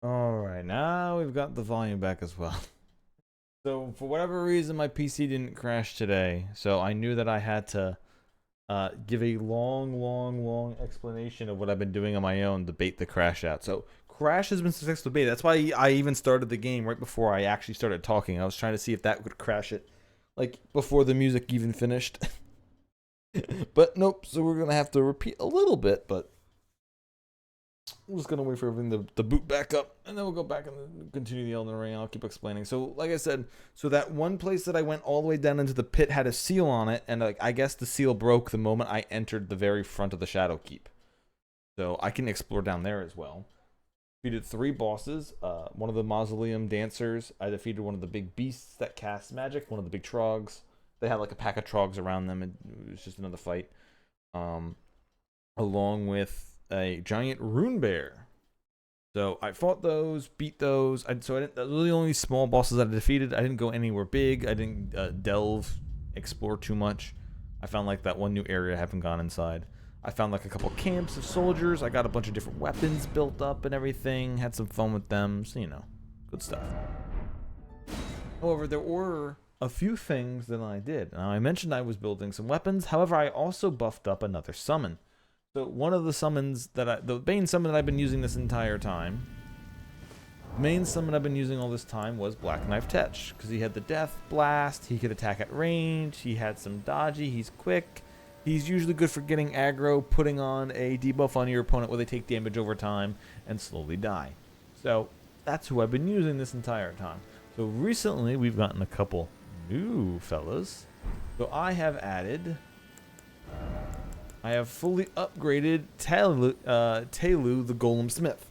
Alright, now we've got the volume back as well. So, for whatever reason, my PC didn't crash today. So, I knew that I had to give a long explanation of what I've been doing on my own to bait the crash out. So, crash has been successfully baited. That's why I even started the game right before I actually started talking. I was trying to see if that would crash it, like, before the music even finished. But nope, so we're going to have to repeat a little bit, but I'm just gonna wait for everything to boot back up, and then we'll go back and continue the Elden Ring. I'll keep explaining. So, like I said, so that one place that I went all the way down into the pit had a seal on it, and like I guess the seal broke the moment I entered the very front of the Shadow Keep. So I can explore down there as well. Defeated 3 bosses. One of the Mausoleum Dancers. I defeated one of the big beasts that casts magic. One of the big trogs. They had like a pack of trogs around them, and it was just another fight. Along with a giant rune bear. So I fought those, beat those. Those were the only small bosses that I defeated. I didn't go anywhere big. I didn't explore too much. I found like that one new area I haven't gone inside. I found like a couple camps of soldiers. I got a bunch of different weapons built up and everything. Had some fun with them. So, good stuff. However, there were a few things that I did. Now, I mentioned I was building some weapons. However, I also buffed up another summon. So one of the summons the main summon that I've been using this entire time, main summon I've been using all this time was Black Knife Tetch, because he had the Death Blast, he could attack at range, he had some dodgy, he's quick, he's usually good for getting aggro, putting on a debuff on your opponent where they take damage over time and slowly die. So that's who I've been using this entire time. So recently we've gotten a couple new fellas. So I have fully upgraded Telu the Golem Smith.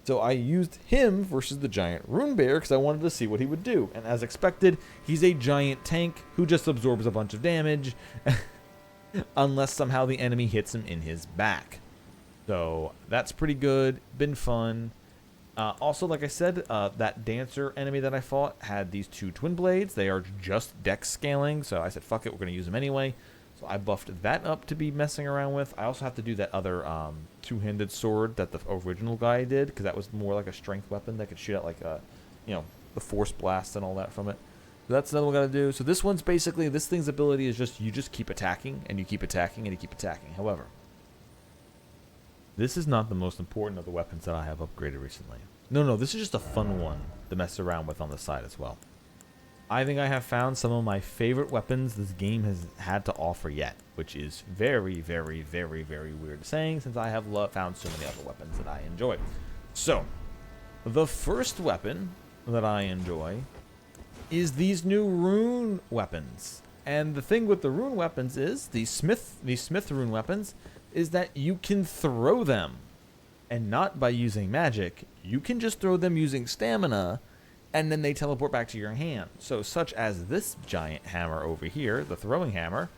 So I used him versus the giant Rune Bear because I wanted to see what he would do. And as expected, he's a giant tank who just absorbs a bunch of damage unless somehow the enemy hits him in his back. So that's pretty good. Been fun. Also, like I said, that dancer enemy that I fought had these 2 twin blades. They are just dex scaling, so I said, fuck it, we're going to use them anyway. So I buffed that up to be messing around with. I also have to do that other 2-handed sword that the original guy did, because that was more like a strength weapon that could shoot out like the force blast and all that from it. So that's another one I gotta do. So this one's basically, this thing's ability is just, you just keep attacking and you keep attacking and you keep attacking. However, this is not the most important of the weapons that I have upgraded recently. No, this is just a fun one to mess around with on the side as well. I think I have found some of my favorite weapons this game has had to offer yet, which is very weird saying since I have found so many other weapons that I enjoy. So, the first weapon that I enjoy is these new rune weapons. And the thing with the rune weapons is, these smith rune weapons, is that you can throw them. And not by using magic, you can just throw them using stamina, and then they teleport back to your hand. So such as this giant hammer over here, the throwing hammer,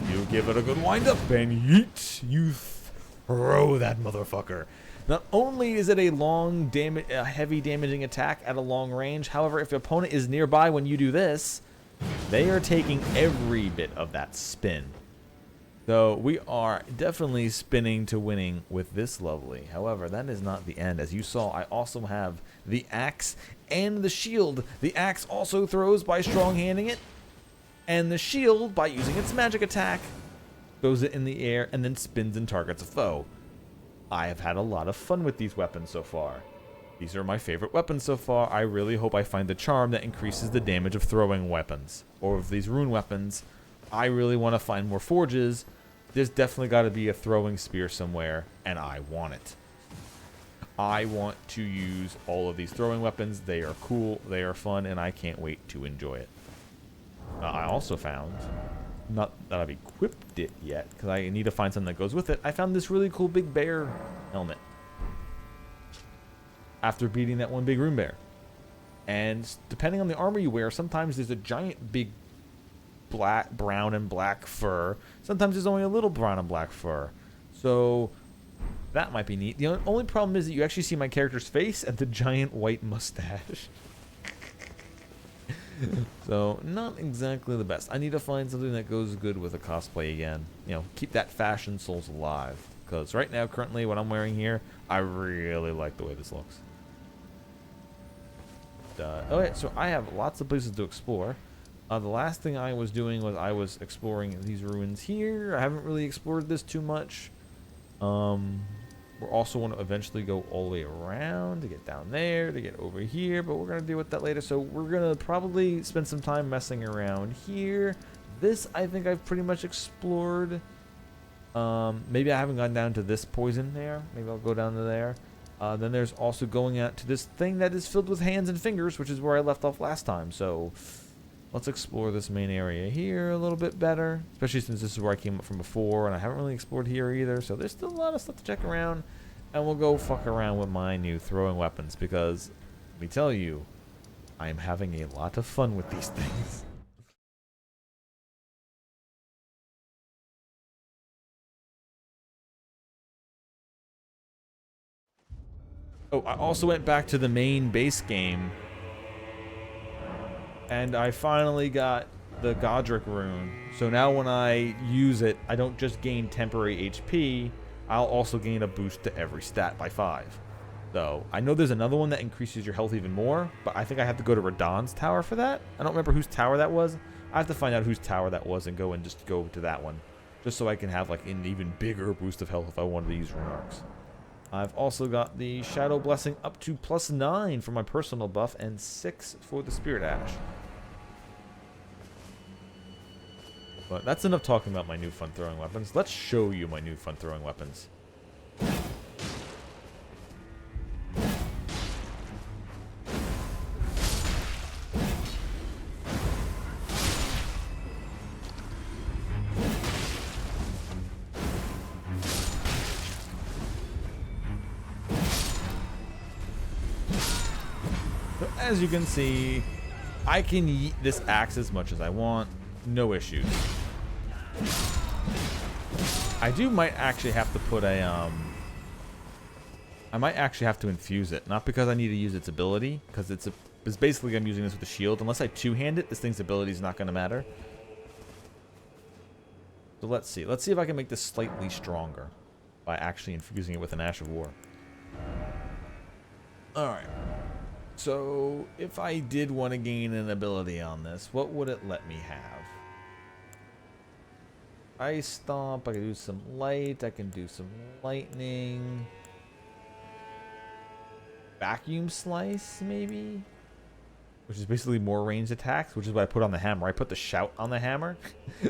you give it a good wind up and yeet, you throw that motherfucker. Not only is it a heavy damaging attack at a long range, however, if your opponent is nearby when you do this, they are taking every bit of that spin. So we are definitely spinning to winning with this lovely. However, that is not the end. As you saw, I also have the axe and the shield. The axe also throws by strong-handing it, and the shield, by using its magic attack, throws it in the air and then spins and targets a foe. I have had a lot of fun with these weapons so far. These are my favorite weapons so far. I really hope I find the charm that increases the damage of throwing weapons, or of these rune weapons. I really want to find more forges. There's definitely got to be a throwing spear somewhere, and I want it. I want to use all of these throwing weapons. They are cool, they are fun, and I can't wait to enjoy it. I also found, not that I've equipped it yet, because I need to find something that goes with it, I found this really cool big bear helmet. After beating that one big rune bear. And depending on the armor you wear, sometimes there's a giant big brown and black fur. Sometimes there's only a little brown and black fur. So that might be neat. The only problem is that you actually see my character's face and the giant white mustache. So not exactly the best. I need to find something that goes good with a cosplay again. Keep that fashion souls alive. Because right now, currently, what I'm wearing here, I really like the way this looks. oh yeah, so I have lots of places to explore. The last thing I was doing was I was exploring these ruins here. I haven't really explored this too much. We're also want to eventually go all the way around to get down there, to get over here, but we're going to deal with that later. So we're going to probably spend some time messing around here. This, I think I've pretty much explored. Maybe I haven't gone down to this poison there. Maybe I'll go down to there. Then there's also going out to this thing that is filled with hands and fingers, which is where I left off last time. So let's explore this main area here a little bit better, especially since this is where I came up from before, and I haven't really explored here either. So there's still a lot of stuff to check around, and we'll go fuck around with my new throwing weapons because, let me tell you, I am having a lot of fun with these things. Oh, I also went back to the main base game, and I finally got the Godric rune. So now when I use it, I don't just gain temporary HP, I'll also gain a boost to every stat by 5. So I know there's another one that increases your health even more, but I think I have to go to Radahn's tower for that. I don't remember whose tower that was. I have to find out whose tower that was and just go to that one, just so I can have like an even bigger boost of health if I wanted to use rune arcs. I've also got the Shadow Blessing up to +9 for my personal buff and 6 for the Spirit Ash. But that's enough talking about my new fun throwing weapons. Let's show you my new fun throwing weapons. So as you can see, I can yeet this axe as much as I want. No issues. I might actually have to put a, I might actually have to infuse it. Not because I need to use its ability, because it's basically I'm using this with a shield. Unless I two-hand it, this thing's ability is not going to matter. So let's see. Let's see if I can make this slightly stronger by actually infusing it with an Ash of War. Alright. So, if I did want to gain an ability on this, what would it let me have? Ice Stomp, I can do some light, I can do some lightning. Vacuum Slice, maybe? Which is basically more ranged attacks, which is what I put on the hammer. I put the Shout on the hammer.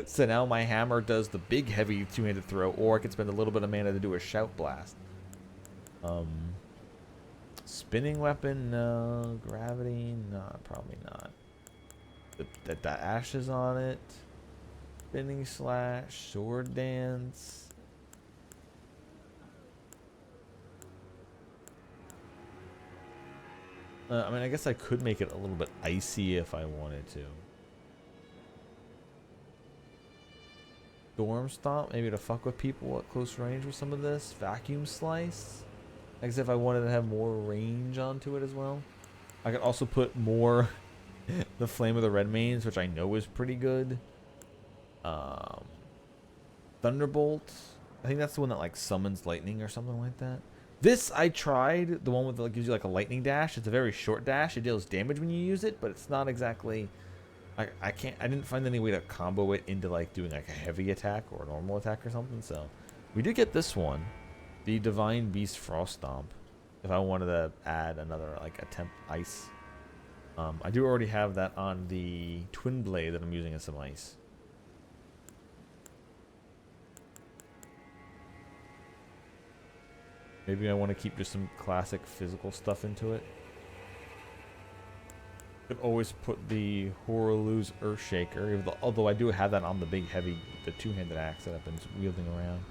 So now my hammer does the big, heavy two-handed throw, or I can spend a little bit of mana to do a Shout Blast. Spinning Weapon, no. Gravity, no, probably not. The ashes on it. Spinning Slash, Sword Dance. I mean, I guess I could make it a little bit icy if I wanted to. Storm Stomp, maybe to fuck with people at close range with some of this. Vacuum Slice. I guess if I wanted to have more range onto it as well. I could also put more the Flame of the Red Mains, which I know is pretty good. Thunderbolt. I think that's the one that like summons lightning or something like that. This I tried, the one with that gives you like a lightning dash. It's a very short dash. It deals damage when you use it, but it's not exactly. I didn't find any way to combo it into like doing like a heavy attack or a normal attack or something. So we did get this one, the Divine Beast Frost Stomp. If I wanted to add another like attempt ice, I do already have that on the Twin Blade that I'm using as some ice. Maybe I want to keep just some classic physical stuff into it. Could always put the Horolu's Earthshaker, although I do have that on the big heavy, the two-handed axe that I've been wielding around.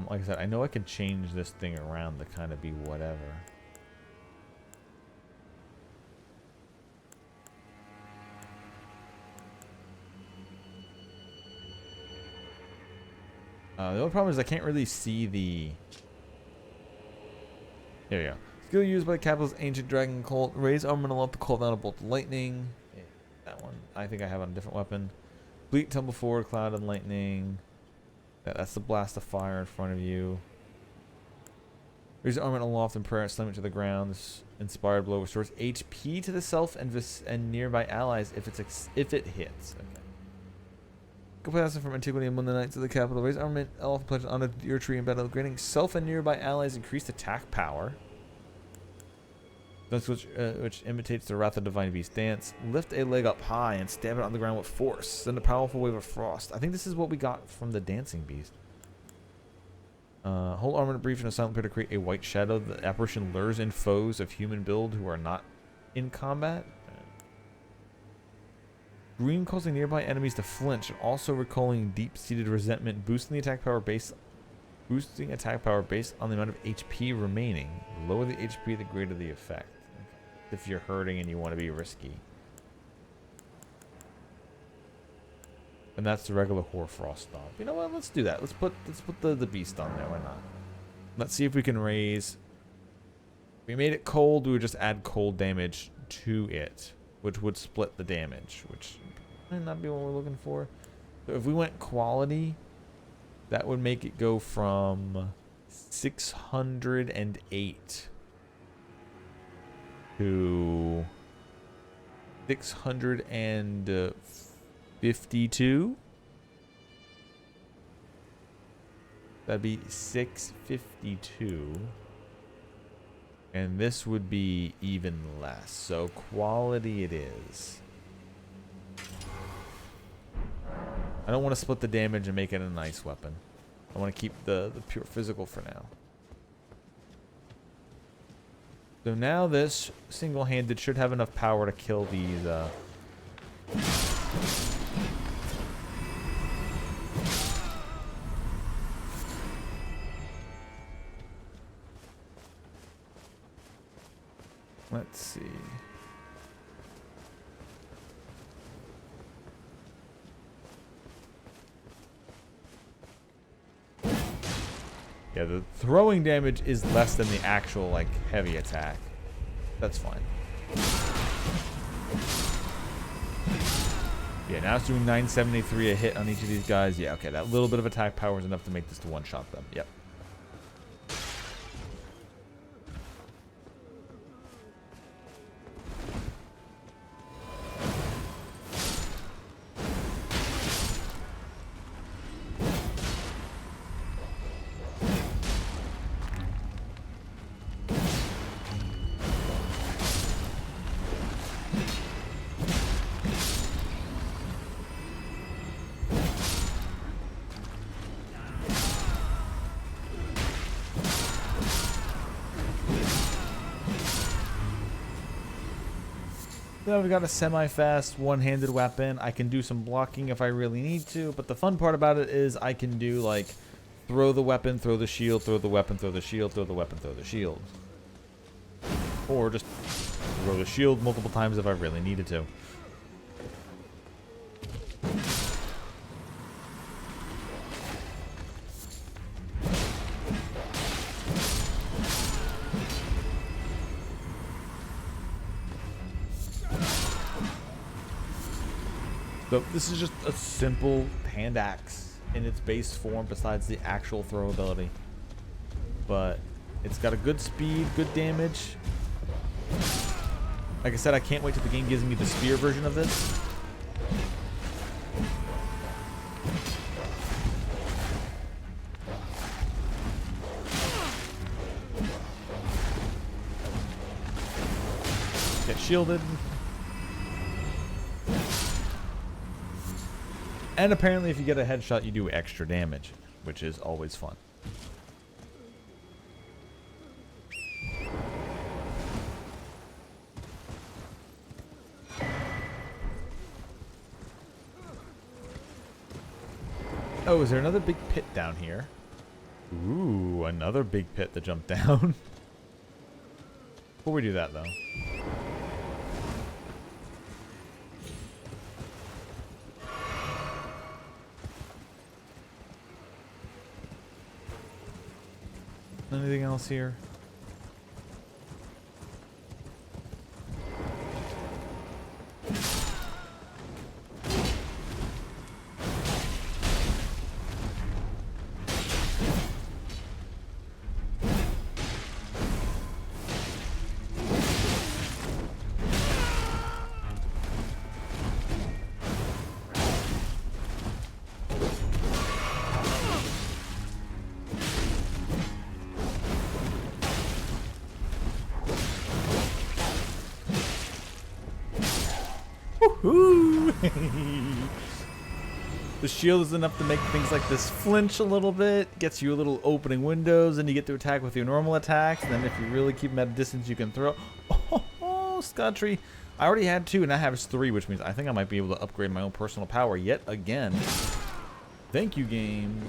Like I said, I know I can change this thing around to kind of be whatever. The only problem is I can't really see the... There you go. Skill used by the capital's ancient dragon cult. Raise armor and allow the cult down a bolt of lightning. Yeah, that one. I think I have on a different weapon. Bleak, tumble forward, cloud, and lightning. That's the blast of fire in front of you. Raise the armament aloft in prayer and slam it to the ground. This inspired blow restores HP to the self and nearby allies if it hits. Okay. Go play from antiquity among the knights of the capital. Raise armament aloft pledged on your tree in battle, granting self and nearby allies increased attack power. Which imitates the Wrath of Divine Beast dance. Lift a leg up high and stab it on the ground with force. Send a powerful wave of frost. I think this is what we got from the dancing beast. Hold armament brief in a silent prayer to create a white shadow. The apparition lures in foes of human build who are not in combat. Green causing nearby enemies to flinch and also recalling deep-seated resentment, boosting attack power based on the amount of HP remaining. The lower the HP, the greater the effect. Okay. If you're hurting and you want to be risky. And that's the regular Hoarfrost stomp. You know what? Let's do that. Let's put the beast on there. Why not? Let's see if we can raise. If we made it cold, we would just add cold damage to it, which would split the damage, which might not be what we're looking for. So if we went quality, that would make it go from 608 to 652. That'd be 652. And this would be even less. So quality it is. I don't want to split the damage and make it a nice weapon. I want to keep the pure physical for now. So now this single-handed should have enough power to kill these let's see. Yeah, the throwing damage is less than the actual, like, heavy attack. That's fine. Yeah, now it's doing 973 a hit on each of these guys. Yeah, okay, that little bit of attack power is enough to make this to one-shot them. Yep. Now we've got a semi-fast one-handed weapon. I can do some blocking if I really need to, but the fun part about it is I can do, like, throw the weapon, throw the shield, throw the weapon, throw the shield, throw the weapon, throw the shield. Or just throw the shield multiple times if I really needed to. So this is just a simple hand axe in its base form besides the actual throw ability. But it's got a good speed, good damage. Like I said, I can't wait till the game gives me the spear version of this. Get shielded. And apparently if you get a headshot, you do extra damage, which is always fun. Oh, is there another big pit down here? Ooh, another big pit to jump down. Before we do that, though. Anything else here? Woohoo! The shield is enough to make things like this flinch a little bit, gets you a little opening windows, and you get to attack with your normal attacks, and then if you really keep them at a distance, you can throw. Oh, Scottree. I already had 2, and I have 3, which means I think I might be able to upgrade my own personal power yet again. Thank you, game.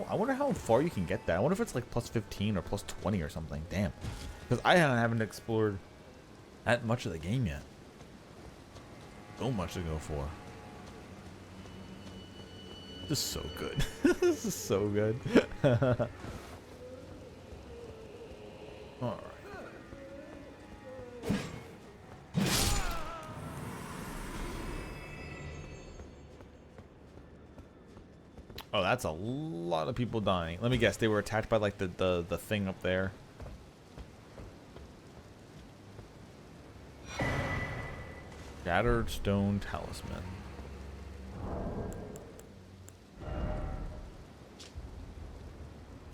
I wonder how far you can get that. I wonder if it's like plus 15 or plus 20 or something. Damn. Because I haven't explored that much of the game yet. So much to go for. This is so good. This is so good. Alright. Oh, that's a lot of people dying. Let me guess, they were attacked by like the thing up there. Shattered Stone Talisman.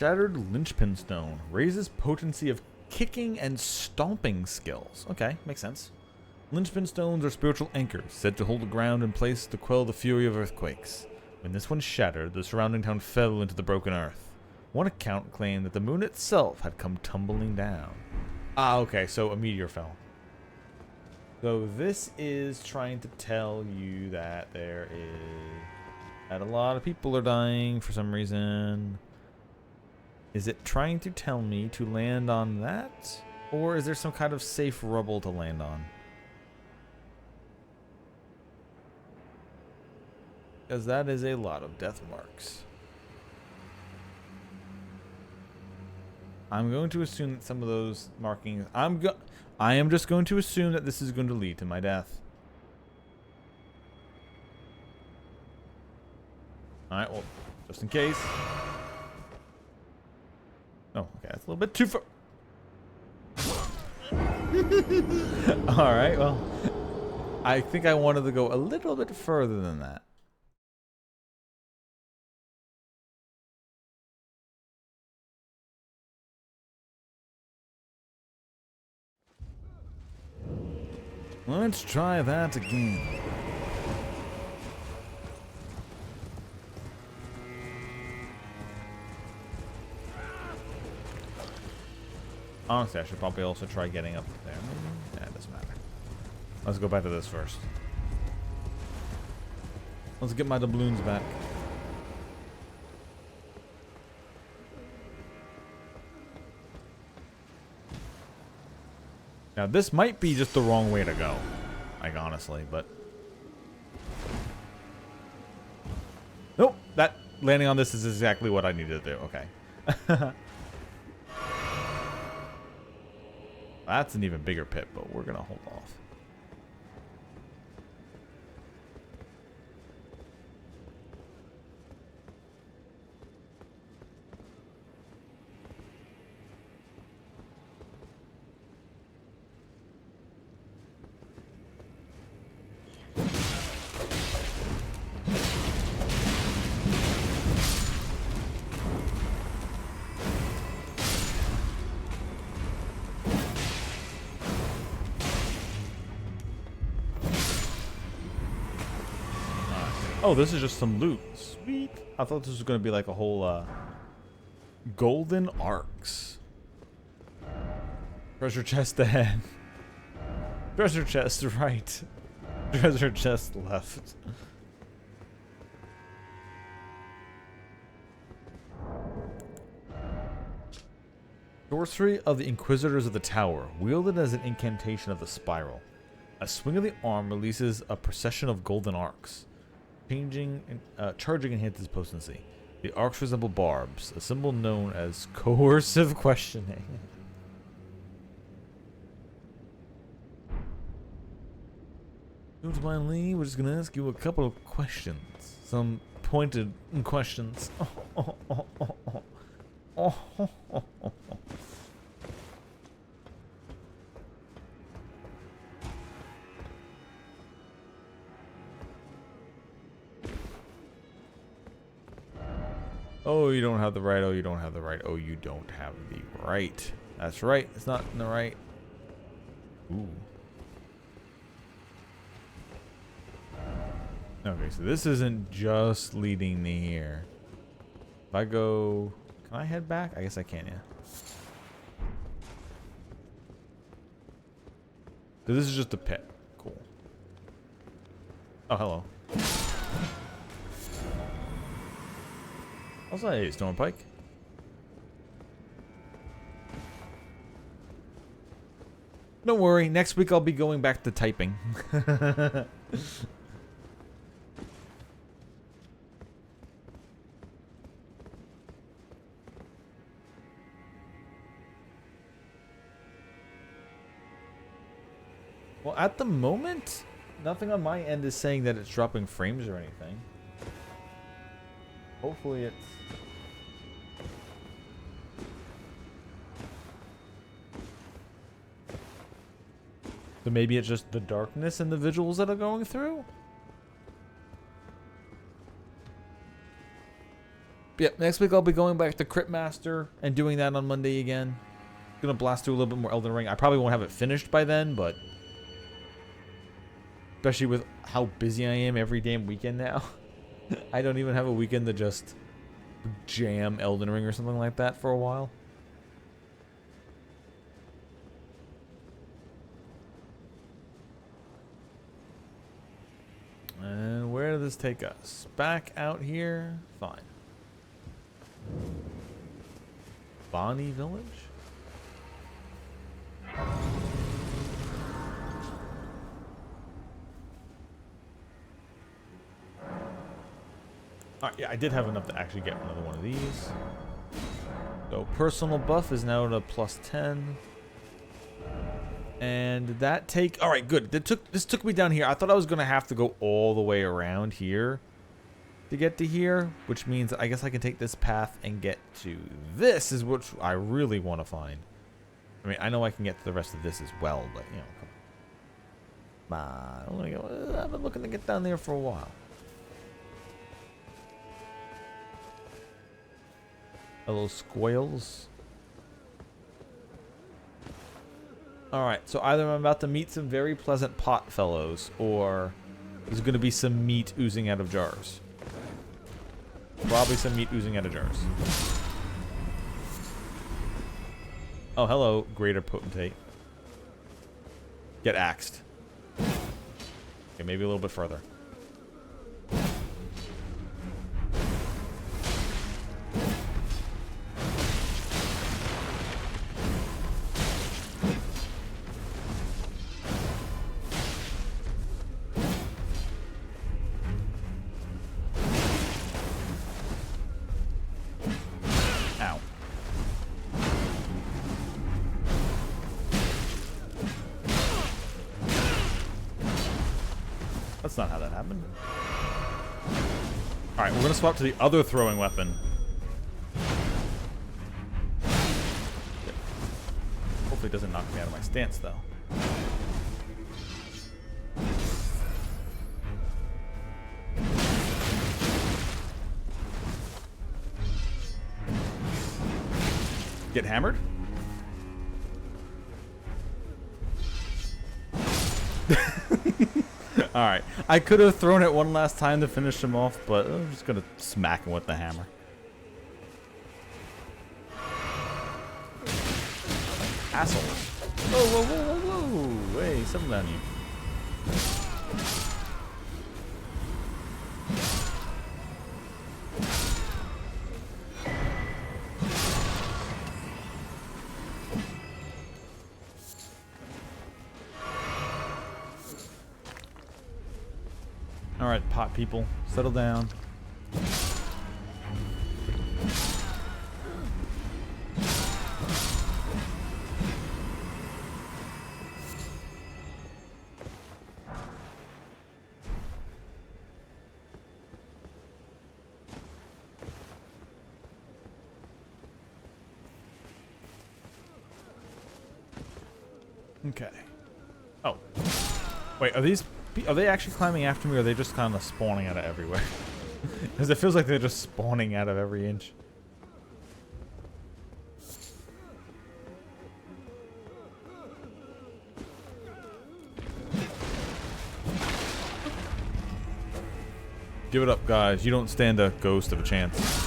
Shattered Linchpin Stone. Raises potency of kicking and stomping skills. Okay, makes sense. Linchpin stones are spiritual anchors, said to hold the ground in place to quell the fury of earthquakes. When this one shattered, the surrounding town fell into the broken earth. One account claimed that the moon itself had come tumbling down. Ah, okay, so a meteor fell. So this is trying to tell you that that a lot of people are dying for some reason. Is it trying to tell me to land on that? Or is there some kind of safe rubble to land on? Because that is a lot of death marks. I'm going to assume that some of those markings... I am just going to assume that this is going to lead to my death. Alright, well, just in case. Oh, okay, that's a little bit too far. Alright, well, I think I wanted to go a little bit further than that. Let's try that again. Honestly, I should probably also try getting up there. Yeah, it doesn't matter. Let's go back to this first. Let's get my doubloons back. Now, this might be just the wrong way to go. Like, honestly, but... Nope, that landing on this is exactly what I needed to do. Okay. That's an even bigger pit, but we're gonna hold off. Oh, this is just some loot. Sweet. I thought this was going to be like a whole, golden arcs. Treasure chest ahead. Treasure chest right. Treasure chest left. Sorcery of the Inquisitors of the Tower, wielded as an incantation of the Spiral. A swing of the arm releases a procession of golden arcs. Charging enhances potency. The arcs resemble barbs, a symbol known as coercive questioning. Don't mind, Lee. We're just gonna ask you a couple of questions. Some pointed questions. Oh, you don't have the right. Oh, you don't have the right. Oh, you don't have the right. That's right. It's not in the right. Ooh. Okay, so this isn't just leading me here. If I go... Can I head back? I guess I can, yeah. So this is just a pit. Cool. Oh, hello. Also, hey, Stormpike. Don't worry, next week I'll be going back to typing. Well, at the moment, nothing on my end is saying that it's dropping frames or anything. Hopefully it's... So maybe it's just the darkness and the visuals that are going through? Yep, next week I'll be going back to Crypt Master and doing that on Monday again. Gonna blast through a little bit more Elden Ring. I probably won't have it finished by then, but... Especially with how busy I am every damn weekend now. I don't even have a weekend to just jam Elden Ring or something like that for a while. And where does this take us? Back out here? Fine. Bonnie Village? Alright, yeah, I did have enough to actually get another one of these. So personal buff is now at a +10. And that take... Alright, good. This took me down here. I thought I was going to have to go all the way around here to get to here, which means I guess I can take this path and get to this is what I really want to find. I mean, I know I can get to the rest of this as well, but, you know, come on. I've been looking to get down there for a while. Hello, squirrels. Alright, so either I'm about to meet some very pleasant pot fellows, or there's going to be some meat oozing out of jars. Probably some meat oozing out of jars. Oh, hello, Greater Potentate. Get axed. Okay, maybe a little bit further. That's not how that happened. Alright, we're going to swap to the other throwing weapon. Hopefully it doesn't knock me out of my stance, though. Get hammered? Alright, I could have thrown it one last time to finish him off, but I'm just gonna smack him with the hammer. Asshole. Whoa, whoa, whoa, whoa, whoa. Hey, something on you. Alright, pot people, settle down. Okay. Oh. Wait, are they actually climbing after me, or are they just kind of spawning out of everywhere? Because it feels like they're just spawning out of every inch. Give it up, guys. You don't stand a ghost of a chance.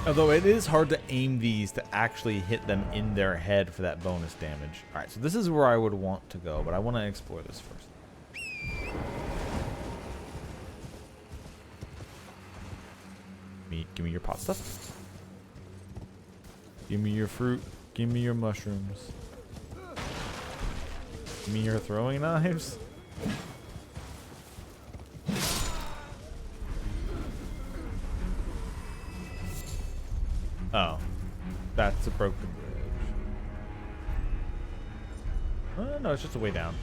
Although it is hard to aim these to actually hit them in their head for that bonus damage. Alright, so this is where I would want to go, but I want to explore this first. Give me your pot stuff. Give me your fruit. Give me your mushrooms. Give me your throwing knives. Oh, that's a broken bridge. No, it's just a way down.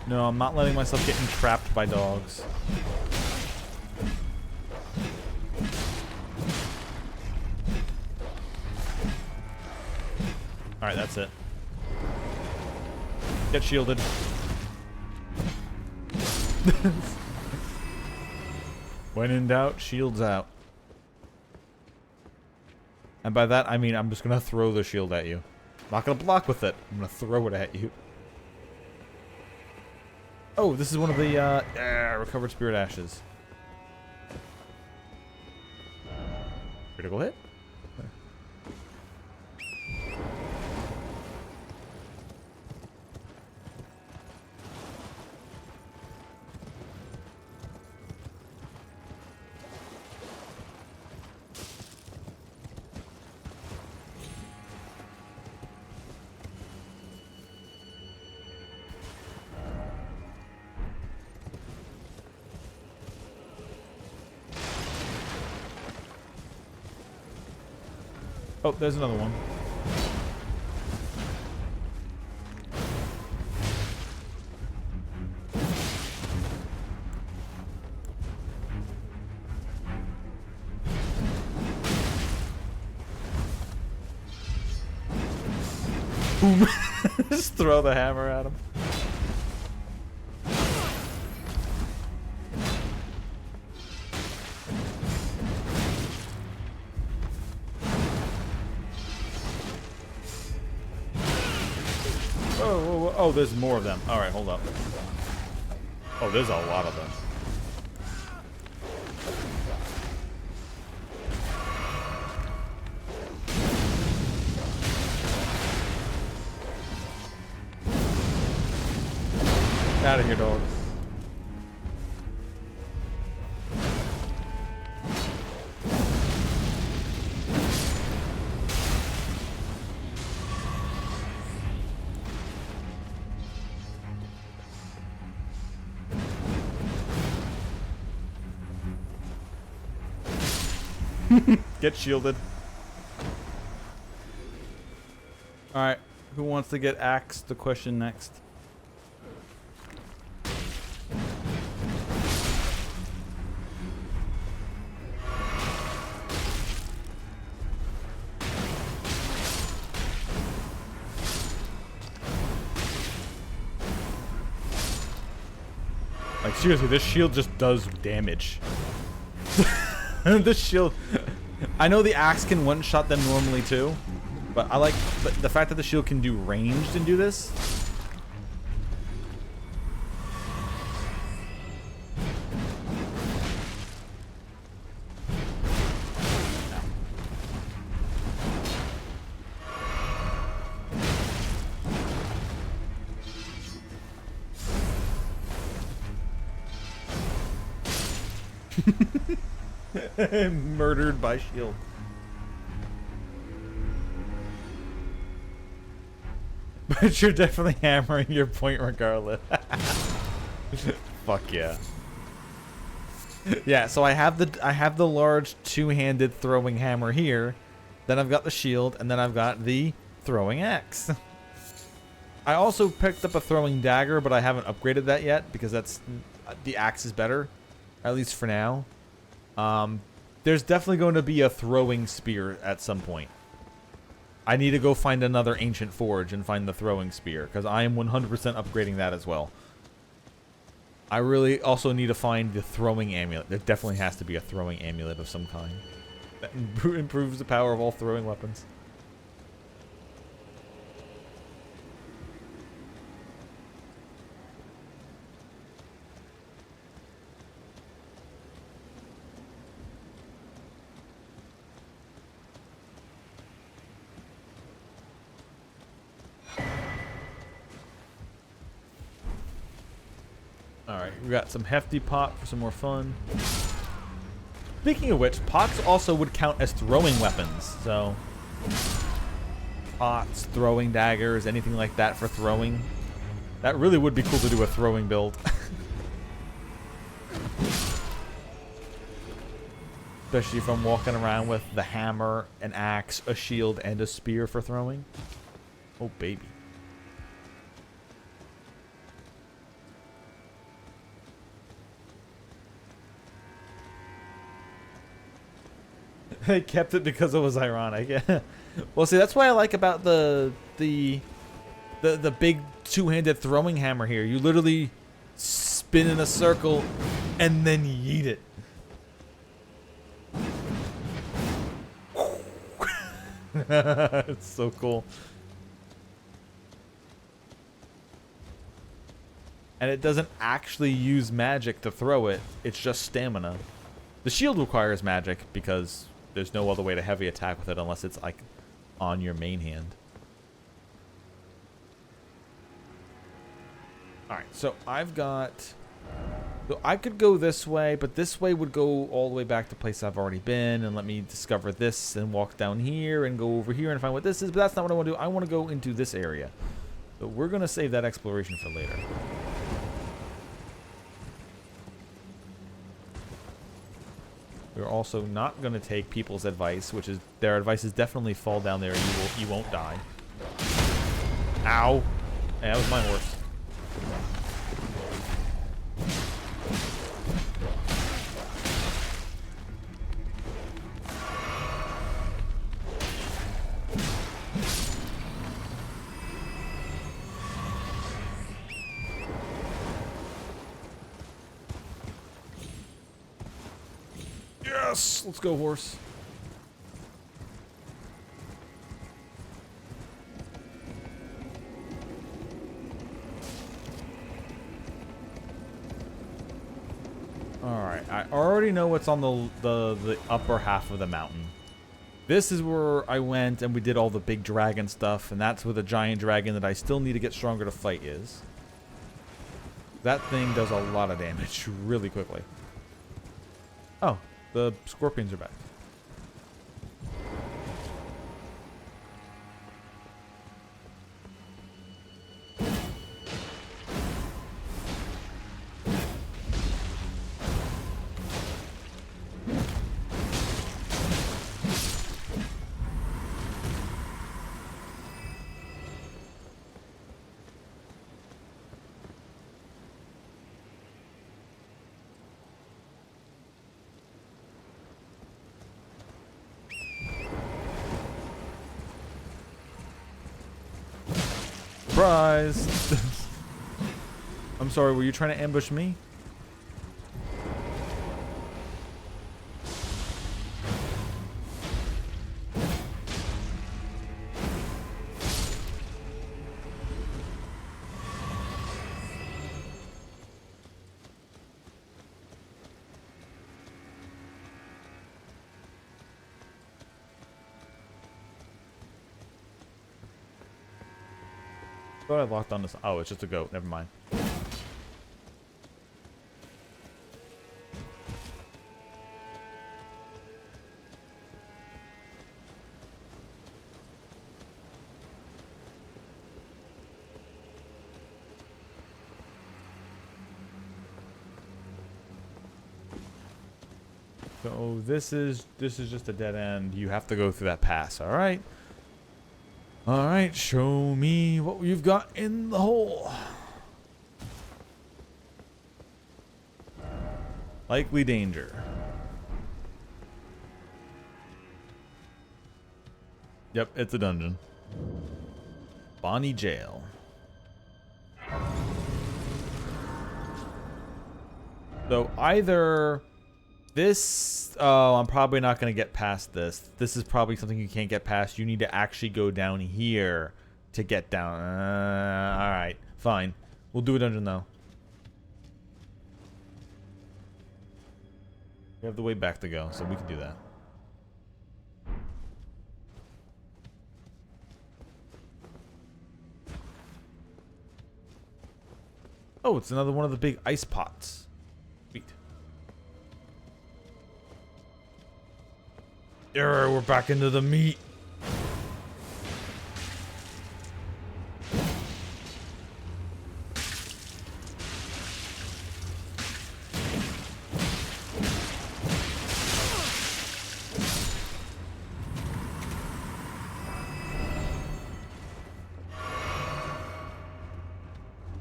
No, I'm not letting myself get entrapped by dogs. Alright, that's it. Get shielded. When in doubt, shields out. And by that, I mean I'm just gonna throw the shield at you. I'm not gonna block with it. I'm gonna throw it at you. Oh, this is one of the recovered spirit ashes. Critical hit. Oh, there's another one. Boom. Just throw the hammer at him. Oh, there's more of them. Alright, hold up. Oh, there's a lot of them. Out of here, dog. Get shielded. Alright, who wants to get axed the question next? Like seriously, this shield just does damage. This shield... I know the axe can one-shot them normally too, but I like the fact that the shield can do ranged and do this. Murdered by shield. But you're definitely hammering your point regardless. Fuck yeah. Yeah, so I have the large two-handed throwing hammer here. Then I've got the shield, and then I've got the throwing axe. I also picked up a throwing dagger, but I haven't upgraded that yet because the axe is better, at least for now. There's definitely going to be a throwing spear at some point. I need to go find another ancient forge and find the throwing spear because I am 100% upgrading that as well. I really also need to find the throwing amulet. There definitely has to be a throwing amulet of some kind that improves the power of all throwing weapons. Alright, we got some hefty pot for some more fun. Speaking of which, pots also would count as throwing weapons, so... Pots, throwing daggers, anything like that for throwing. That really would be cool to do a throwing build. Especially if I'm walking around with the hammer, an axe, a shield, and a spear for throwing. Oh, baby. They kept it because it was ironic. Well, see, that's what I like about the big two-handed throwing hammer here. You literally spin in a circle and then yeet it. It's so cool. And it doesn't actually use magic to throw it. It's just stamina. The shield requires magic because there's no other way to heavy attack with it unless it's like on your main hand. Alright, so I've got... So I could go this way, but this way would go all the way back to place I've already been, and let me discover this and walk down here and go over here and find what this is, but that's not what I want to do. I want to go into this area. So we're going to save that exploration for later. We're also not going to take people's advice, which is their advice is definitely fall down there and you won't die. Ow. Yeah, that was my horse. Yes! Let's go, horse. Alright, I already know what's on the upper half of the mountain. This is where I went and we did all the big dragon stuff, and that's where the giant dragon that I still need to get stronger to fight is. That thing does a lot of damage really quickly. Oh, the scorpions are back. Surprise! I'm sorry, were you trying to ambush me? I thought I locked on this. Oh, it's just a goat. Never mind. So this is just a dead end. You have to go through that pass. All right. All right. Show me what you've got in the hole. Likely danger. Yep, it's a dungeon. Bonnie Jail. So either this, oh, I'm probably not going to get past this. This is probably something you can't get past. You need to actually go down here to get down. All right, fine. We'll do a dungeon though. We have the way back to go, so we can do that. Oh, it's another one of the big ice pots. Sweet. There, we're back into the meat.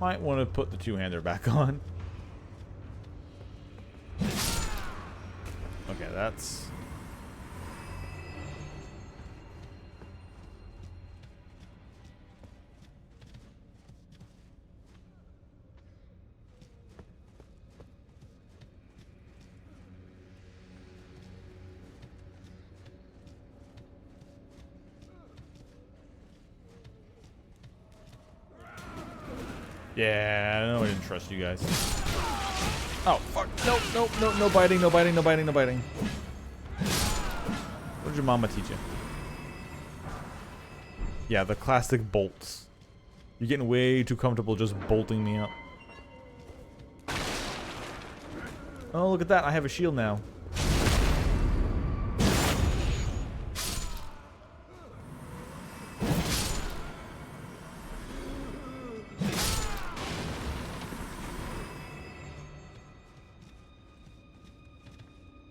Might want to put the two-hander back on. Okay, that's... Yeah, I know I didn't trust you guys. Oh, fuck. Nope, nope, nope, no biting, no biting, no biting, no biting. What did your mama teach you? Yeah, the classic bolts. You're getting way too comfortable just bolting me up. Oh, look at that. I have a shield now.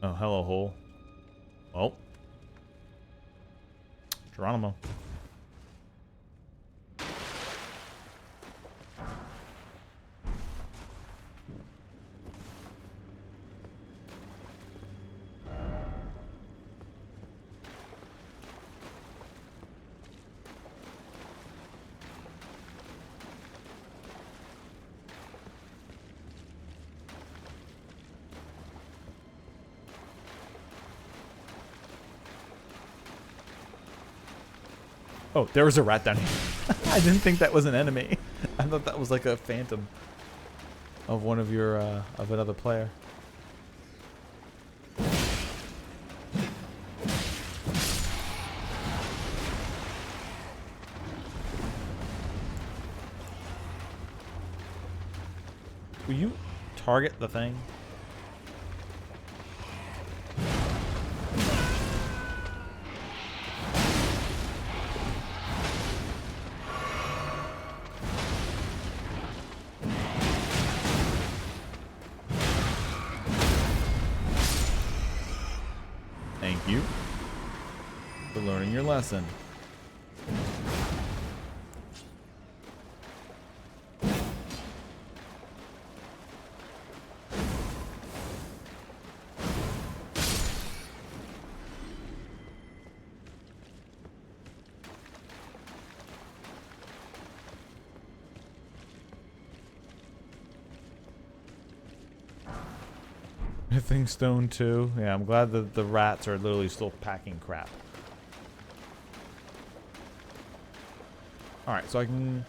Oh, hello, hole. Oh. Geronimo. Oh, there was a rat down here. I didn't think that was an enemy. I thought that was like a phantom of one of your, of another player. Will you target the thing? Thank you for learning your lesson. I think stone too. Yeah, I'm glad that the rats are literally still packing crap. Alright, so I can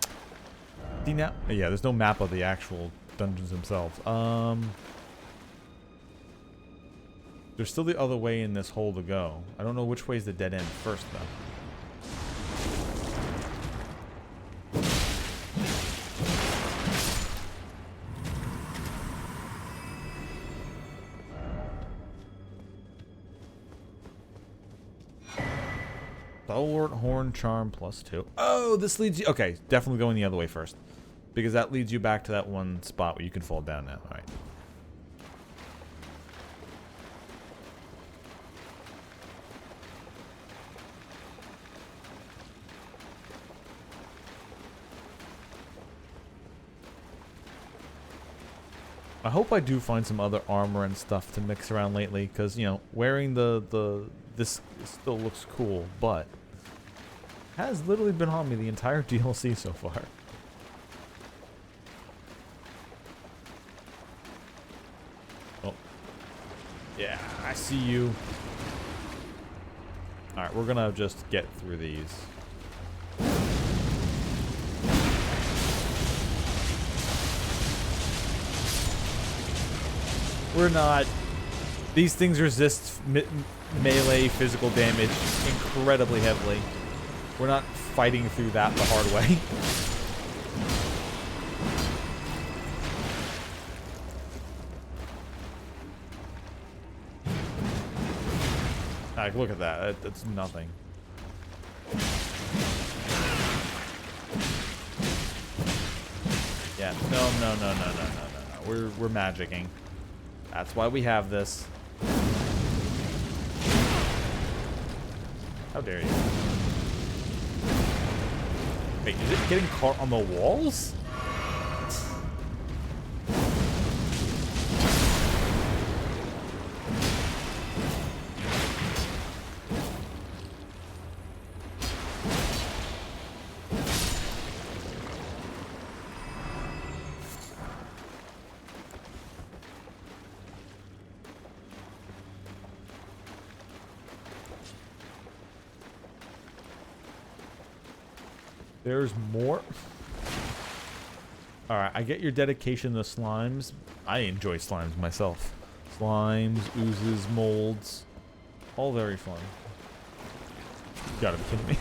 see now. Yeah, there's no map of the actual dungeons themselves. There's still the other way in this hole to go. I don't know which way is the dead end first though. Stalwart Horn Charm +2. Oh, this leads you... Okay, definitely going the other way first. Because that leads you back to that one spot where you can fall down now. Alright. I hope I do find some other armor and stuff to mix around lately, because, you know, wearing this still looks cool, but has literally been on me the entire DLC so far. Oh. Yeah, I see you. Alright, we're gonna just get through these. We're not... These things resist melee physical damage incredibly heavily. We're not fighting through that the hard way. Like, look at that. That's nothing. Yeah, no. We're magicking. That's why we have this. How dare you? Wait, is it getting caught on the walls? There's more. Alright, I get your dedication to slimes. I enjoy slimes myself. Slimes, oozes, molds. All very fun. You gotta be kidding me.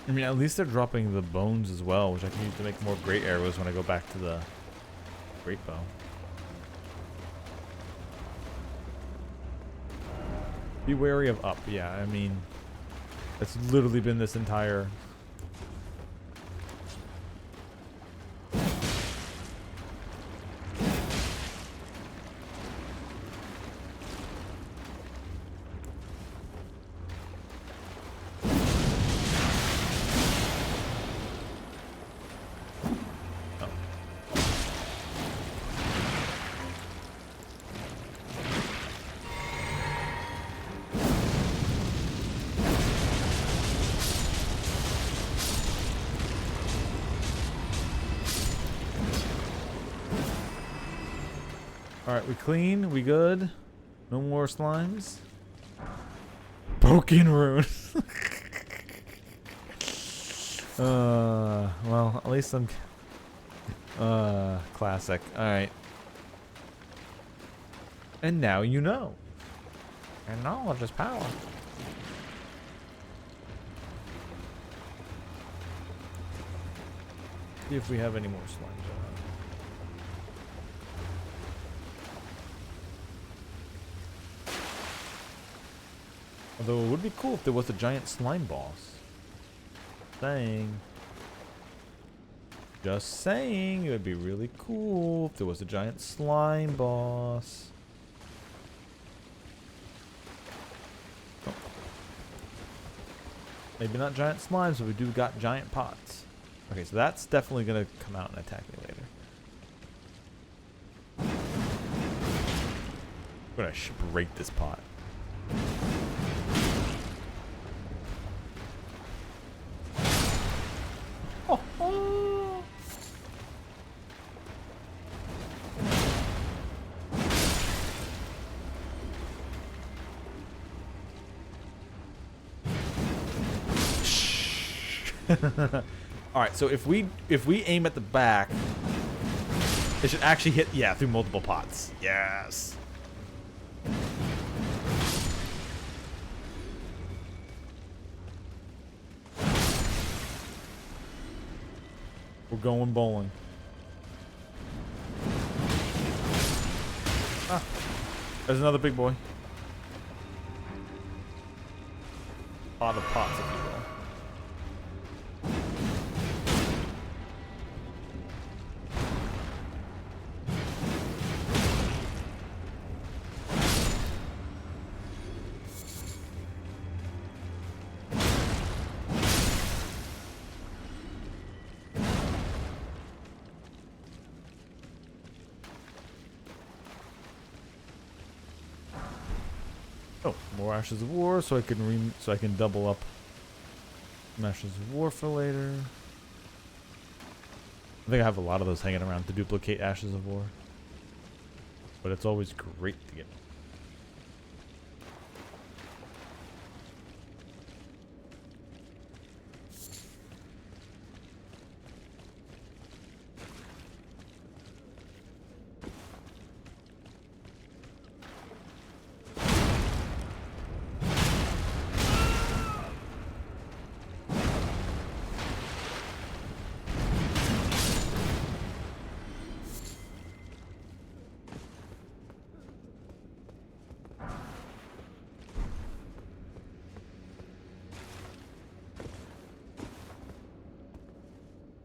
I mean, at least they're dropping the bones as well, which I can use to make more great arrows when I go back to the great bow. Be wary of up. Yeah, I mean, it's literally been this entire... Alright, we clean, we good. No more slimes. Broken rune. Well, at least I'm... classic. Alright. And now you know. And knowledge is power. See if we have any more slimes around. Although it would be cool if there was a giant slime boss. Saying. Just saying. It would be really cool if there was a giant slime boss. Oh. Maybe not giant slimes, but we do got giant pots. Okay, so that's definitely going to come out and attack me later. I'm going to break this pot. Alright, so if we aim at the back, it should actually hit, yeah, through multiple pots. Yes. We're going bowling. Ah, there's another big boy. Pot of pots, if you will. Oh, more Ashes of War, so I can double up Ashes of War for later. I think I have a lot of those hanging around to duplicate Ashes of War, but it's always great to get.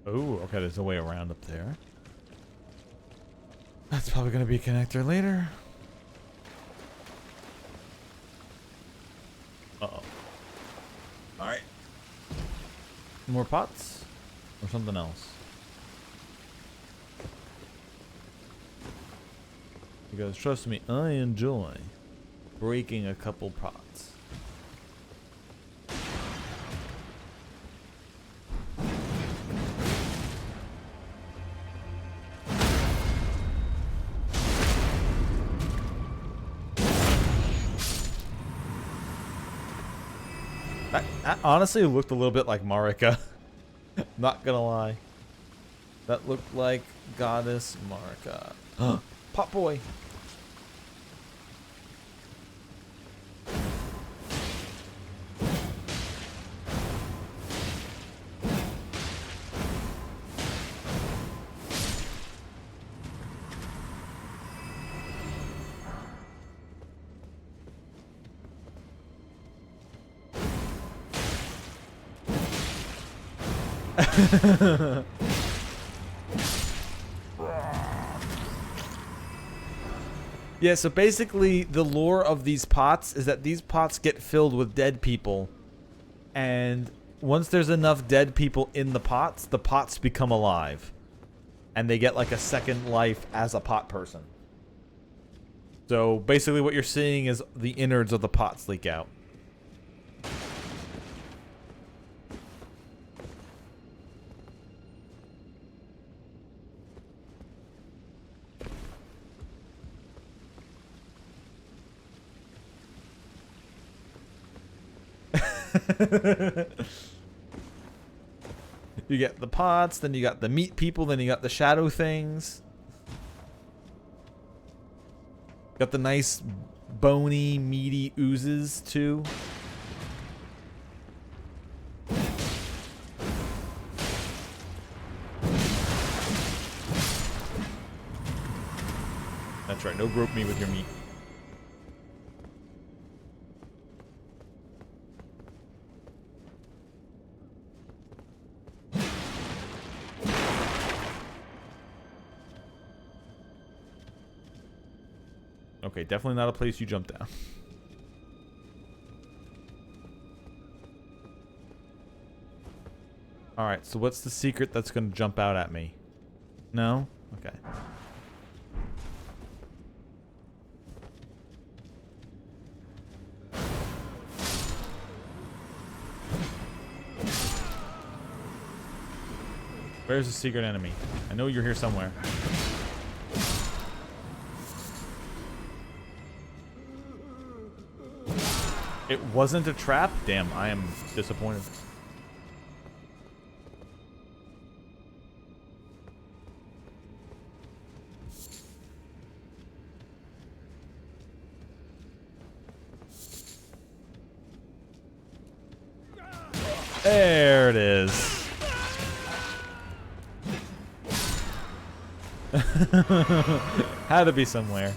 Oh, okay, there's a way around up there. That's probably going to be a connector later. Uh-oh. Alright. More pots? Or something else? Because trust me, I enjoy breaking a couple pots. That honestly looked a little bit like Marika. Not gonna lie. That looked like Goddess Marika. Pot boy. Yeah, so basically the lore of these pots is that these pots get filled with dead people, and once there's enough dead people in the pots become alive, and they get like a second life as a pot person. So basically what you're seeing is the innards of the pots leak out. You get the pots, then you got the meat people, then you got the shadow things. Got the nice bony, meaty oozes too. That's right, no grope me with your meat. Okay, definitely not a place you jump down. Alright, so what's the secret that's going to jump out at me? No? Okay. Where's the secret enemy? I know you're here somewhere. It wasn't a trap? Damn, I am disappointed. There it is. Had to be somewhere.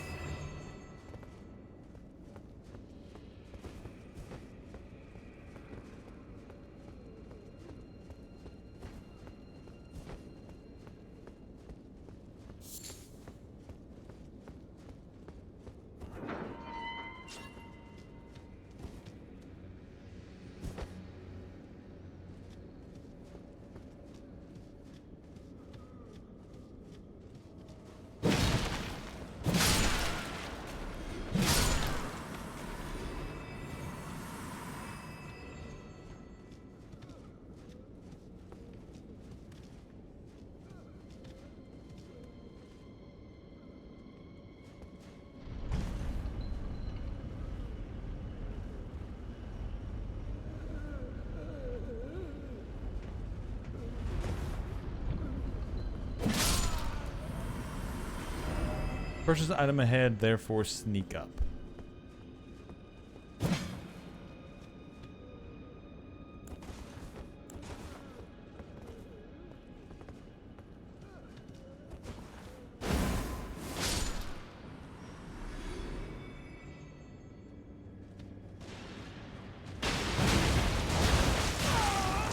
Purchase the item ahead, therefore sneak up.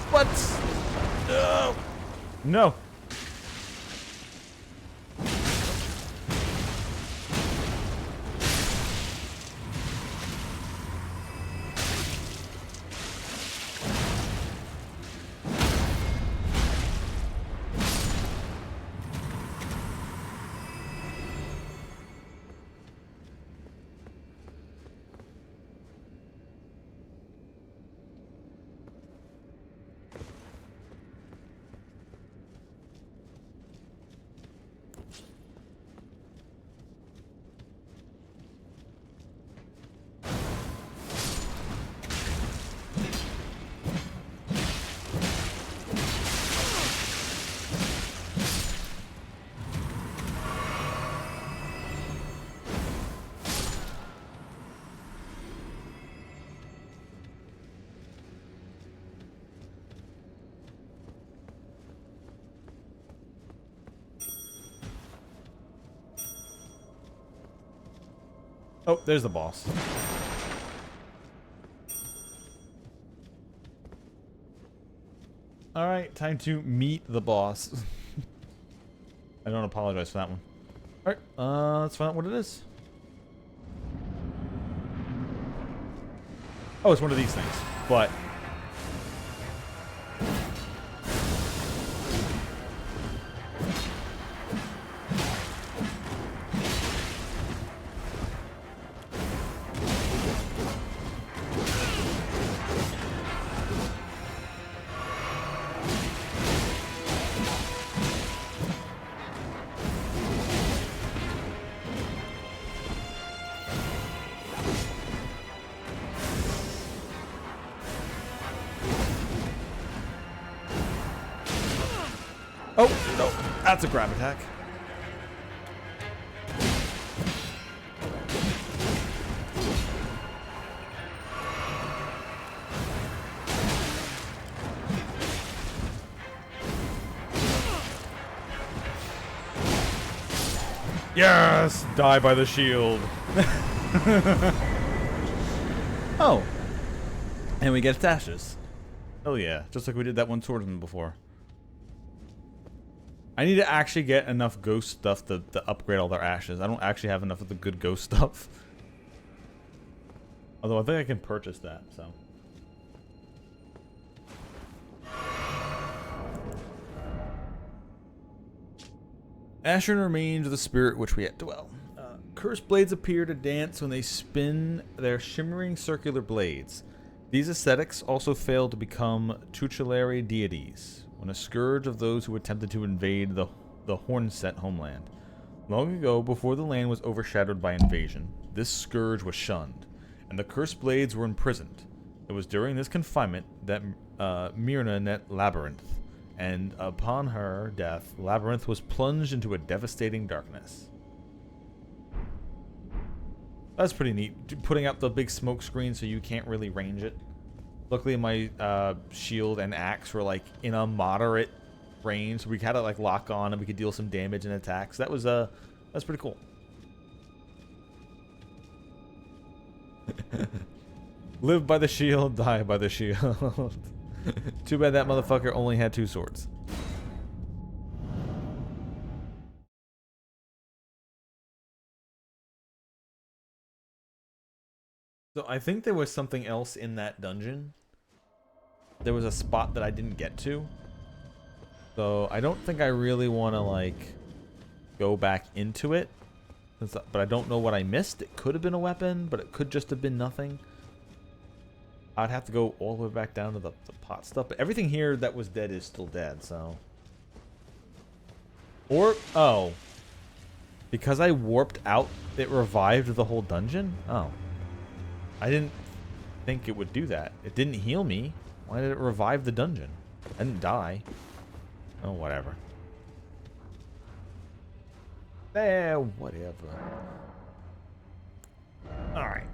What? No. No. Oh, there's the boss. Alright, time to meet the boss. I don't apologize for that one. Alright, let's find out what it is. Oh, it's one of these things, but... Oh, no. That's a grab attack. Yes! Die by the shield. Oh. And we get stashes. Oh yeah, just like we did that one swordsman before. I need to actually get enough ghost stuff to upgrade all their ashes. I don't actually have enough of the good ghost stuff. Although I think I can purchase that, so. Ashen remains the spirit which we yet dwell. Cursed blades appear to dance when they spin their shimmering circular blades. These ascetics also fail to become tutelary deities, when a scourge of those who attempted to invade the Hornset homeland. Long ago, before the land was overshadowed by invasion, this scourge was shunned, and the cursed blades were imprisoned. It was during this confinement that Myrna met Labyrinth, and upon her death, Labyrinth was plunged into a devastating darkness. That's pretty neat, putting up the big smoke screen so you can't really range it. Luckily my shield and axe were like in a moderate range. We had it like lock on, and we could deal some damage and attacks. That was that's pretty cool. Live by the shield, die by the shield. Too bad that motherfucker only had 2 swords. So I think there was something else in that dungeon. There was a spot that I didn't get to. So I don't think I really want to like go back into it. But I don't know what I missed. It could have been a weapon, but it could just have been nothing. I'd have to go all the way back down to the pot stuff. But everything here that was dead is still dead, so. Or, oh. Because I warped out, it revived the whole dungeon? Oh. I didn't think it would do that. It didn't heal me. Why did it revive the dungeon? I didn't die. Oh, whatever. Whatever. Alright.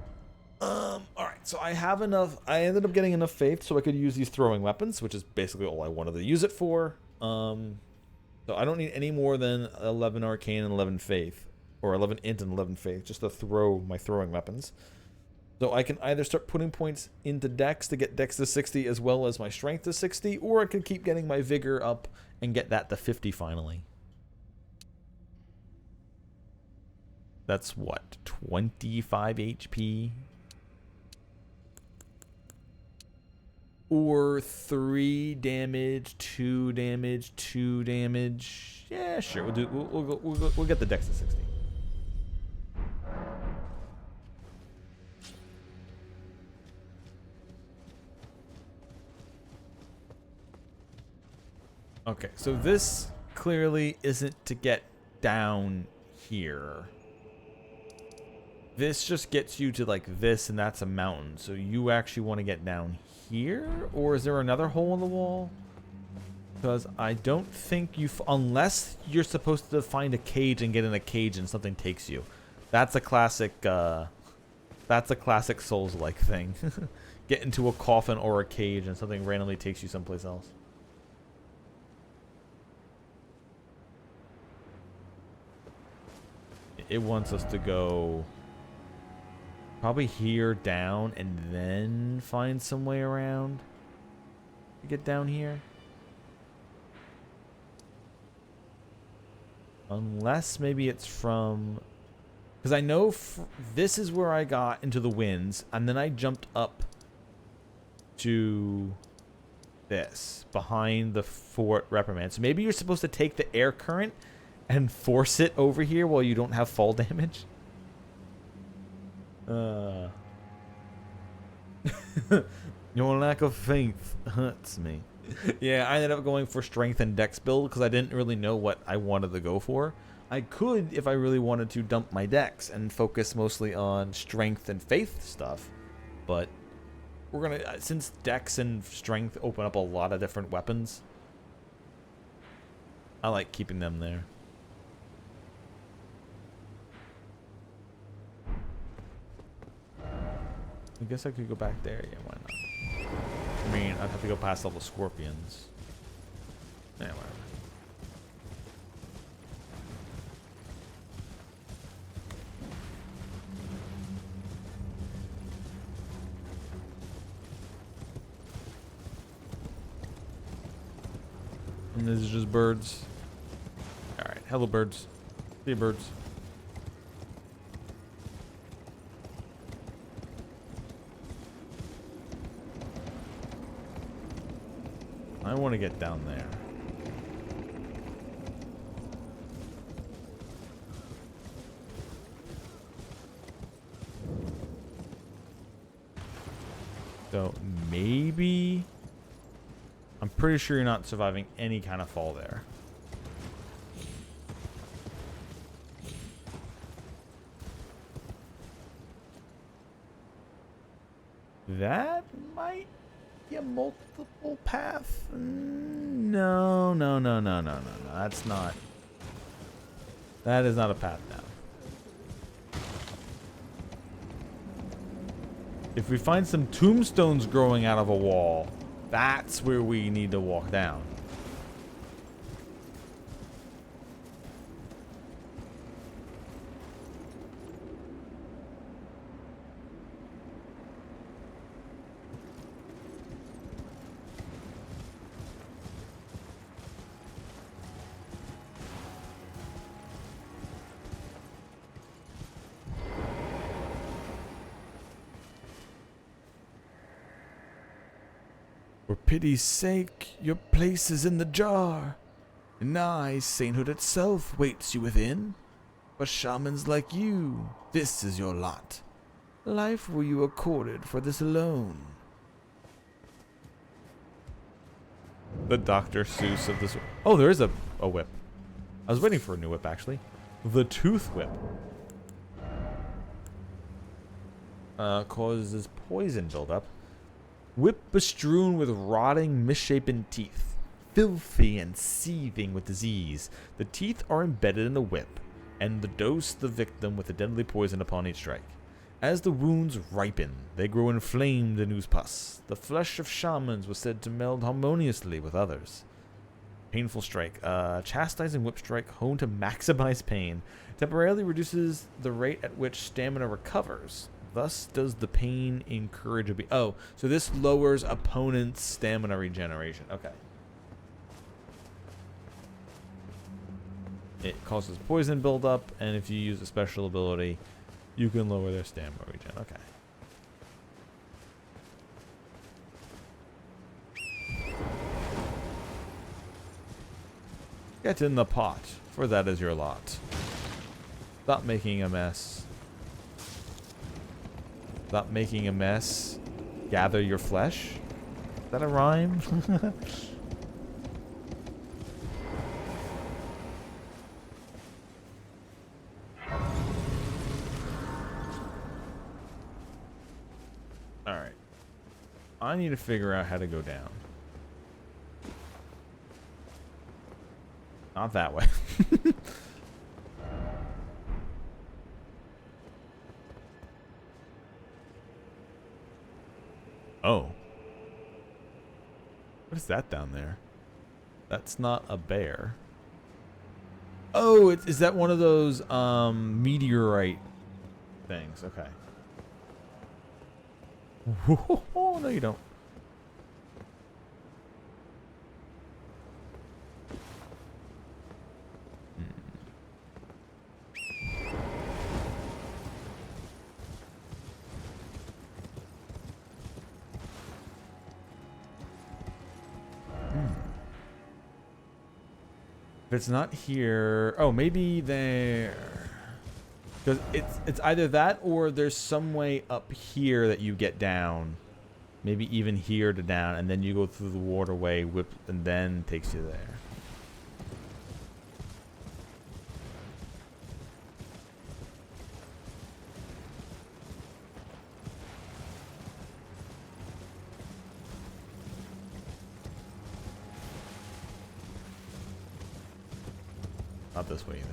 Alright, so I have enough. I ended up getting enough faith so I could use these throwing weapons, which is basically all I wanted to use it for. So I don't need any more than 11 arcane and 11 faith. Or 11 int and 11 faith, just to throw my throwing weapons. So I can either start putting points into dex to get dex to 60 as well as my strength to 60, or I could keep getting my vigor up and get that to 50 finally. That's what, 25 HP? Or 3 damage, 2 damage, 2 damage. Yeah, sure. We'll get the dex to 60. Okay, so this clearly isn't to get down here. This just gets you to like this, and that's a mountain. So you actually want to get down here? Or is there another hole in the wall? Because I don't think you... unless you're supposed to find a cage and get in a cage and something takes you. That's a classic... that's a classic Souls-like thing. Get into a coffin or a cage and something randomly takes you someplace else. It wants us to go probably here down and then find some way around to get down here. Unless maybe it's from... because I know this is where I got into the winds, and then I jumped up to this, behind the Fort Reprimand. So maybe you're supposed to take the air current and force it over here while you don't have fall damage. Your lack of faith hurts me. Yeah, I ended up going for strength and dex build because I didn't really know what I wanted to go for. I could, if I really wanted to, dump my dex and focus mostly on strength and faith stuff. But we're gonna, since dex and strength open up a lot of different weapons, I like keeping them there. I guess I could go back there. Yeah, why not? I mean, I'd have to go past all the scorpions. Yeah, whatever. And this is just birds. Alright, hello birds. See you, birds. I want to get down there. So maybe... I'm pretty sure you're not surviving any kind of fall there. That might be a multiple path. No. That's not. That is not a path down. If we find some tombstones growing out of a wall, that's where we need to walk down. For pity's sake, your place is in the jar. And nigh sainthood itself waits you within. For shamans like you, this is your lot. Life were you accorded for this alone. The Dr. Seuss of this. Oh, there is a whip. I was waiting for a new whip, actually. The Tooth Whip. Causes poison buildup. Whip bestrewn with rotting, misshapen teeth. Filthy and seething with disease. The teeth are embedded in the whip, and the dose the victim with a deadly poison upon each strike. As the wounds ripen, they grow inflamed and ooze pus. The flesh of shamans was said to meld harmoniously with others. Painful strike. Chastising whip strike honed to maximize pain. Temporarily reduces the rate at which stamina recovers. Thus does the pain encourage a Oh, so this lowers opponent's stamina regeneration. Okay. It causes poison buildup, and if you use a special ability, you can lower their stamina regen. Okay. Get in the pot, for that is your lot. Stop making a mess. Stop making a mess. Gather your flesh. Is that a rhyme? Alright. I need to figure out how to go down. Not that way. Oh. What is that down there? That's not a bear. Oh, is that one of those meteorite things? Okay. Oh, no you don't. If it's not here, oh, maybe there. Because it's either that or there's some way up here that you get down. Maybe even here to down, and then you go through the waterway, whip, and then takes you there. Not this way either.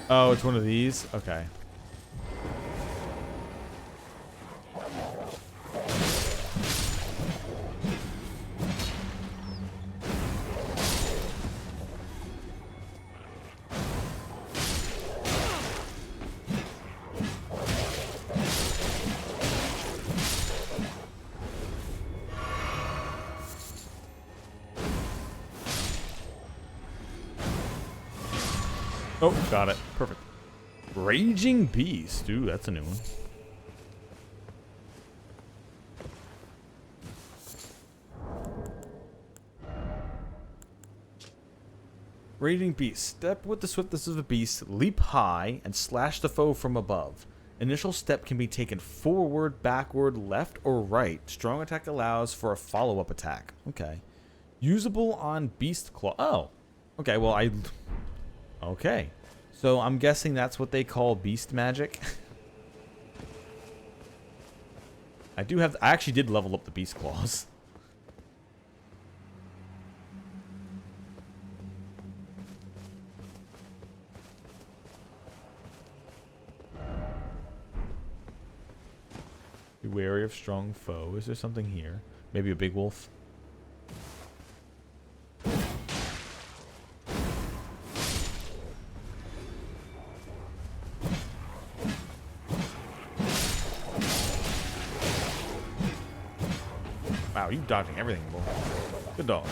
Oh, it's one of these? Okay. Oh, got it. Perfect. Raging Beast. Ooh, that's a new one. Raging Beast. Step with the swiftness of the beast, leap high, and slash the foe from above. Initial step can be taken forward, backward, left, or right. Strong attack allows for a follow-up attack. Okay. Usable on Beast Claw. Oh. Okay, well, Okay. So I'm guessing that's what they call beast magic. I actually did level up the beast claws. Be wary of strong foe. Is there something here? Maybe a big wolf? Wow, you dodging everything, boy. Good dog.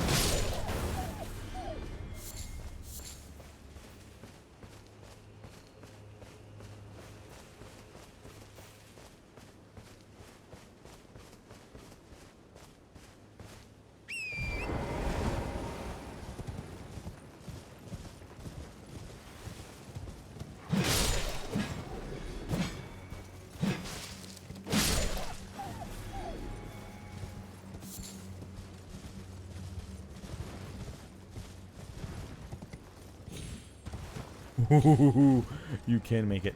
You can make it.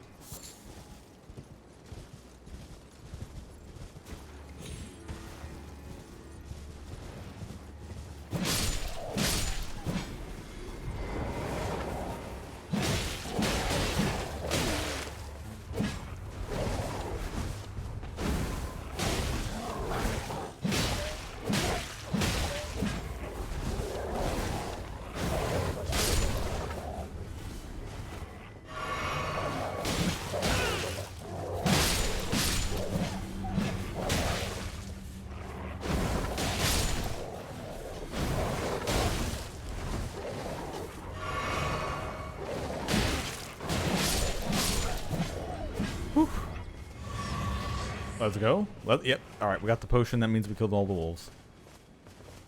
Let's go. Yep. All right, we got the potion. That means we killed all the wolves.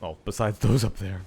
Oh, besides those up there.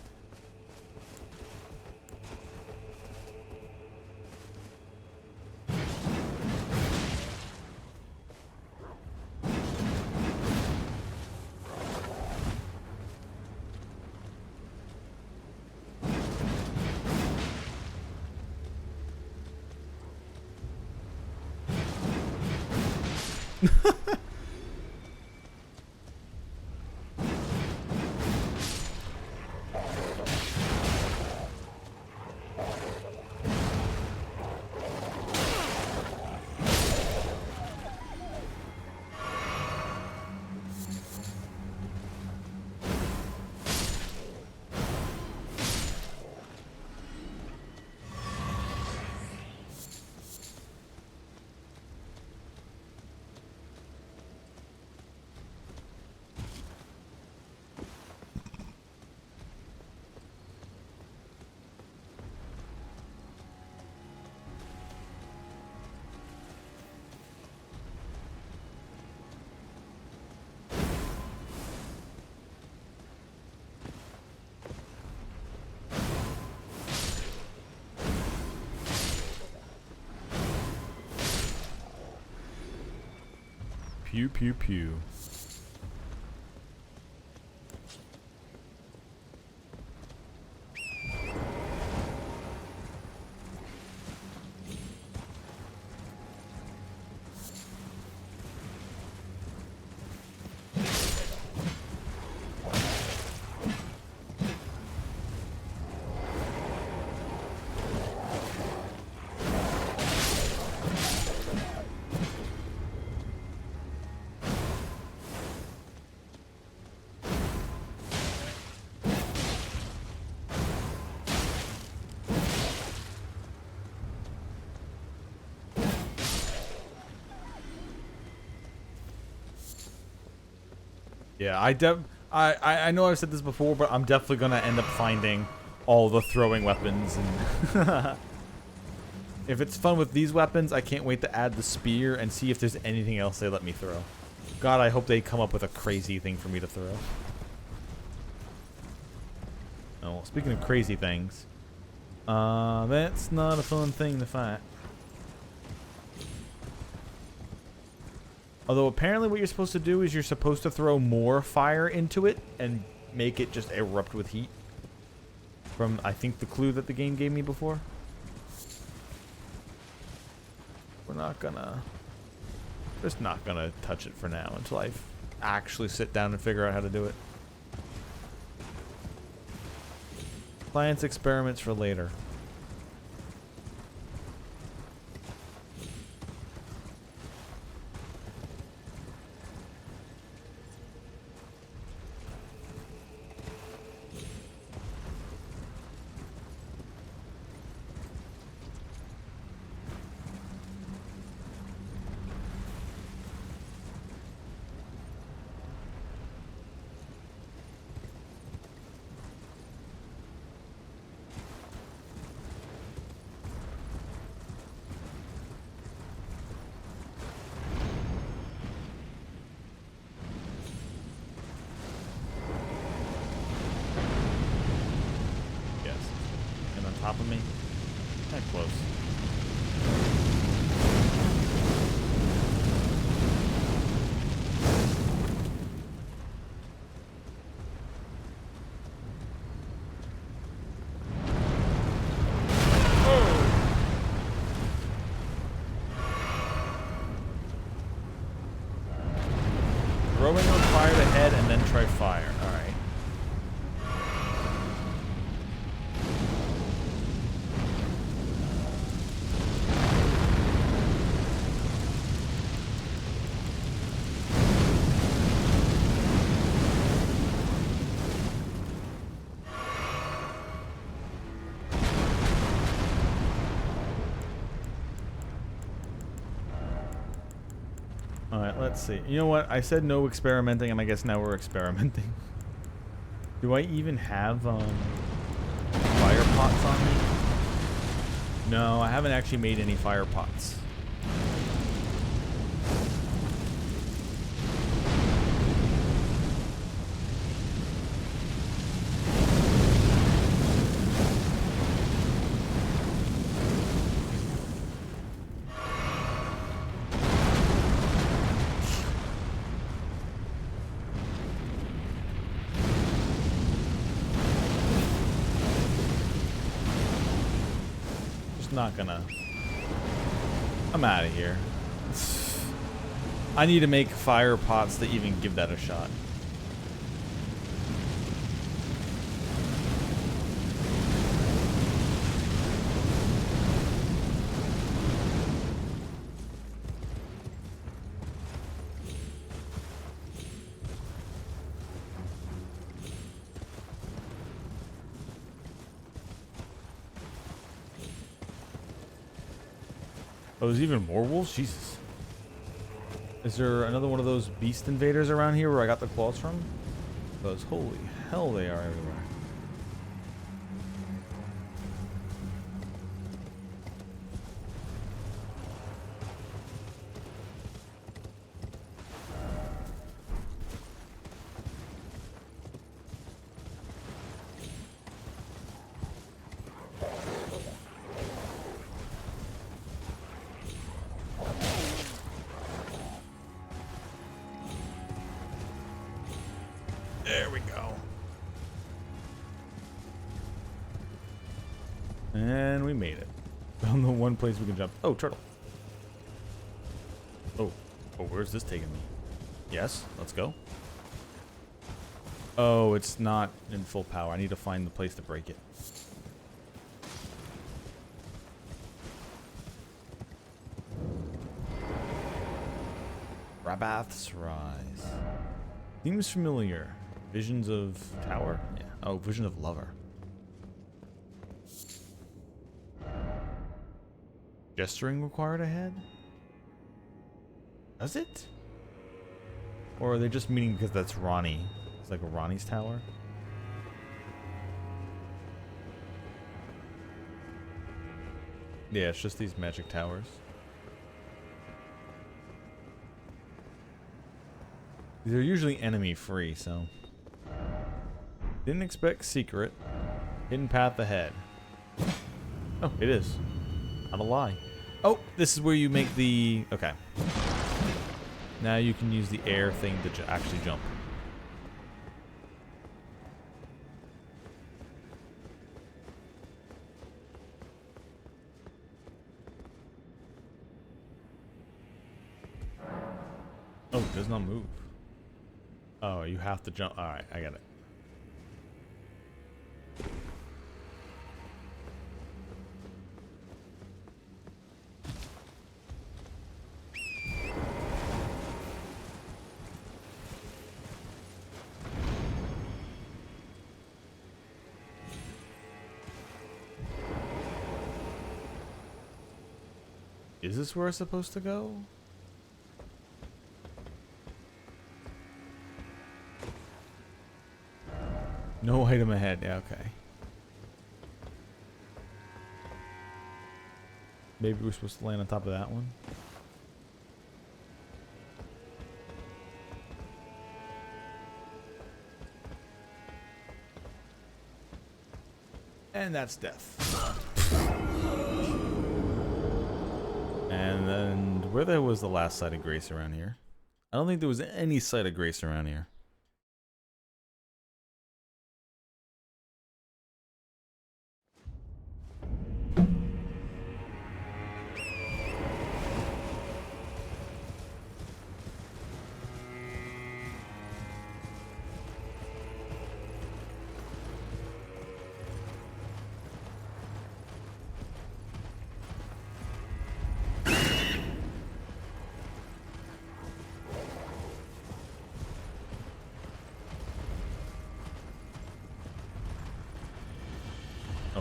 Pew, pew, pew. Yeah, I know I've said this before, but I'm definitely gonna end up finding all the throwing weapons, and if it's fun with these weapons, I can't wait to add the spear and see if there's anything else they let me throw. God, I hope they come up with a crazy thing for me to throw. Oh, well, speaking of crazy things, that's not a fun thing to fight. Although apparently what you're supposed to do is you're supposed to throw more fire into it and make it just erupt with heat. From, I think, the clue that the game gave me before. We're just not gonna touch it for now until I actually sit down and figure out how to do it. Science experiments for later. Throwing required ahead and then try fire. All right. Alright, let's see. You know what? I said no experimenting, and I guess now we're experimenting. Do I even have fire pots on me? No, I haven't actually made any fire pots. Not gonna. I'm out of here. I need to make fire pots to even give that a shot. Oh, there's even more wolves? Jesus. Is there another one of those beast invaders around here where I got the claws from? Because holy hell, they are everywhere. There we go. And we made it. Found the one place we can jump. Oh, turtle. Oh, where's this taking me? Yes, let's go. Oh, it's not in full power. I need to find the place to break it. Rabath's Rise. Seems familiar. Visions of Tower? Yeah. Oh, Vision of Lover. Gesturing required ahead? Does it? Or are they just meaning because that's Ronnie? It's like a Ronnie's Tower? Yeah, it's just these magic towers. These are usually enemy free, so... Didn't expect secret. Hidden path ahead. Oh, it is. Not a lie. Oh, this is where you make the... Okay. Now you can use the air thing to actually jump. Oh, it does not move. Oh, you have to jump. Alright, I got it. Is this where I'm supposed to go? No item ahead. Yeah, okay. Maybe we're supposed to land on top of that one. And that's death. And then where there was the last site of grace around here? I don't think there was any site of grace around here.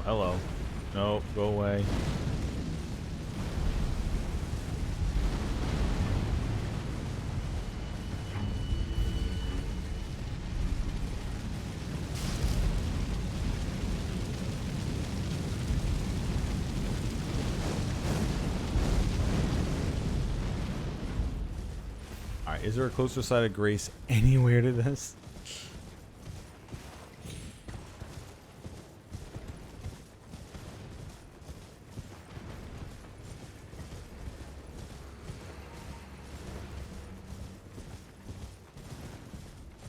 hello. No, go away. Alright, is there a closer side of grace anywhere to this?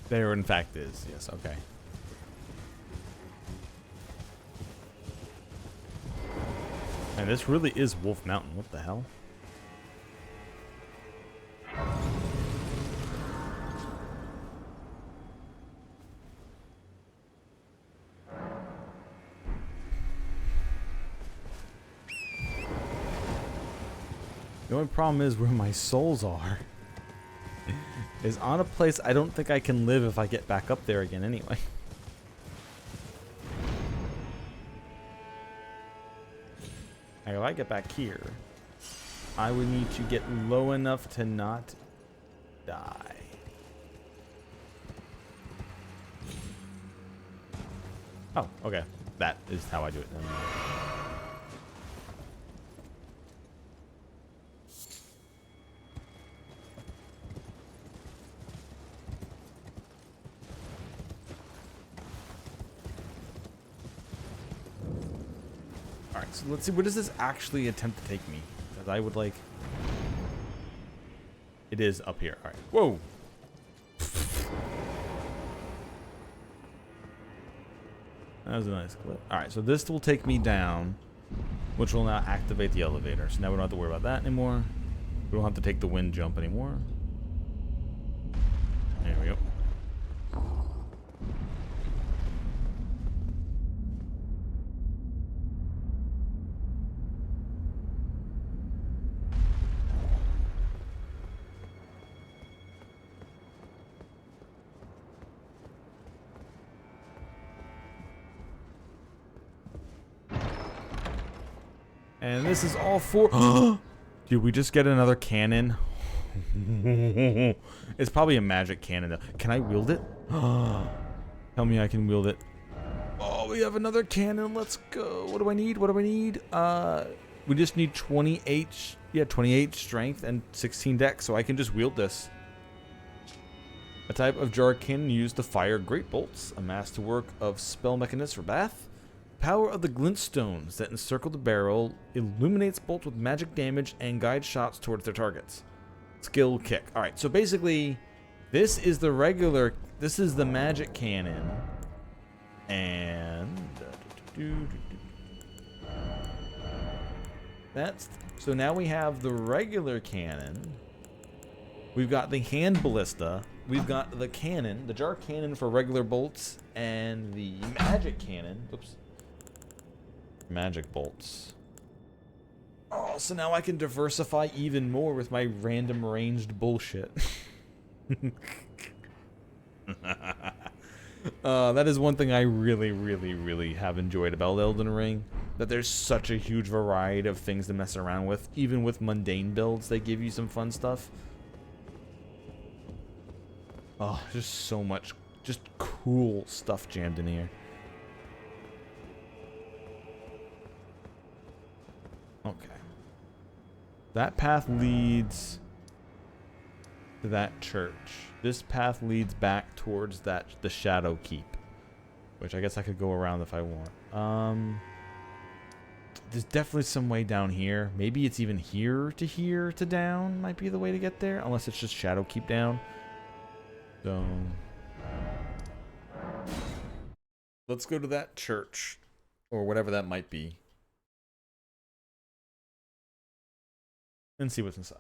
There, in fact, is. Yes, okay. And this really is Wolf Mountain. What the hell? The only problem is where my souls are. Is on a place I don't think I can live if I get back up there again anyway. Like if I get back here, I would need to get low enough to not die. Oh, okay. That is how I do it then. Alright, so let's see, where does this actually attempt to take me? Because I would like... It is up here. Alright. Whoa! That was a nice clip. Alright, so this will take me down, which will now activate the elevator. So now we don't have to worry about that anymore. We don't have to take the wind jump anymore. There we go. And this is all for... Did we just get another cannon? It's probably a magic cannon though. Can I wield it? Tell me I can wield it. Oh, we have another cannon. Let's go. What do I need? What do I need? We just need 28... Yeah, 28 strength and 16 dex, so I can just wield this. A type of jar cannon used to fire great bolts. A masterwork of spell mechanics for Bath. Power of the glintstones that encircle the barrel illuminates bolts with magic damage and guides shots towards their targets. Skill kick. Alright, so basically, this is the regular, this is the magic cannon. And... That's... So now we have the regular cannon. We've got the hand ballista. We've got the cannon, the jar cannon for regular bolts, and the magic cannon. Oops. Magic bolts. Oh, so now I can diversify even more with my random ranged bullshit. That is one thing I really have enjoyed about Elden Ring. That there's such a huge variety of things to mess around with. Even with mundane builds, they give you some fun stuff. Oh, just so much just cool stuff jammed in here. Okay. That path leads to that church. This path leads back towards that the Shadow Keep, which I guess I could go around if I want. There's definitely some way down here. Maybe it's even here to down might be the way to get there, unless it's just Shadow Keep down. So let's go to that church or whatever that might be. And see what's inside.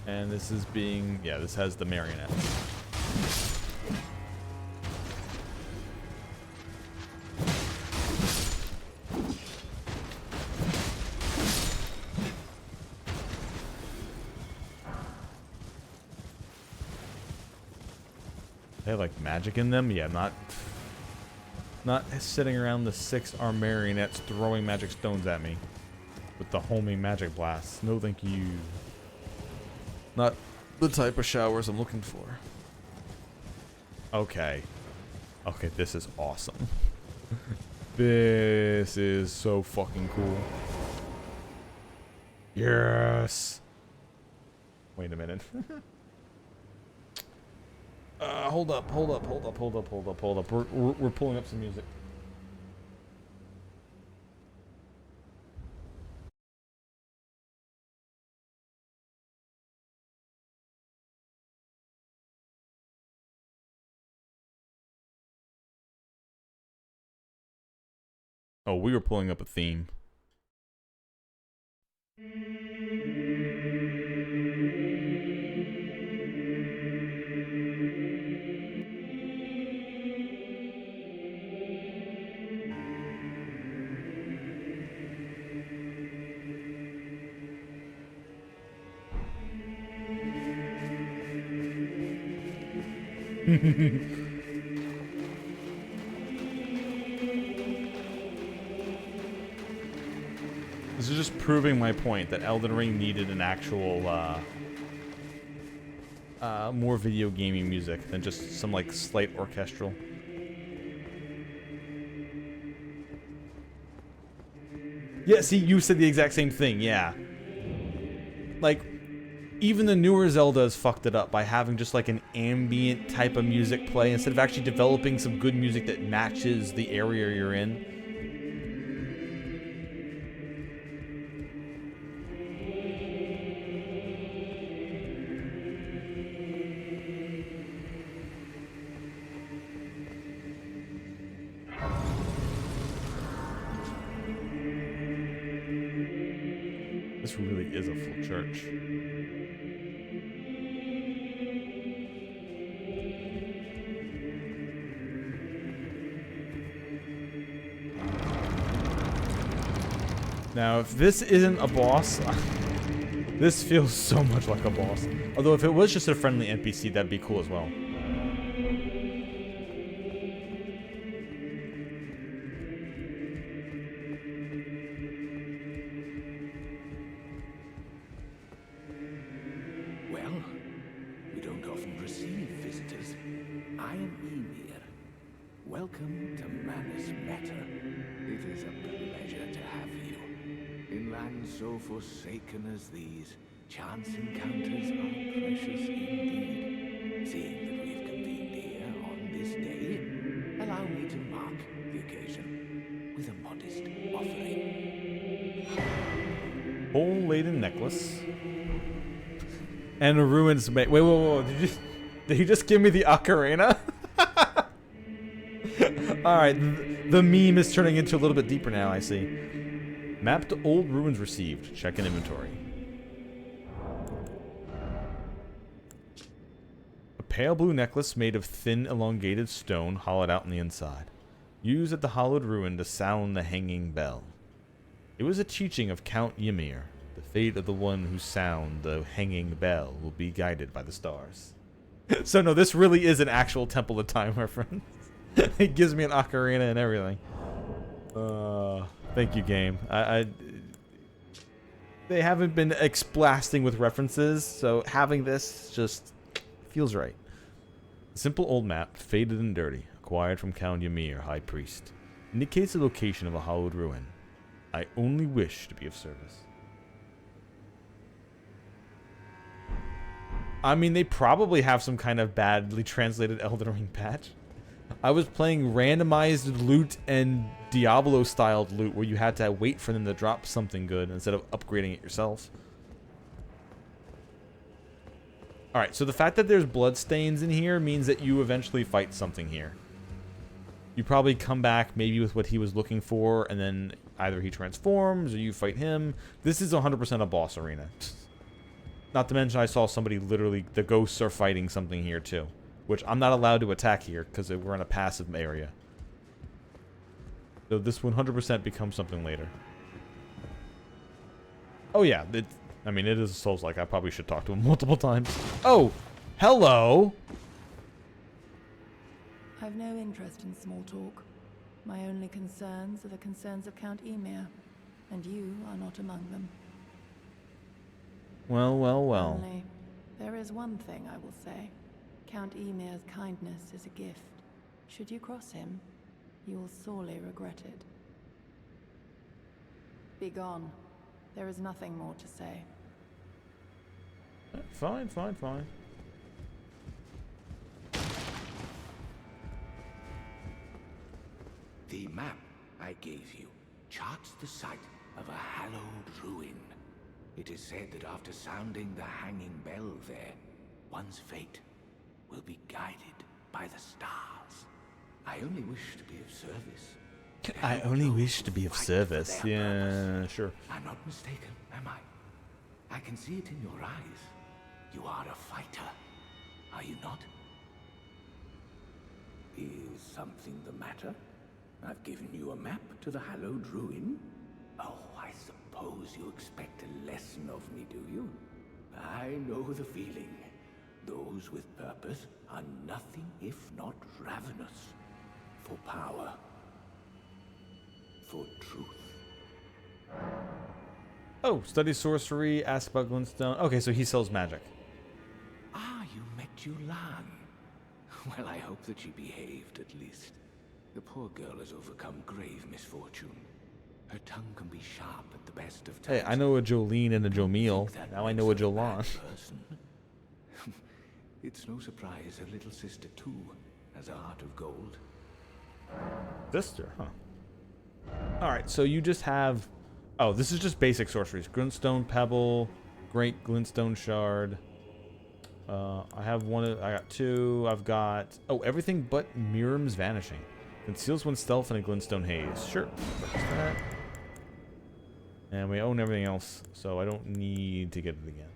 And this is being, yeah, this has the marionette. They have like magic in them? Yeah, not sitting around the 6 marionettes throwing magic stones at me with the homing magic blasts. No thank you. Not the type of showers I'm looking for. Okay. Okay, this is awesome. This is so fucking cool. Yes. Wait a minute. Hold up. We're pulling up some music. Oh, we were pulling up a theme. This is just proving my point that Elden Ring needed an actual, more video gaming music than just some, like, slight orchestral. Yeah, see, you said the exact same thing, yeah. Like, even the newer Zeldas fucked it up by having just, like, an ambient type of music play instead of actually developing some good music that matches the area you're in. This really is a full church. Now, if this isn't a boss, this feels so much like a boss. Although if it was just a friendly NPC, that'd be cool as well. Welcome to Manus Matter. It is a pleasure to have you. In lands so forsaken as these, chance encounters are precious indeed. Seeing that we've convened here on this day, allow me to mark the occasion with a modest offering. Hole-laden necklace. And a ruins mate. Wait. Did you just give me the ocarina? Alright, the meme is turning into a little bit deeper now, I see. Map to old ruins received. Check in inventory. A pale blue necklace made of thin, elongated stone hollowed out on the inside. Used at the hollowed ruin to sound the hanging bell. It was a teaching of Count Ymir. The fate of the one who sound the hanging bell will be guided by the stars. So no, this really is an actual Temple of Time reference. It gives me an ocarina and everything. Thank you, game. They haven't been blasting with references, so having this just feels right. Simple old map, faded and dirty, acquired from Count Ymir, High Priest. Indicates the location of a hollowed ruin. I only wish to be of service. I mean, they probably have some kind of badly translated Elden Ring patch. I was playing randomized loot and Diablo-styled loot where you had to wait for them to drop something good instead of upgrading it yourself. Alright, so the fact that there's bloodstains in here means that you eventually fight something here. You probably come back maybe with what he was looking for, and then either he transforms or you fight him. This is 100% a boss arena. Not to mention I saw somebody literally, the ghosts are fighting something here too. Which I'm not allowed to attack here because we're in a passive area. So this 100% becomes something later. Oh yeah, I mean it is Souls-like. I probably should talk to him multiple times. Oh! Hello! I've no interest in small talk. My only concerns are the concerns of Count Emir, and you are not among them. Well, well, well. Only, there is one thing I will say. Count Emir's kindness is a gift. Should you cross him, you will sorely regret it. Be gone. There is nothing more to say. Fine, fine, fine. The map I gave you charts the site of a hallowed ruin. It is said that after sounding the hanging bell there, one's fate will be guided by the stars. I only wish to be of service. I only wish to be of service. Yeah, sure. I'm not mistaken, am I? I can see it in your eyes. You are a fighter, are you not? Is something the matter? I've given you a map to the hallowed ruin. Oh, I suppose you expect a lesson of me, do you? I know the feeling. Those with purpose are nothing if not ravenous. For power. For truth. Oh, study sorcery, ask about glintstone. Okay, so he sells magic. Ah, you met Yulan. Well, I hope that she behaved at least. The poor girl has overcome grave misfortune. Her tongue can be sharp at the best of times. Hey, I know a Jolene and a Jomil. Now I know a Jolan. It's no surprise her little sister too has a heart of gold. Sister, huh? Alright, so you just have... Oh, this is just basic sorceries. Glintstone Pebble, Great Glintstone Shard. I have one. I got two. I've got... Oh, everything but Miriam's Vanishing. Conceals one's stealth in a Glintstone Haze. Sure. That. And we own everything else, so I don't need to get it again.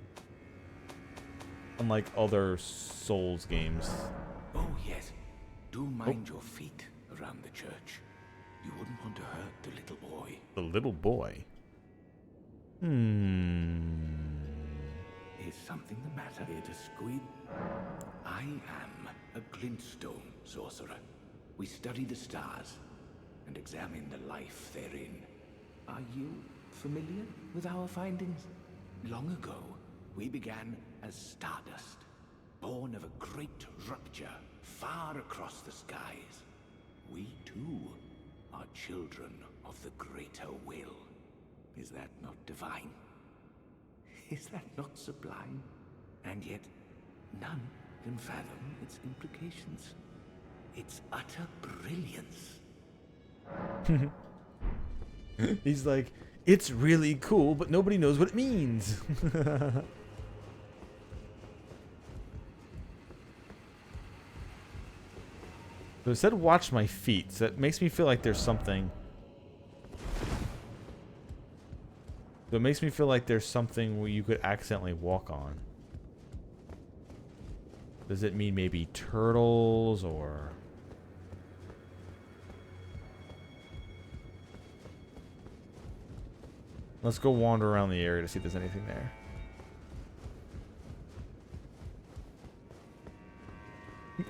Unlike other Souls games. Oh, yes. Do mind your feet around the church. You wouldn't want to hurt the little boy. The little boy? Is something the matter here to squid? I am a glintstone sorcerer. We study the stars and examine the life therein. Are you familiar with our findings? Long ago, we began as stardust, born of a great rupture far across the skies. We too are children of the greater will. Is that not divine? Is that not sublime? And yet, none can fathom its implications. Its utter brilliance. He's like, it's really cool, but nobody knows what it means. So it said watch my feet, so that makes me feel like there's something. So it makes me feel like there's something where you could accidentally walk on. Does it mean maybe turtles or... Let's go wander around the area to see if there's anything there.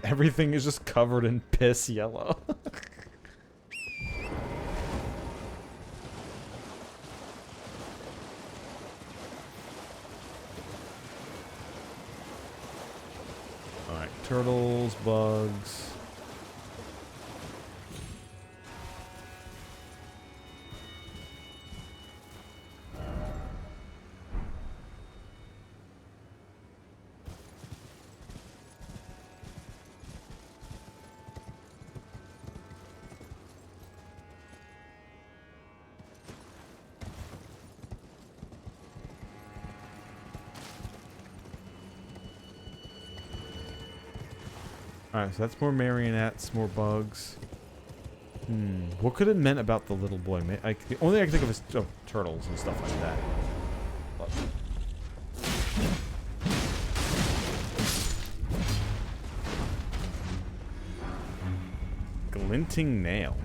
Everything is just covered in piss yellow. Alright, turtles, bugs. Alright, so that's more marionettes, more bugs. What could it meant about the little boy? The only thing I can think of is turtles and stuff like that. Glinting nail.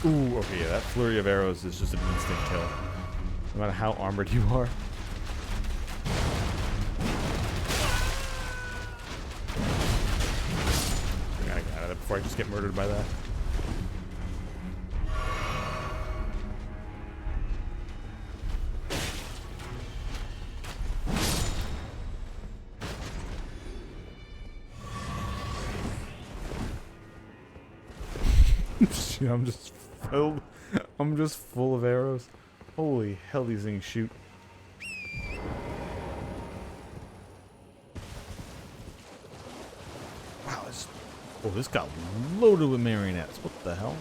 Ooh, okay, yeah, that flurry of arrows is just an instant kill. No matter how armored you are. I gotta get out of there before I just get murdered by that. Shit, I'm just filled. I'm just full of arrows. Holy hell, these things shoot. Wow, this got loaded with marionettes. What the hell?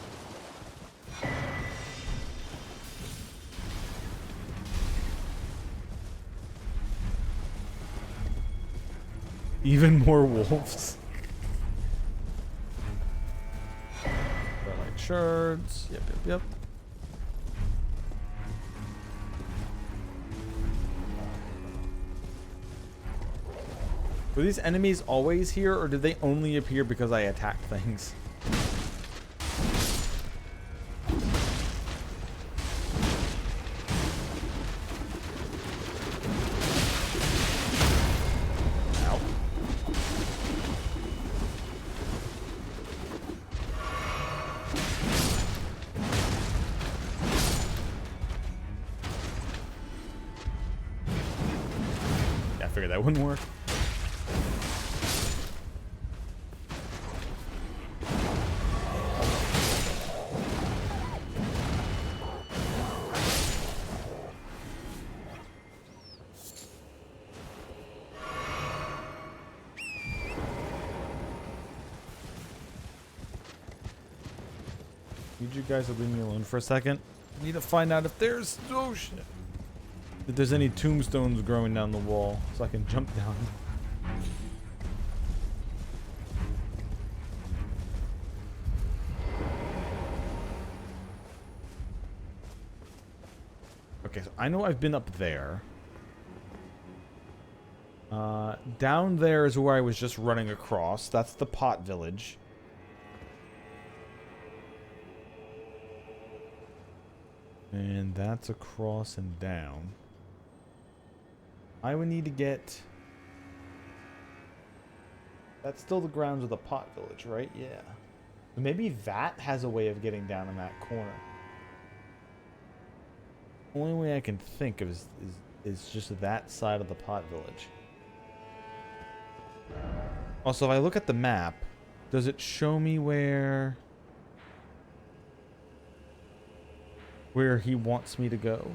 Even more wolves. Like shards. Yep. Were these enemies always here, or did they only appear because I attacked things? Ow. Yeah, I figured that wouldn't work. Need you guys to leave me alone for a second. I need to find out if there's if there's any tombstones growing down the wall so I can jump down. Okay, so I know I've been up there. Down there is where I was just running across. That's the pot village. And that's across and down. I would need to get... That's still the grounds of the pot village, right? Yeah. Maybe that has a way of getting down in that corner. Only way I can think of is just that side of the pot village. Also, if I look at the map, does it show me where he wants me to go?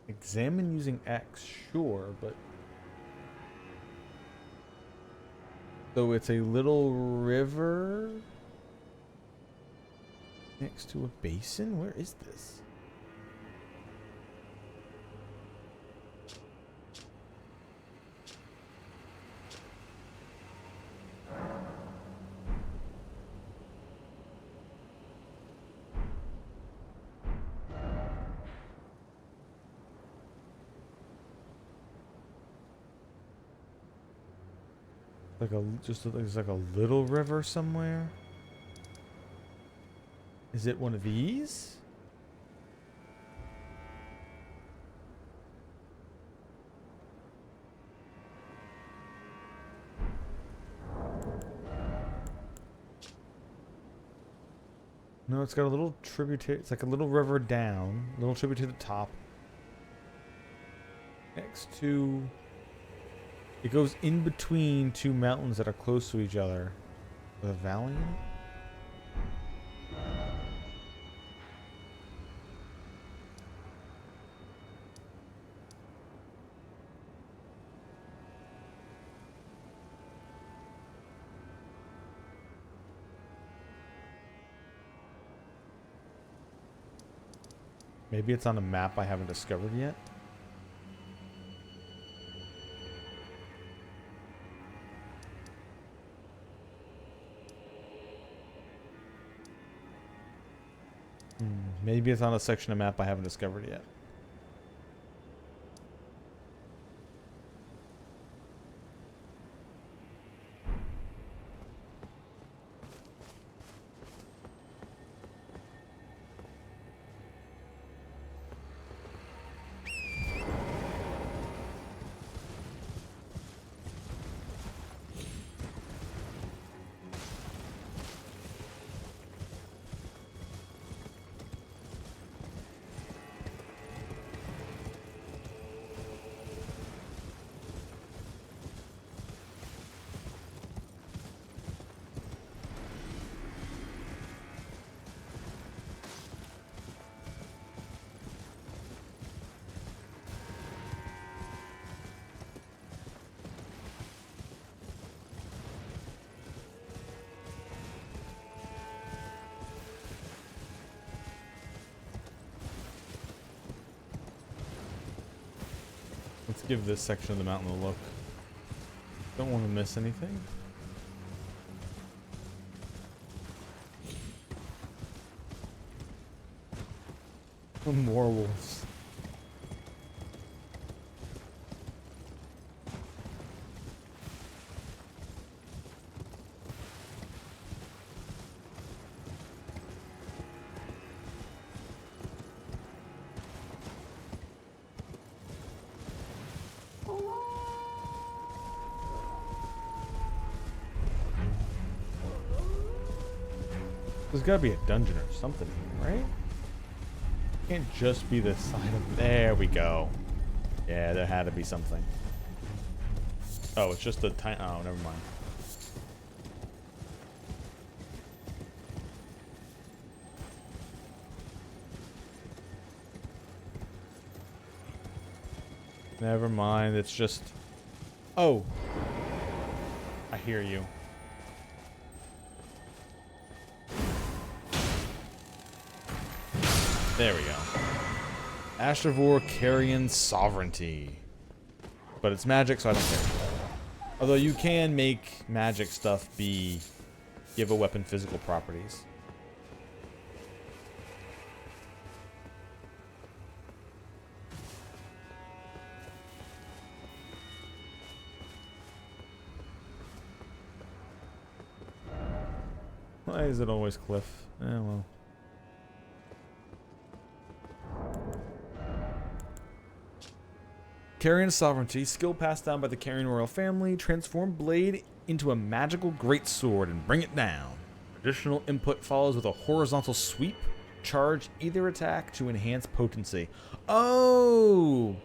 Examine using X, sure, but... So it's a little river next to a basin? Where is this? There's like a little river somewhere. Is it one of these? No, it's got a little tributary. It's like a little river down, little tributary to the top. Next to... It goes in between two mountains that are close to each other. With a valley in it? Maybe it's on a map I haven't discovered yet. Maybe it's on a section of map I haven't discovered yet. Let's give this section of the mountain a look. Don't want to miss anything. More wolves. There's gotta be a dungeon or something here, right? Can't just be the side of... There we go. Yeah, there had to be something. Oh, it's just a tiny... Oh, never mind. Never mind, it's just... Oh! I hear you. There we go. Astravor Carrion Sovereignty. But it's magic, so I don't care. Although you can make magic stuff give a weapon physical properties. Why is it always Cliff? Eh, well. Carrion Sovereignty, skill passed down by the Carrion royal family. Transform blade into a magical greatsword and bring it down. Additional input follows with a horizontal sweep. Charge either attack to enhance potency. Oh!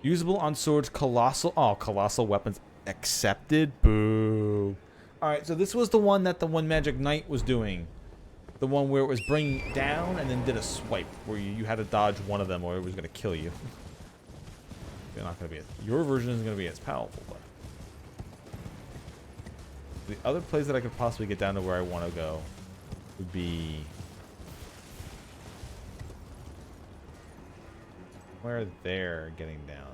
Usable on swords, colossal... Oh, colossal weapons accepted. Boo. Alright, so this was the one that the One Magic Knight was doing. The one where it was bringing down and then did a swipe. Where you had to dodge one of them or it was going to kill you. They're not going to be... Your version isn't going to be as powerful, but... The other place that I could possibly get down to where I want to go would be... Where they're getting down.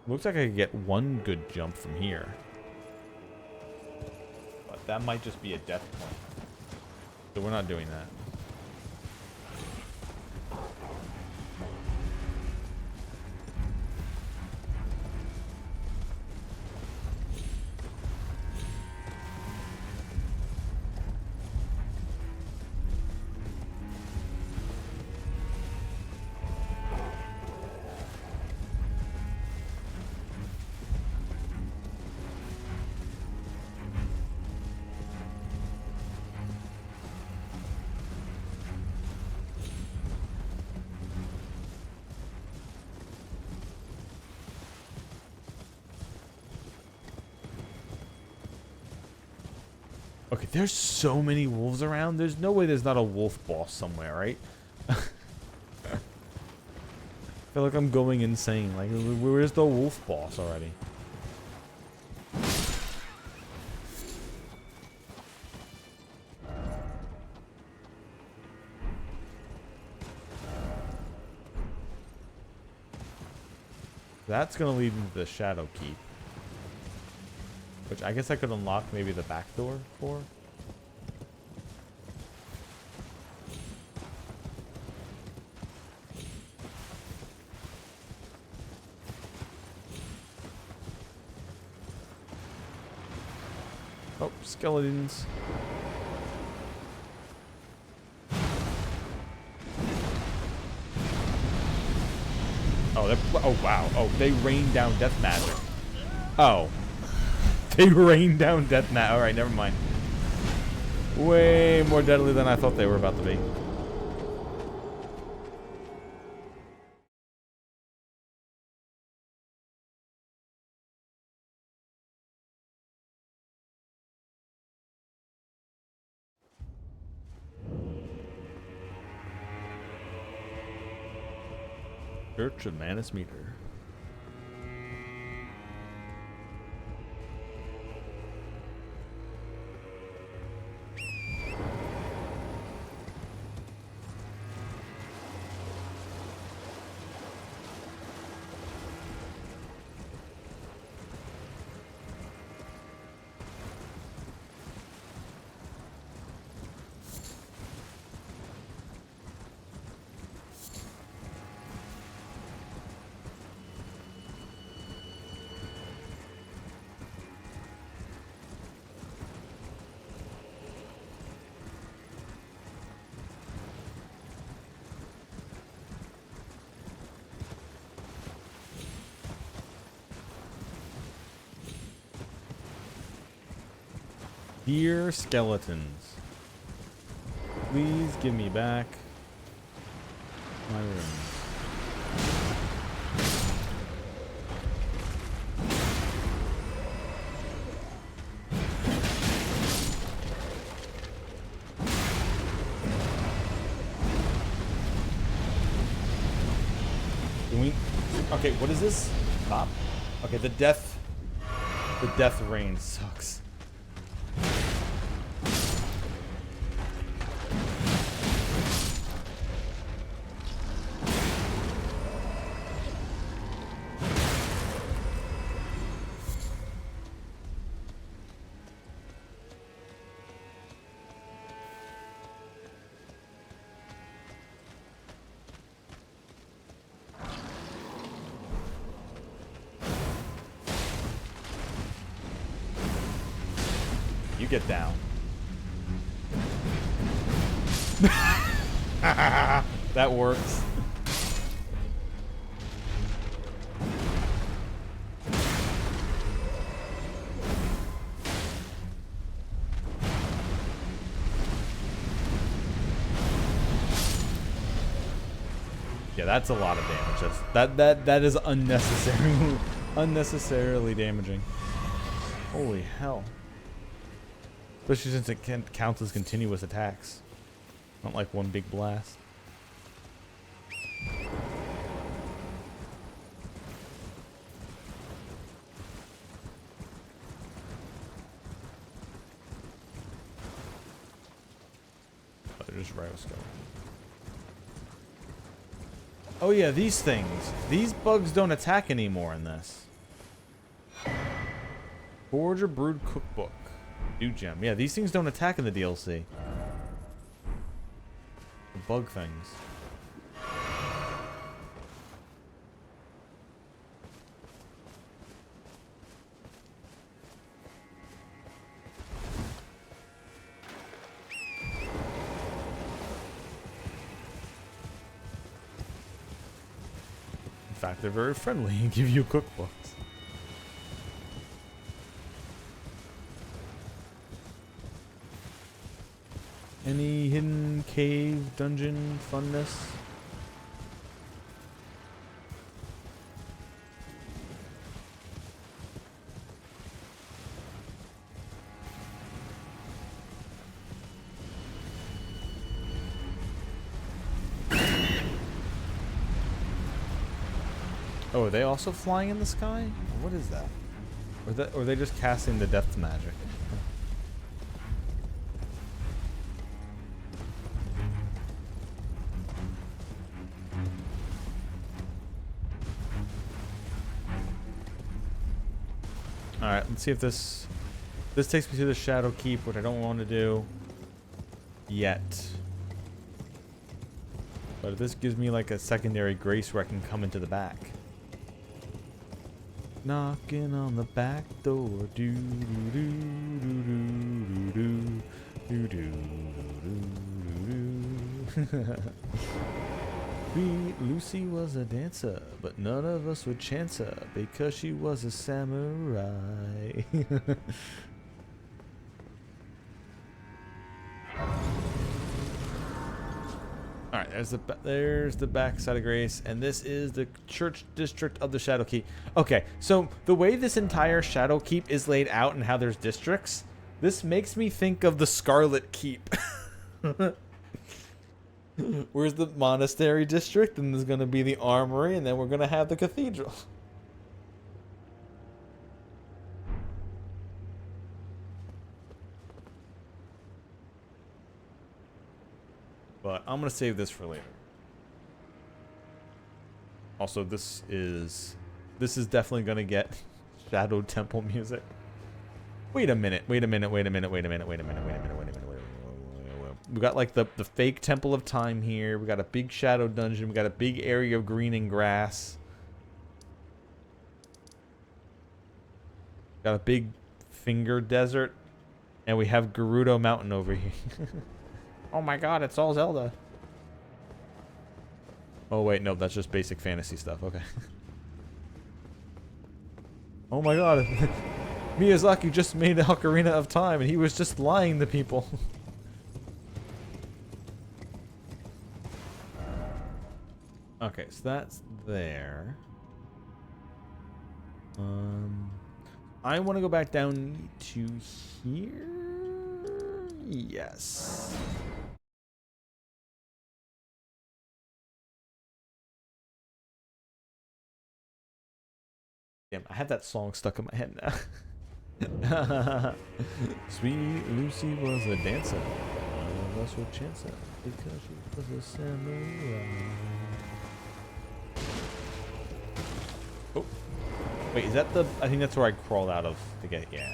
Looks like I could get one good jump from here. But that might just be a death point. So we're not doing that. Okay, there's so many wolves around. There's no way there's not a wolf boss somewhere, right? I feel like I'm going insane. Like, where's the wolf boss already? That's gonna lead into the Shadow Keep. Which I guess I could unlock maybe the back door for. Oh, skeletons. Oh, oh wow. Oh, they rain down death magic. Oh. They rain down death magic. Alright, never mind. Way more deadly than I thought they were about to be. Church of Manus Meter. Dear skeletons, please give me back my room. Okay, what is this? Stop. Okay, the death rain sucks. You get down. That works. Yeah, that's a lot of damage. That is unnecessarily damaging. Holy hell. Especially since it can't count as continuous attacks. Not like one big blast. Oh, they're just Rhyoscope. Oh yeah, these things. These bugs don't attack anymore in this. Forge or Brood Cookbook. New gem. Yeah, these things don't attack in the DLC. The bug things. In fact, they're very friendly and give you cookbooks. Any hidden cave, dungeon, funness? Oh, are they also flying in the sky? What is that? Or are they just casting the depth magic? Alright, let's see if this takes me to the Shadow Keep, which I don't want to do yet. But if this gives me like a secondary grace where I can come into the back. Knocking on the back door. Do do do do do do do do do do do. Lucy was a dancer, but none of us would chance her because she was a samurai. All right, there's the back side of Grace, and this is the church district of the Shadow Keep. Okay, so the way this entire Shadow Keep is laid out and how there's districts, this makes me think of the Scarlet Keep. Where's the monastery district, and there's gonna be the armory, and then we're gonna have the cathedral. But I'm gonna save this for later. Also, this is definitely gonna get Shadow Temple music. Wait a minute. We got like the fake Temple of Time here. We got a big shadow dungeon. We got a big area of green and grass. Got a big finger desert. And we have Gerudo Mountain over here. Oh my god, it's all Zelda. Oh wait, no, that's just basic fantasy stuff. Okay. Oh my god. Miyazaki just made the Ocarina of Time and he was just lying to people. Okay, so that's there. I want to go back down to here. Yes. Damn, I have that song stuck in my head now. Sweet Lucy was a dancer. None of us would chance her because she was a samurai. Oh. Wait, is that the... I think that's where I crawled out of to get... Yeah.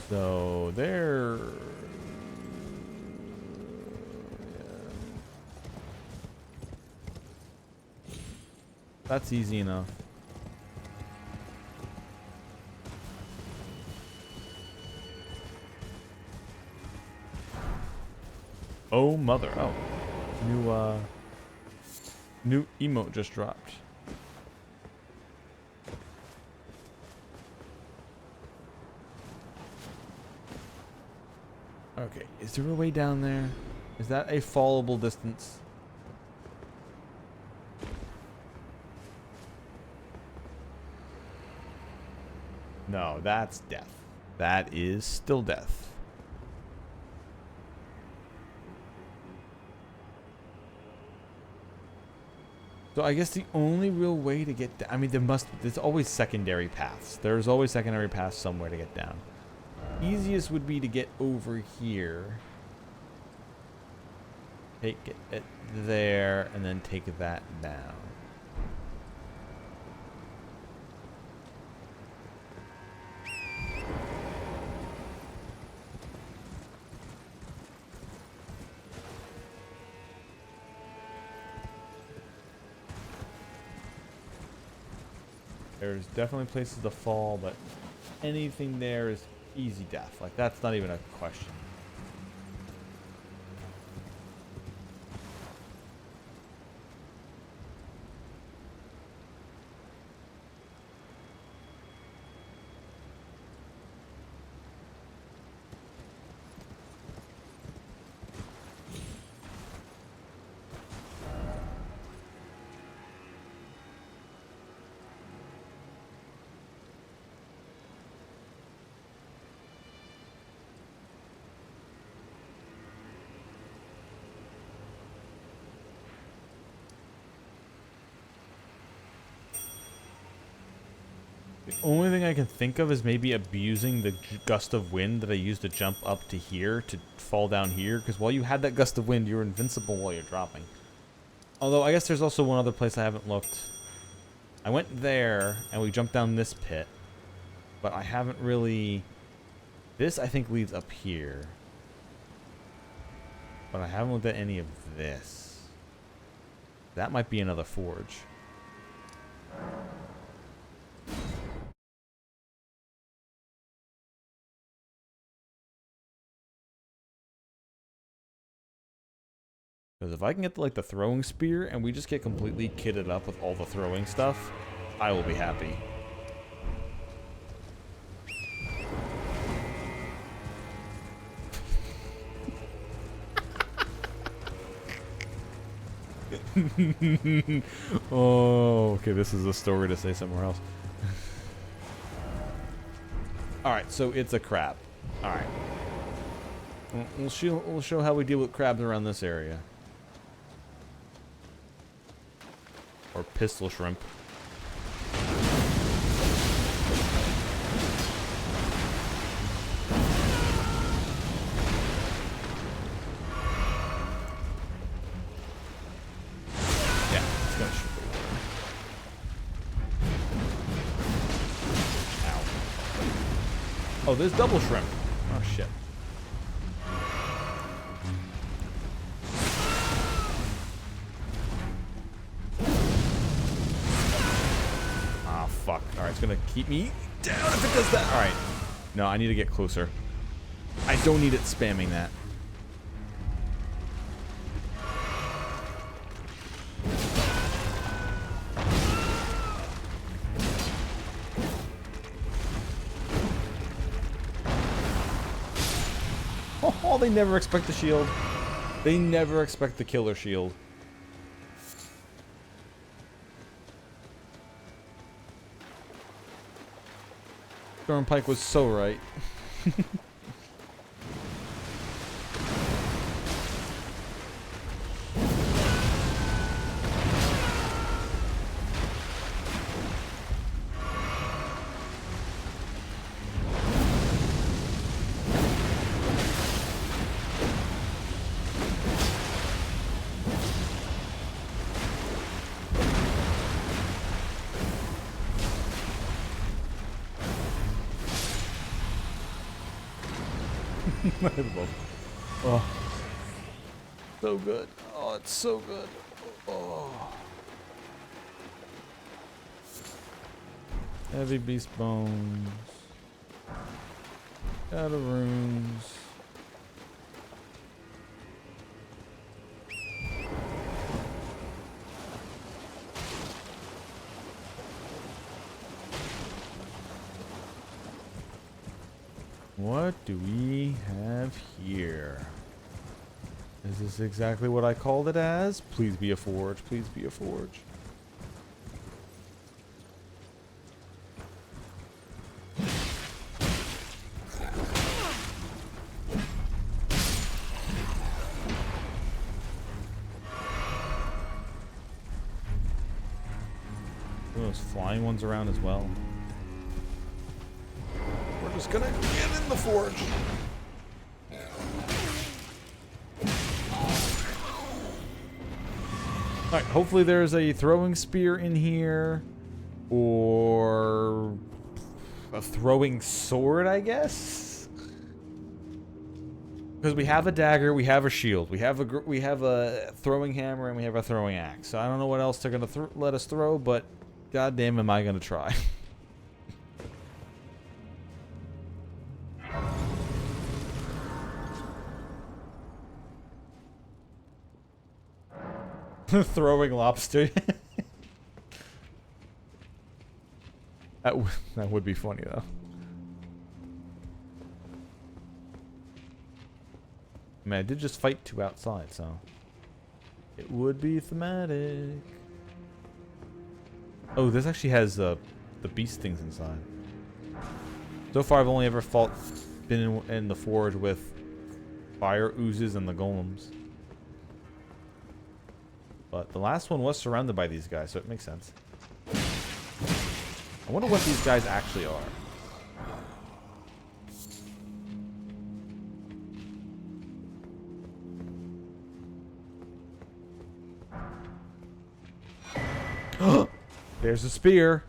So, there... That's easy enough. Oh mother. Oh. New emote just dropped. Okay, is there a way down there? Is that a fallable distance? No, that's death. That is still death. So I guess the only real way to get down... I mean, there's always secondary paths. There's always secondary paths somewhere to get down. Easiest would be to get over here. Take it there, and then take that down. There's definitely places to fall, but anything there is easy death. Like, that's not even a question. The only thing I can think of is maybe abusing the gust of wind that I used to jump up to here to fall down here. Because while you had that gust of wind, you're invincible while you're dropping. Although, I guess there's also one other place I haven't looked. I went there, and we jumped down this pit. But I haven't really... This, I think, leads up here. But I haven't looked at any of this. That might be another forge. Because if I can get like the throwing spear and we just get completely kitted up with all the throwing stuff, I will be happy. Oh, okay, this is a story to say somewhere else. Alright, so it's a crab. Alright. We'll show how we deal with crabs around this area. Or pistol shrimp. Yeah, it's gonna shoot the water. Ow. Oh, there's double shrimp. Oh shit. Fuck. Alright, it's gonna keep me down if it does that. Alright. No, I need to get closer. I don't need it spamming that. Oh, they never expect the shield. They never expect the killer shield. Stormpike was so right. Oh, so good. Oh, it's so good. Oh. Heavy beast bones. Out of runes. What do we have here? Is this exactly what I called it as? Please be a forge. Please be a forge. Those flying ones around as well. We're just gonna get in the forge. Alright, hopefully there's a throwing spear in here. Or a throwing sword, I guess? Because we have a dagger, we have a shield, we have a throwing hammer, and we have a throwing axe. So I don't know what else they're gonna let us throw, but goddamn, am I gonna try? Throwing lobster. that would be funny though. I mean, I did just fight two outside, so it would be thematic. Oh, this actually has the beast things inside. So far, I've only ever been in the forge with fire oozes and the golems. But the last one was surrounded by these guys, so it makes sense. I wonder what these guys actually are. There's a spear.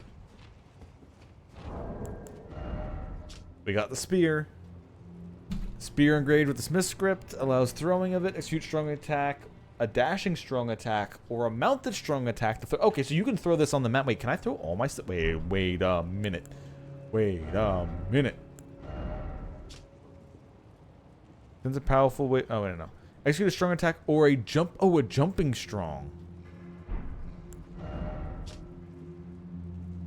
We got the spear. Spear engraved with the Smith script allows throwing of it, execute strong attack, a dashing strong attack, or a mounted strong attack. Okay, so you can throw this on the map. Wait, can I throw all my stuff? Wait a minute. Wait a minute. Sends a powerful way. Oh, wait, no. Execute a strong attack or a jump. Oh, a jumping strong.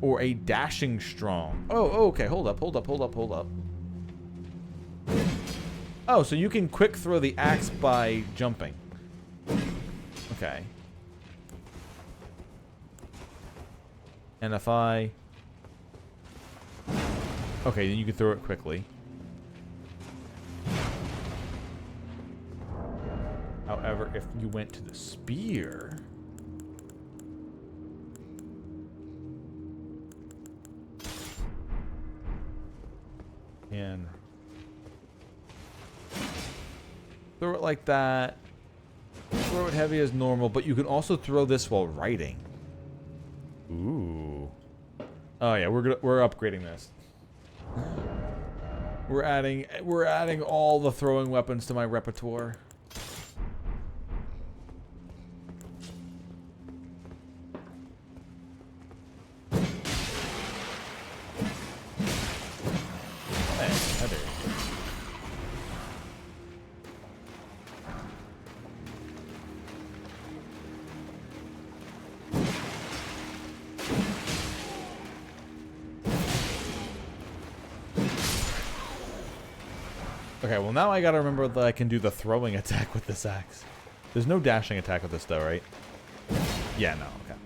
Or a dashing strong. Oh, okay. Hold up. Oh, so you can quick throw the axe by jumping. Okay. And if I... Okay, then you can throw it quickly. However, if you went to the spear... And... throw it like that. Throw it heavy as normal, but you can also throw this while riding. Ooh. Oh yeah, we're upgrading this. We're adding all the throwing weapons to my repertoire. Hey, Heather. Okay, well now I gotta remember that I can do the throwing attack with this axe. There's no dashing attack with this though, right? Yeah, no, okay.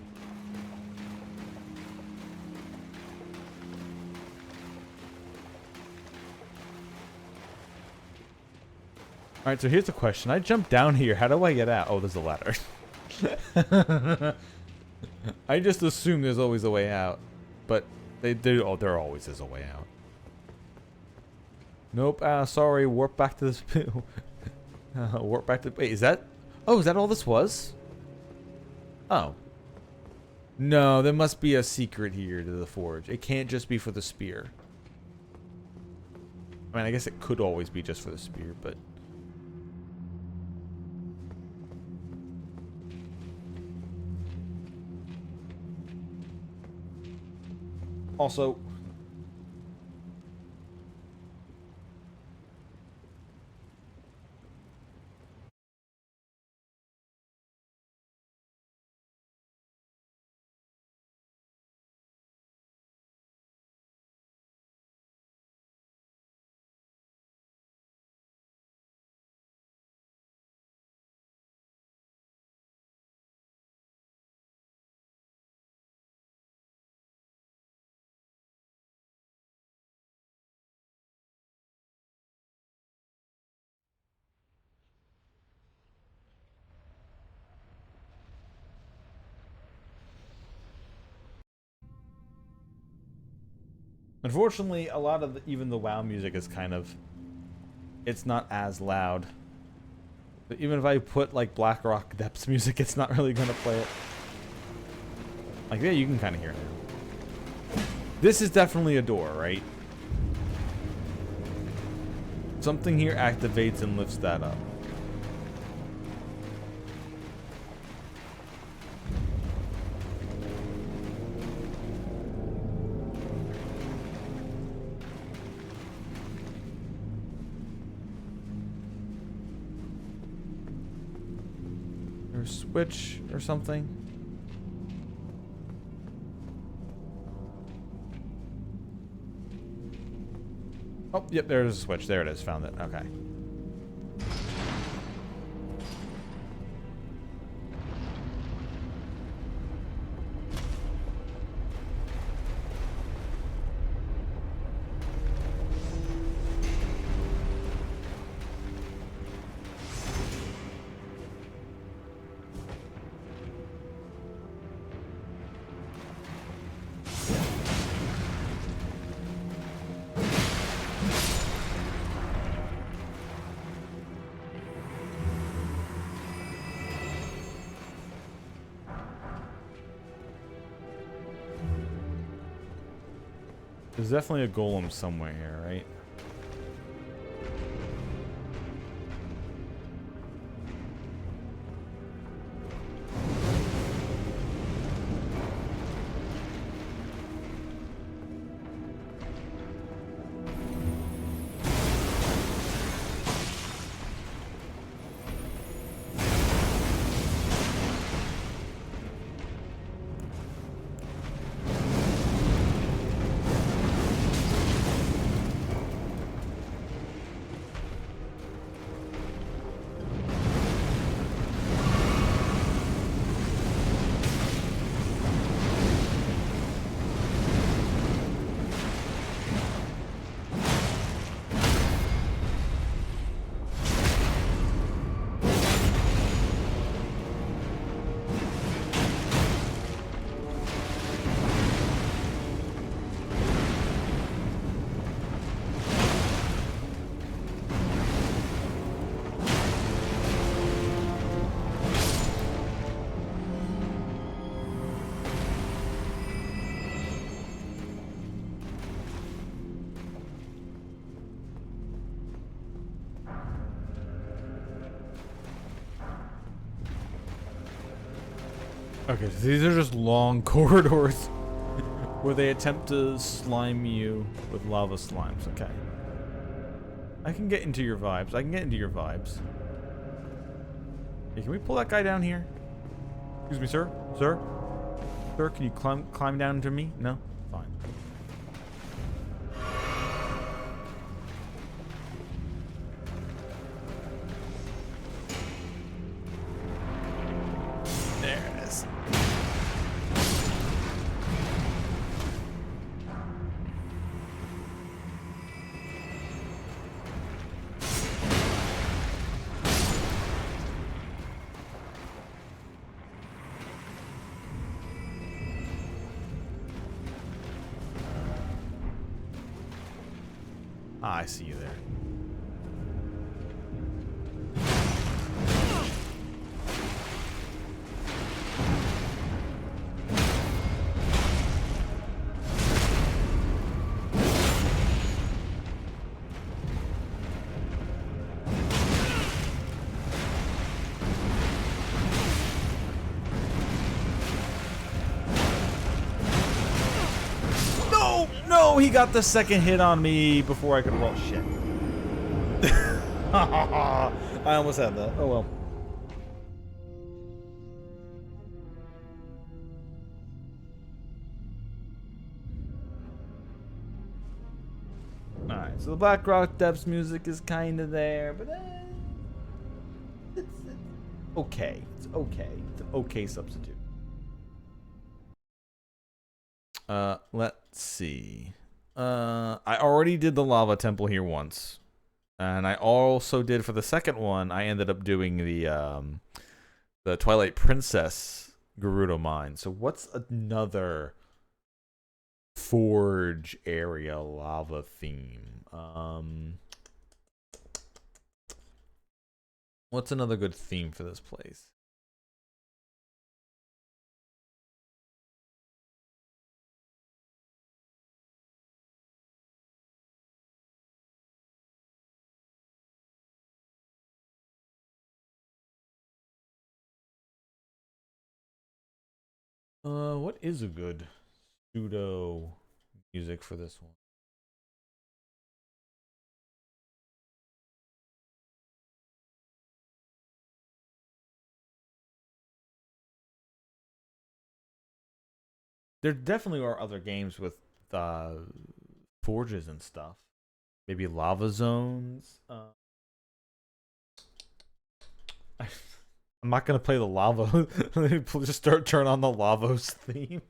Alright, so here's the question. I jump down here, how do I get out? Oh, there's a ladder. I just assume there's always a way out. But there always is a way out. Nope, sorry, warp back to this... warp back to... Wait, is that... Oh, is that all this was? Oh. No, there must be a secret here to the forge. It can't just be for the spear. I mean, I guess it could always be just for the spear, but... Also... Unfortunately, a lot of even the WoW music is kind of... It's not as loud. But even if I put, like, Blackrock Depths music, it's not really going to play it. Like, yeah, you can kind of hear it now. This is definitely a door, right? Something here activates and lifts that up. Or switch or something. Oh, yep, there's a switch. There it is. Found it. Okay. There's definitely a golem somewhere here, right? Okay, so these are just long corridors where they attempt to slime you with lava slimes. Okay. I can get into your vibes. I can get into your vibes. Hey, can we pull that guy down here? Excuse me, sir? Sir? Sir, can you climb down into me? No? Fine. There it is. Ah, I see you there. No, he got the second hit on me before I could roll. Shit. I almost had that. Oh well. Alright, so the Black Rock Depths music is kind of there, but it's okay. It's okay. It's an okay substitute. Let's see. I already did the lava temple here once. And I also did for the second one, I ended up doing the Twilight Princess Gerudo mine. So what's another forge area lava theme? What's another good theme for this place? What is a good pseudo music for this one? There definitely are other games with forges and stuff. Maybe lava zones. I'm not gonna play the lava. Let me just turn on the Lavos theme.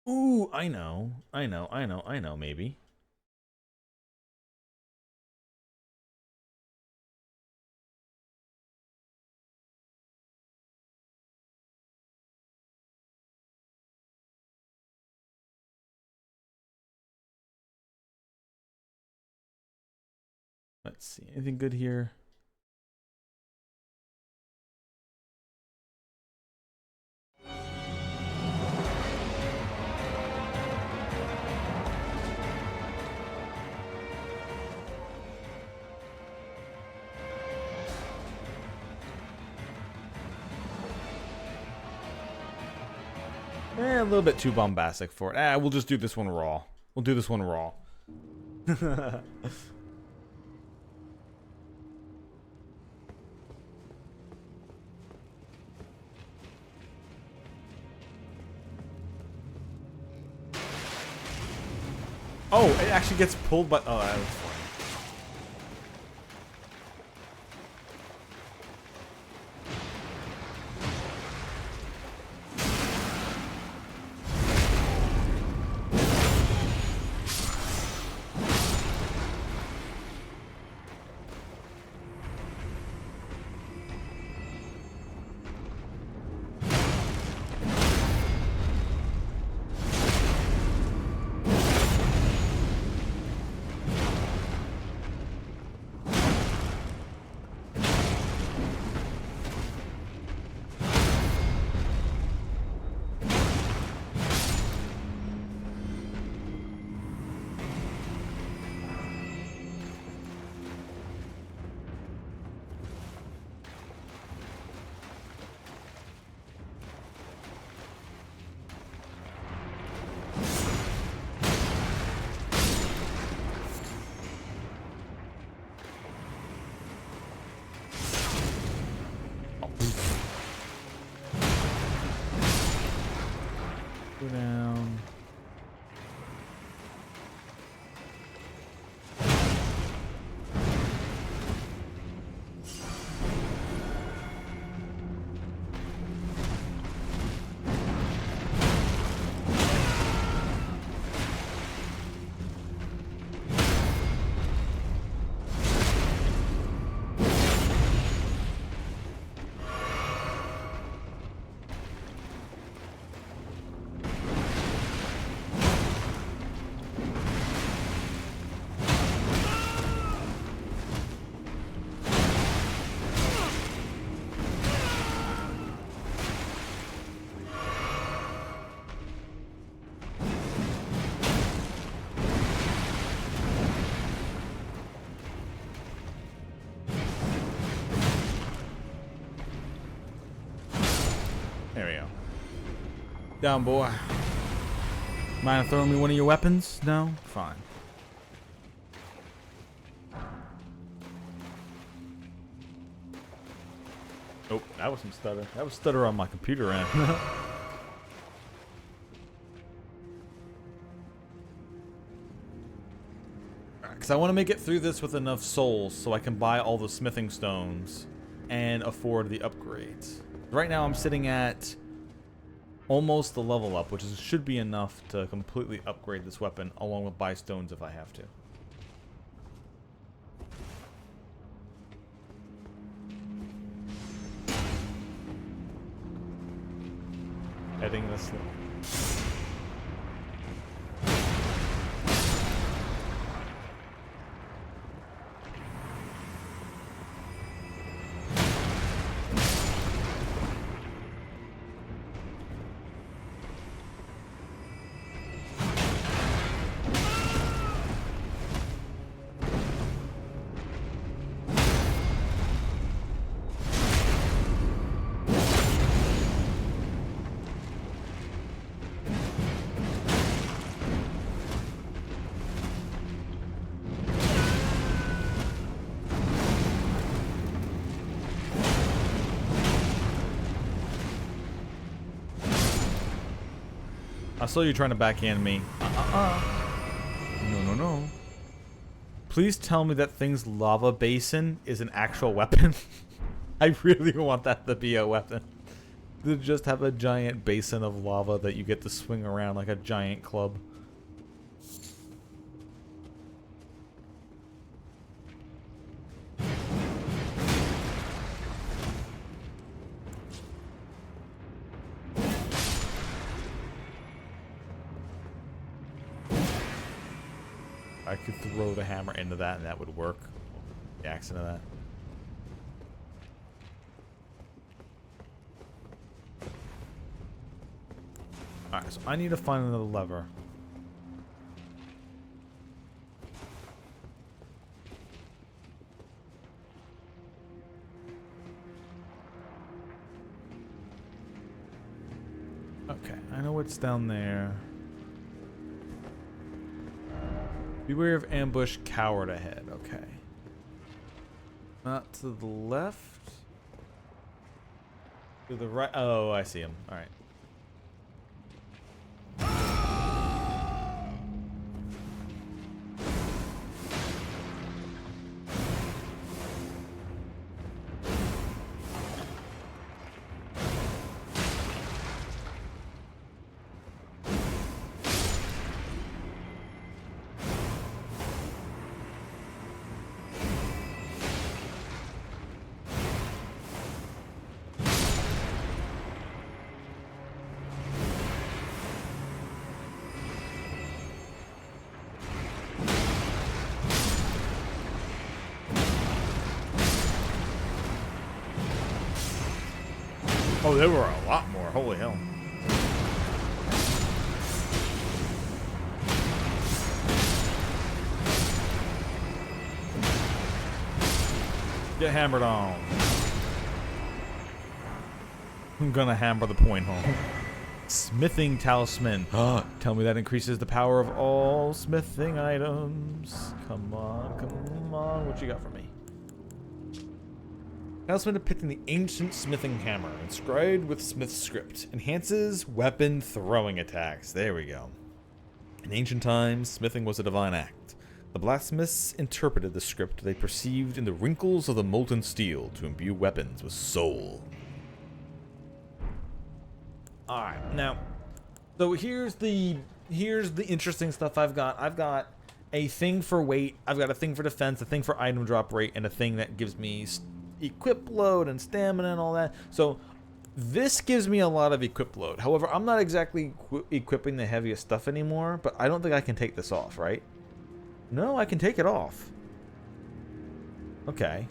Ooh, I know, maybe. Let's see, anything good here? A little bit too bombastic for it. We'll just do this one raw. We'll do this one raw. Oh, it actually gets pulled by... Oh, that was funny. Go down. There we go. Down, boy. Mind throwing me one of your weapons? No? Fine. Oh, that was some stutter. That was stutter on my computer end. Because I want to make it through this with enough souls so I can buy all the smithing stones and afford the upgrades. Right now I'm sitting at almost the level up, which should be enough to completely upgrade this weapon, along with buy stones if I have to. Heading this way. I saw you trying to backhand me. No. Please tell me that thing's lava basin is an actual weapon. I really want that to be a weapon. To just have a giant basin of lava that you get to swing around like a giant club. I could throw the hammer into that and that would work. The accident of that. Alright, so I need to find another lever. Okay, I know what's down there. Beware of ambush, coward ahead. Okay. Not to the left. To the right. Oh, I see him. All right. Oh, there were a lot more. Holy hell. Get hammered on. I'm gonna hammer the point home. Smithing talisman. Tell me that increases the power of all smithing items. Come on, come on. What you got for me? Talisman depicting the ancient smithing hammer, inscribed with Smith's script. Enhances weapon throwing attacks. There we go. In ancient times, smithing was a divine act. The blacksmiths interpreted the script they perceived in the wrinkles of the molten steel to imbue weapons with soul. Alright, now, so here's the interesting stuff I've got. I've got a thing for weight, I've got a thing for defense, a thing for item drop rate, and a thing that gives me equip load and stamina and all that. So this gives me a lot of equip load. However, I'm not exactly equipping the heaviest stuff anymore, but I don't think I can take this off, right? No, I can take it off. Okay.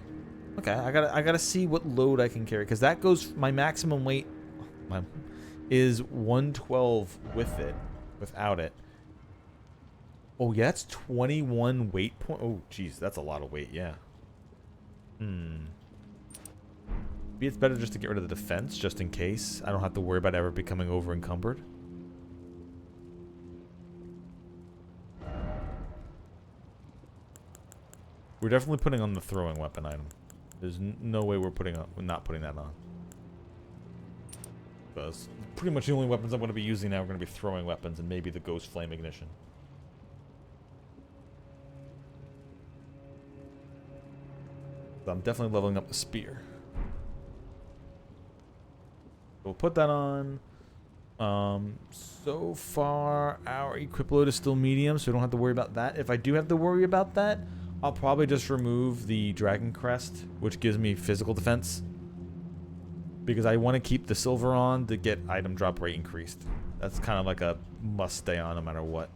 Okay, I gotta see what load I can carry, because that goes, my maximum weight is 112 with it, without it. Oh yeah, that's 21 weight point. Oh jeez, that's a lot of weight, yeah. Maybe it's better just to get rid of the defense, just in case. I don't have to worry about ever becoming over encumbered. We're definitely putting on the throwing weapon item. There's no way we're not putting that on. Because pretty much the only weapons I'm going to be using now are going to be throwing weapons and maybe the ghost flame ignition. So I'm definitely leveling up the spear. We'll put that on. So far our equip load is still medium, so we don't have to worry about that. If I do have to worry about that, I'll probably just remove the Dragon Crest, which gives me physical defense. Because I want to keep the silver on to get item drop rate increased. That's kind of like a must stay on no matter what.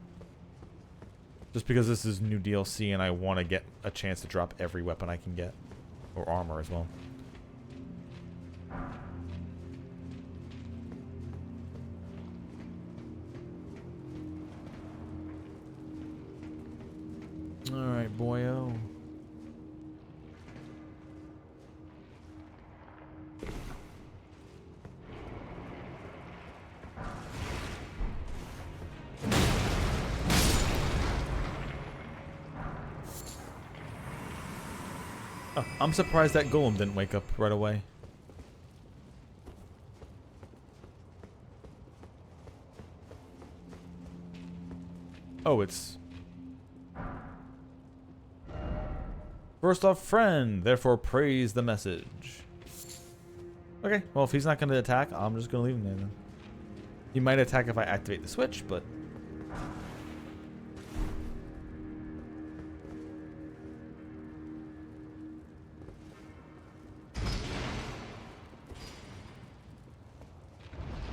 Just because this is new DLC and I want to get a chance to drop every weapon I can get. Or armor as well. Alright, boyo. Oh, I'm surprised that golem didn't wake up right away. Oh, it's... First off, friend, therefore praise the message. Okay, well, if he's not going to attack, I'm just going to leave him there then. He might attack if I activate the switch, but...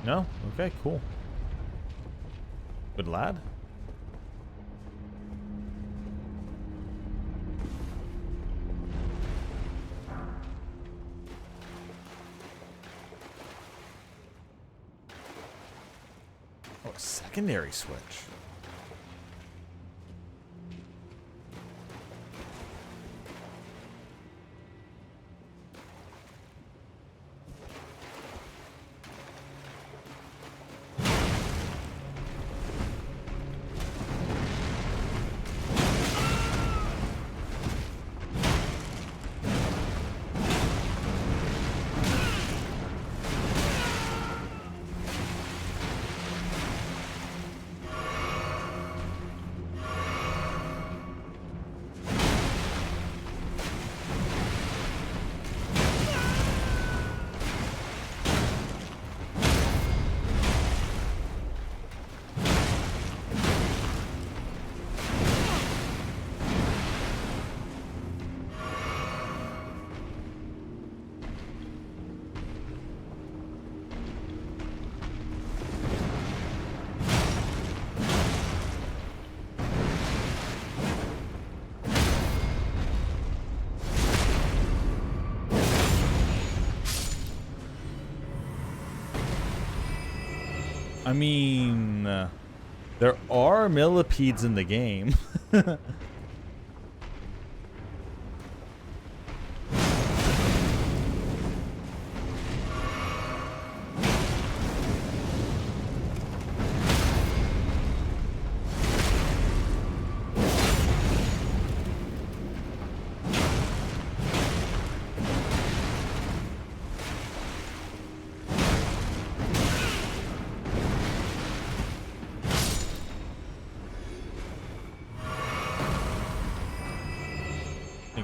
No? Okay, cool. Good lad. Oh, a secondary switch. I mean, there are millipedes in the game.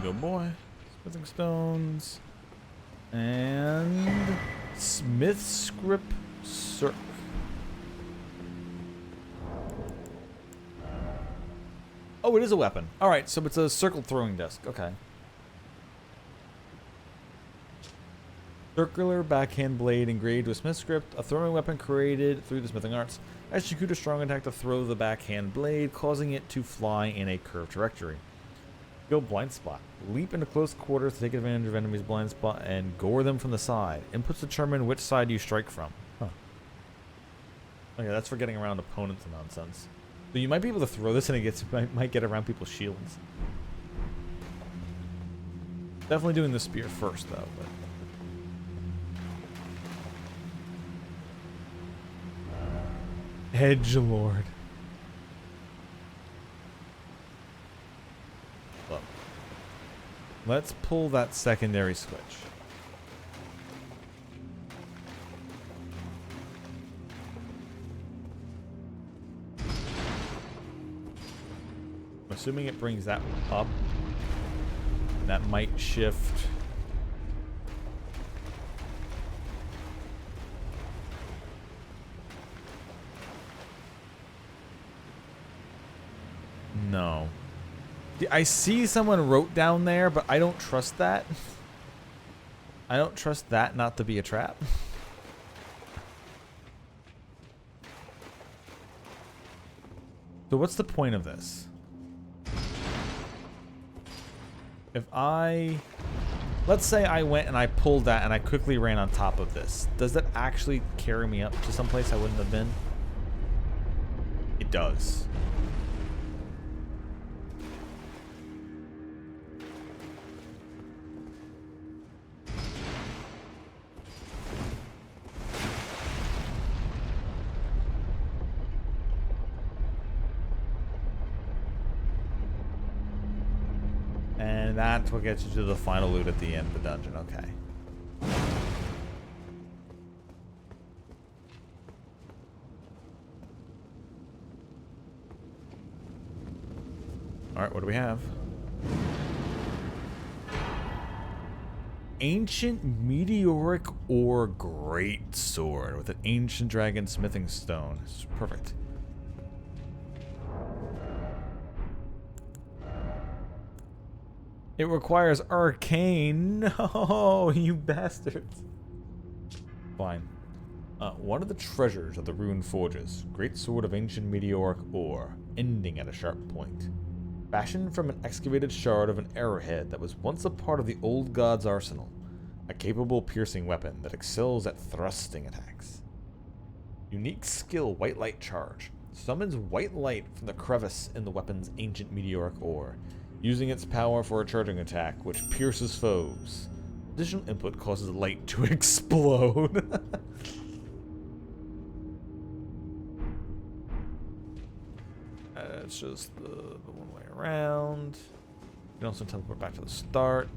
go, boy. Smithing stones. And Smith script circ. Oh, it is a weapon. Alright, so it's a circle throwing disc. Okay. Circular backhand blade engraved with Smith script, a throwing weapon created through the smithing arts. Execute a strong attack to throw the backhand blade, causing it to fly in a curved trajectory. Skill blind spot. Leap into close quarters to take advantage of enemies' blind spot and gore them from the side. Inputs determine which side you strike from. Huh. Okay, that's for getting around opponents and nonsense. So you might be able to throw this and it might get around people's shields. Definitely doing the spear first though, but. Edgelord. Look. Let's pull that secondary switch. I'm assuming it brings that up. And that might shift. No. I see someone wrote down there, but I don't trust that. I don't trust that not to be a trap. So what's the point of this? If I... Let's say I went and I pulled that and I quickly ran on top of this. Does that actually carry me up to someplace I wouldn't have been? It does. And that's what gets you to the final loot at the end of the dungeon. Okay. Alright, what do we have? Ancient meteoric ore great sword with an ancient dragon smithing stone. Perfect. It requires arcane. No, you bastards. Fine. One of the treasures of the ruined forges. Great sword of ancient meteoric ore, ending at a sharp point. Fashioned from an excavated shard of an arrowhead that was once a part of the old god's arsenal. A capable piercing weapon that excels at thrusting attacks. Unique skill, white light charge. Summons white light from the crevice in the weapon's ancient meteoric ore. Using its power for a charging attack, which pierces foes. Additional input causes light to explode. It's just the one way around. You can also teleport back to the start.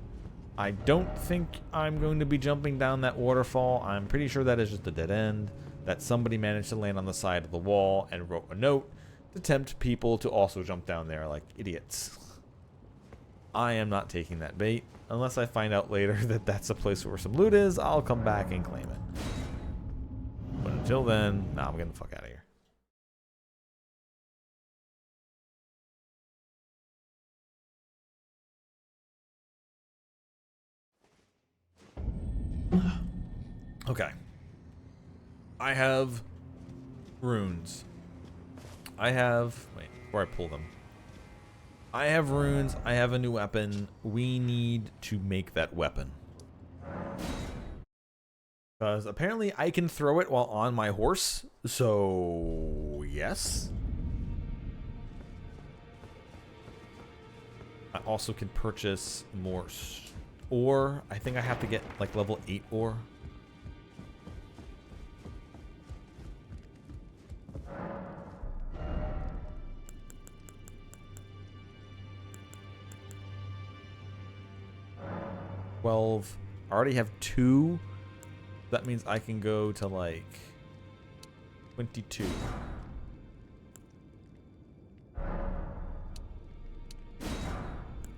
I don't think I'm going to be jumping down that waterfall. I'm pretty sure that is just a dead end. That somebody managed to land on the side of the wall and wrote a note to tempt people to also jump down there like idiots. I am not taking that bait. Unless I find out later that that's a place where some loot is, I'll come back and claim it. But until then, nah, I'm getting the fuck out of here. Okay. I have runes. Wait, before I pull them. I have runes. I have a new weapon. We need to make that weapon. Because apparently I can throw it while on my horse. So, yes. I also can purchase more ore. I think I have to get like level 8 ore. I already have 2. That means I can go to like 22.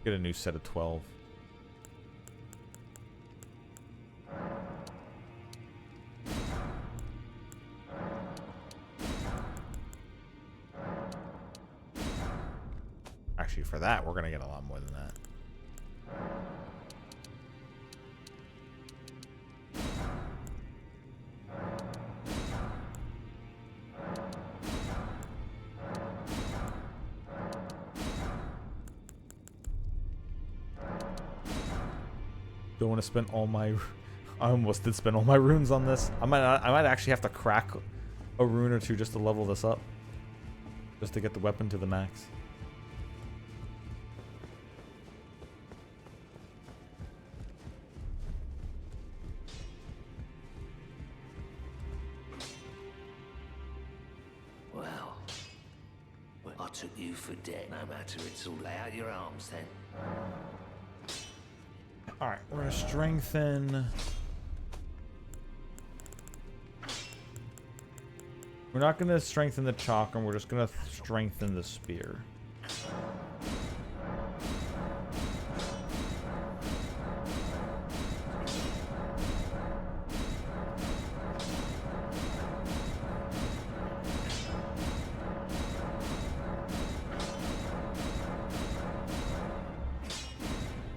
Get a new set of 12. Actually, for that, we're going to get a lot more than that. Don't want to spend all my... I almost did spend all my runes on this. I might actually have to crack a rune or two just to level this up. Just to get the weapon to the max. Well, I took you for dead. No matter, it's all lay out your arms then. Alright, we're going to strengthen... We're not going to strengthen the chakram, we're just going to strengthen the spear.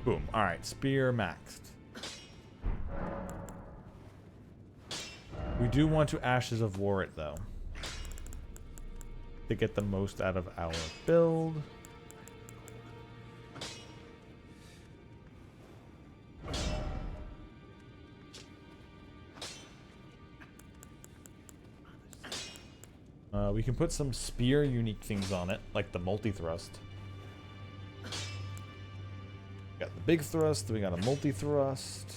Boom. Alright, spear maxed. We do want to Ashes of War it, though, to get the most out of our build. We can put some spear unique things on it, like the multi-thrust. Got the big thrust, then we got a multi-thrust.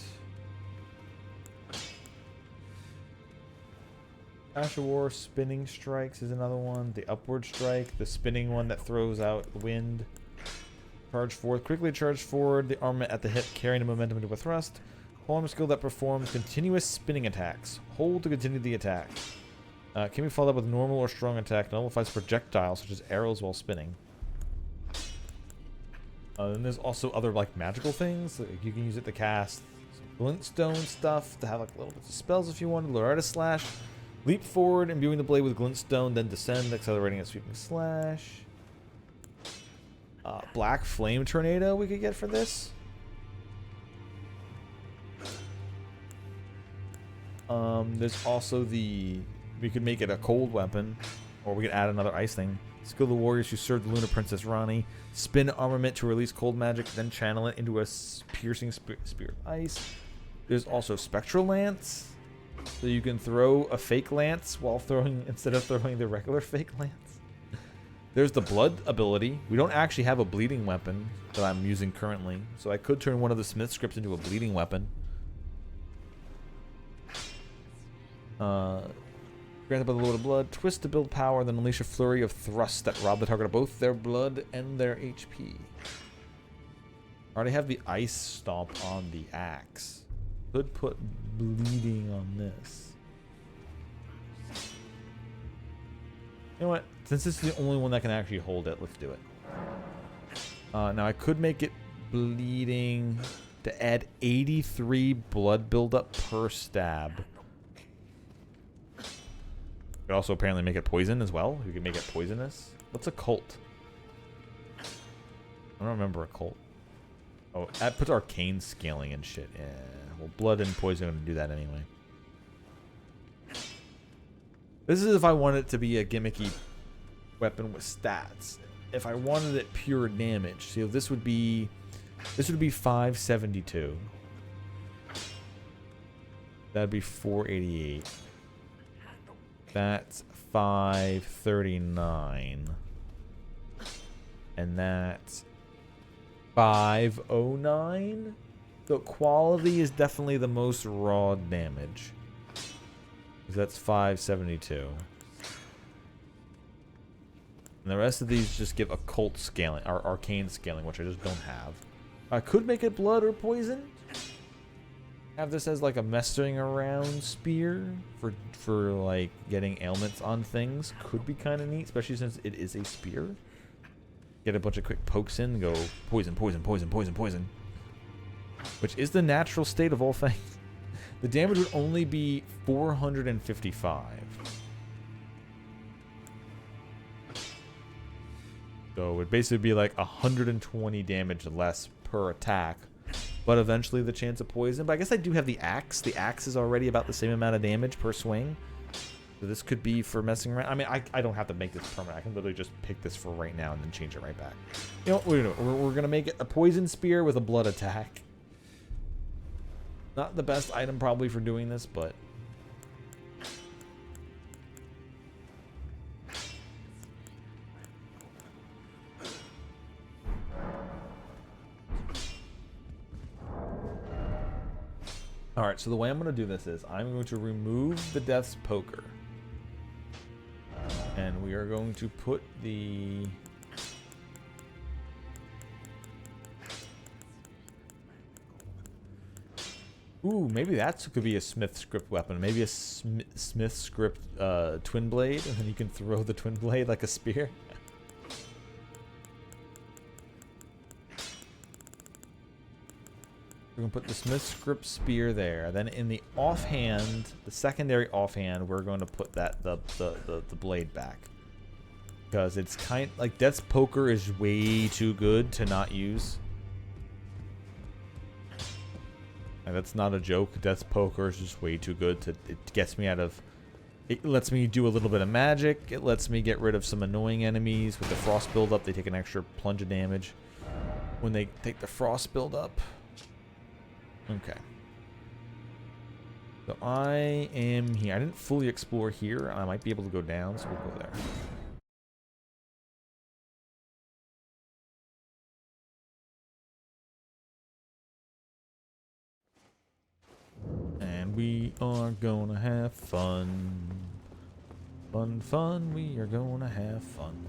Ash of War, spinning strikes is another one. The upward strike, the spinning one that throws out the wind. Charge forward, quickly charge forward. The armament at the hip, carrying the momentum into a thrust. Polearm skill that performs continuous spinning attacks. Hold to continue the attack. Can be followed up with normal or strong attack. Nullifies projectiles such as arrows while spinning. And there's also other like magical things. Like you can use it to cast glintstone stuff to have like little bits of spells if you want. Loretta slash. Leap forward, imbuing the blade with glintstone, then descend, accelerating a sweeping slash. Black flame tornado we could get for this. There's also the... We could make it a cold weapon, or we could add another ice thing. Skill the warriors who serve the Lunar Princess Rani. Spin armament to release cold magic, then channel it into a piercing spear of ice. There's also Spectral Lance. So you can throw a fake lance while throwing, instead of throwing the regular fake lance. There's the blood ability. We don't actually have a bleeding weapon that I'm using currently, so I could turn one of the smith scripts into a bleeding weapon. Granted by the Lord of Blood. Twist to build power, then unleash a flurry of thrusts that rob the target of both their blood and their HP. I already have the ice stomp on the axe. Could put bleeding on this. You know what? Since this is the only one that can actually hold it, let's do it. Now I could make it bleeding to add 83 blood buildup per stab. Could also apparently make it poison as well. You could make it poisonous. What's a cult? I don't remember a cult. Oh, that puts arcane scaling and shit. Yeah. Well, blood and poison are going to do that anyway. This is if I want it to be a gimmicky weapon with stats. If I wanted it pure damage, so this would be 572. That'd be 488. That's 539. And that's 509. The quality is definitely the most raw damage. That's 572. And the rest of these just give occult scaling, or arcane scaling, which I just don't have. I could make it blood or poison. Have this as like a messing around spear for like getting ailments on things. Could be kind of neat, especially since it is a spear. Get a bunch of quick pokes in and go poison, poison, poison, poison, poison. Which is the natural state of all things. The damage would only be 455. So it would basically be like 120 damage less per attack. But eventually the chance of poison. But I guess I do have the axe. The axe is already about the same amount of damage per swing. So this could be for messing around. I mean, I don't have to make this permanent. I can literally just pick this for right now and then change it right back. You know, we're going to make it a poison spear with a blood attack. Not the best item probably for doing this, but... Alright, so the way I'm going to do this is I'm going to remove the Death's Poker. And we are going to put the... Ooh, maybe that could be a Smith script weapon. Maybe a Smith script twin blade, and then you can throw the twin blade like a spear. We're going to put the Smith script spear there. Then in the offhand, the secondary offhand, we're going to put that the blade back. Because it's kind like Death's Poker is way too good to not use. And that's not a joke. Death's Poker is just way too good to. It gets me out of. It lets me do a little bit of magic. It lets me get rid of some annoying enemies. With the frost buildup, they take an extra plunge of damage when they take the frost buildup. Okay. So I am here. I didn't fully explore here. I might be able to go down, so we'll go there. And we are gonna have fun. Fun, fun, we are gonna have fun.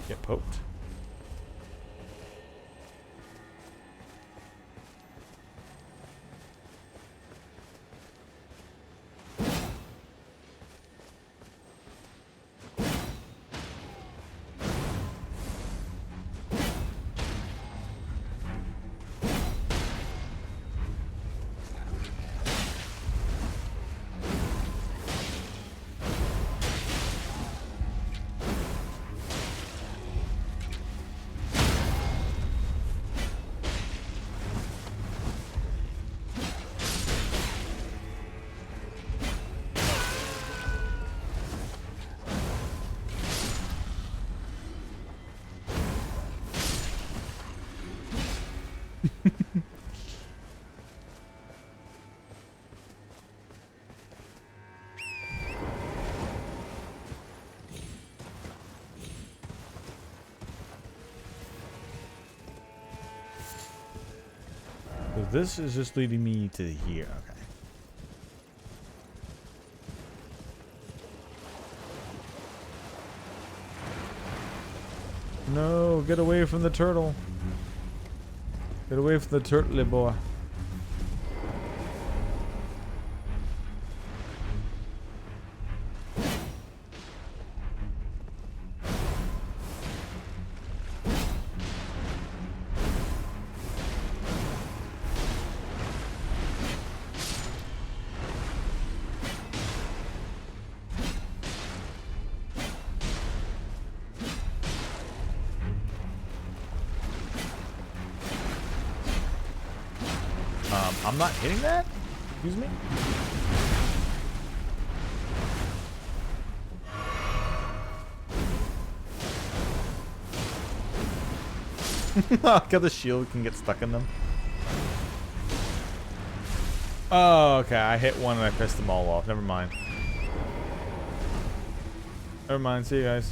Get poked. So this is just leading me to here. Okay. No, get away from the turtle. Get away from the turtle, boy. I'm not hitting that? Excuse me? Look how the shield can get stuck in them. Oh, okay. I hit one and I pissed them all off. Never mind. Never mind. See you guys.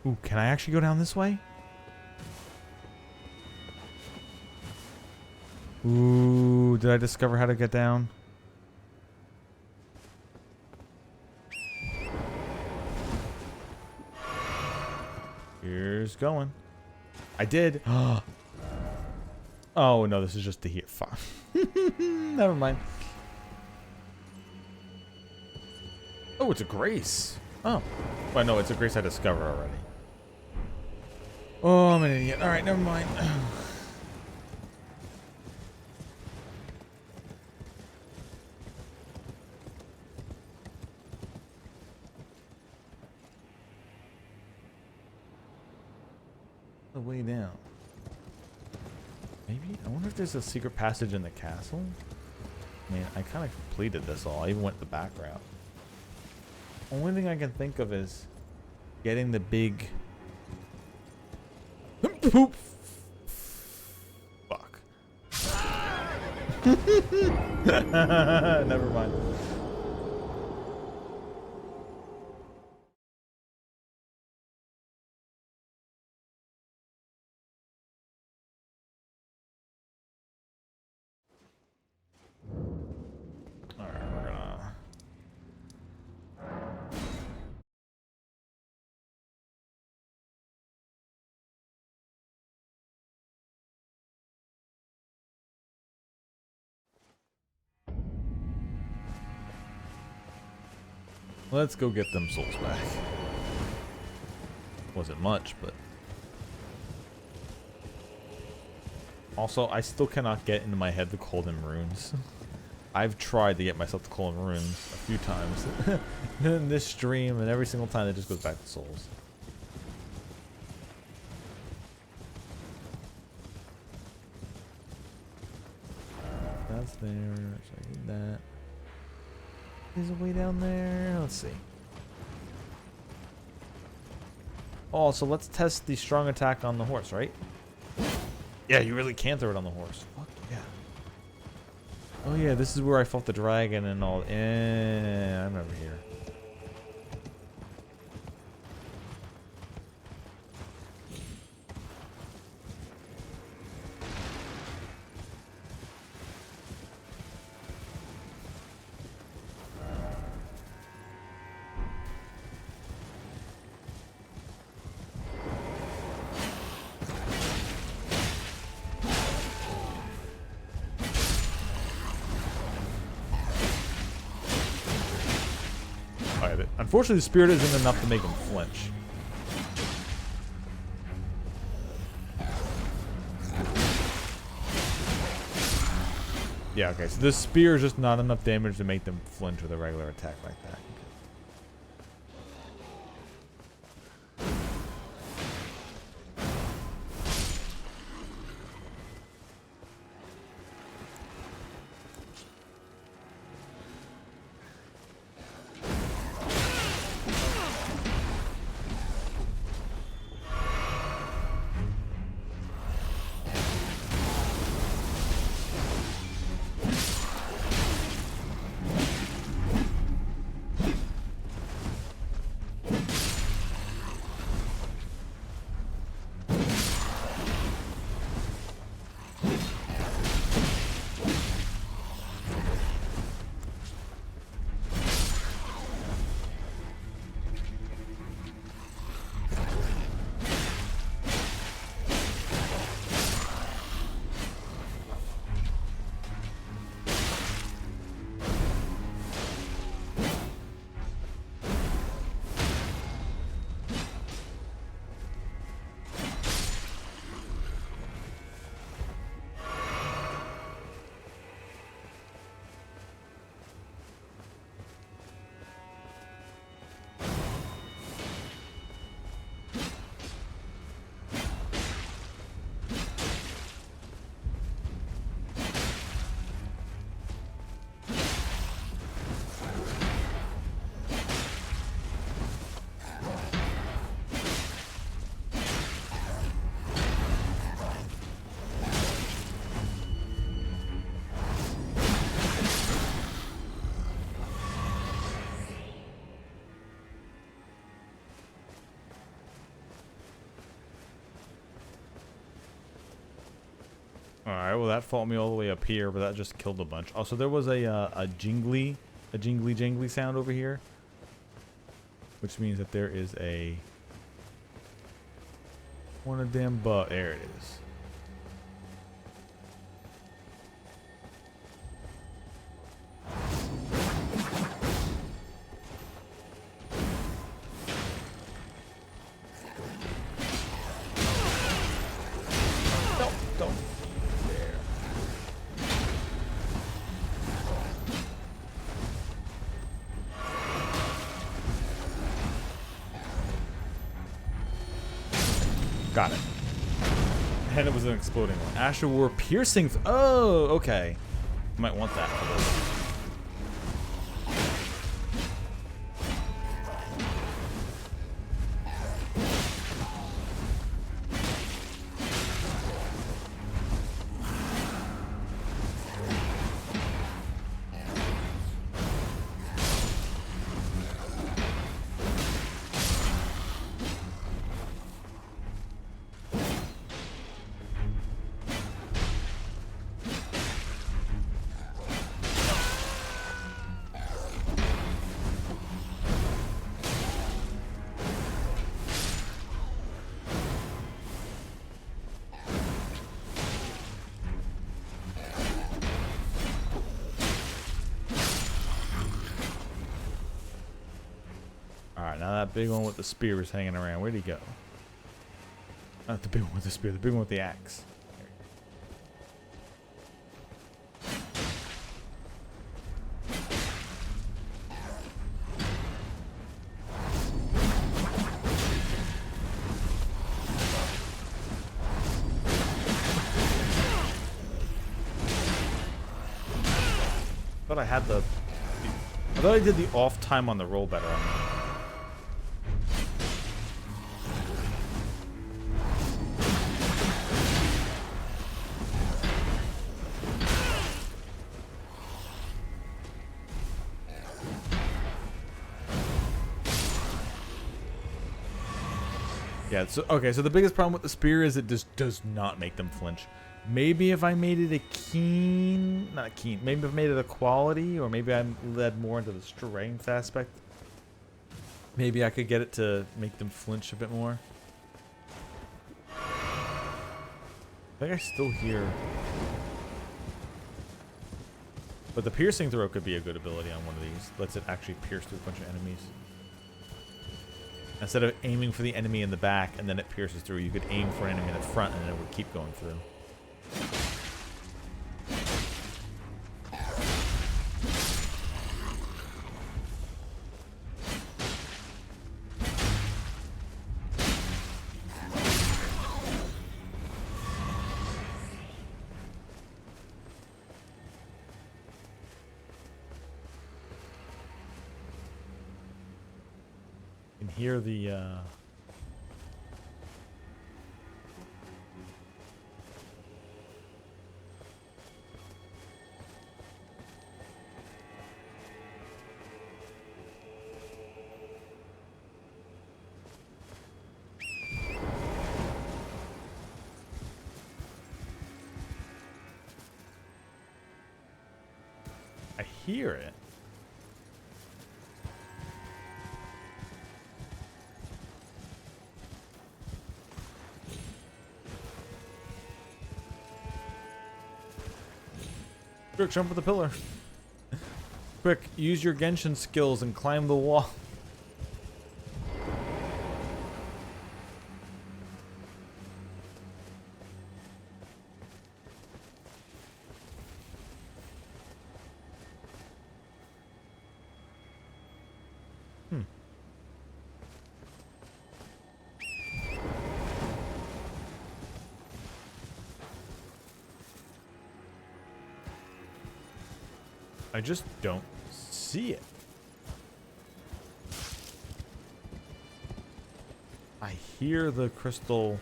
Ooh, can I actually go down this way? Ooh, did I discover how to get down? Here's going. I did. Oh, no, this is just the here. Fuck. Never mind. Oh, it's a grace. Oh. Well, no, it's a grace I discovered already. Oh, I'm an idiot. All right, never mind. The way down. Maybe? I wonder if there's a secret passage in the castle? I mean, I kind of completed this all. I even went the back route. Only thing I can think of is getting the big... Poop! Fuck. Never mind. Alright, we're gonna... Let's go get them souls back. Wasn't much, but... Also, I still cannot get into my head to call them runes. I've tried to get myself to call them runes a few times in this stream, and every single time it just goes back to souls. That's there, so I need that. There's a way down there. Let's see. Oh, so let's test the strong attack on the horse, right? Yeah, you really can throw it on the horse. Fuck yeah. Oh yeah, this is where I fought the dragon and all. I remember here. Unfortunately, the spirit isn't enough to make him flinch. Yeah, okay, so this spear is just not enough damage to make them flinch with a regular attack like that. All right, well that fought me all the way up here, but that just killed a bunch. Also, there was a jingly jangly sound over here, which means that there is a damn bug. There it is. Don't. There. Got it. And it was an exploding one. Asher were piercing. Oh, okay. Might want that for this. Alright, now that big one with the spear is hanging around. Where'd he go? Not the big one with the spear, the big one with the axe. I thought I did the off time on the roll better on that. Yeah, so okay, so the biggest problem with the spear is it just does not make them flinch. Maybe if I made it maybe if I made it a quality, or maybe I led more into the strength aspect. Maybe I could get it to make them flinch a bit more. I think I still hear. But the piercing throw could be a good ability on one of these. Lets it actually pierce through a bunch of enemies. Instead of aiming for the enemy in the back and then it pierces through, you could aim for an enemy in the front and it would keep going through. You can hear the I hear it. Quick, jump with the pillar. Quick, use your Genshin skills and climb the wall. I just don't see it. I hear the crystal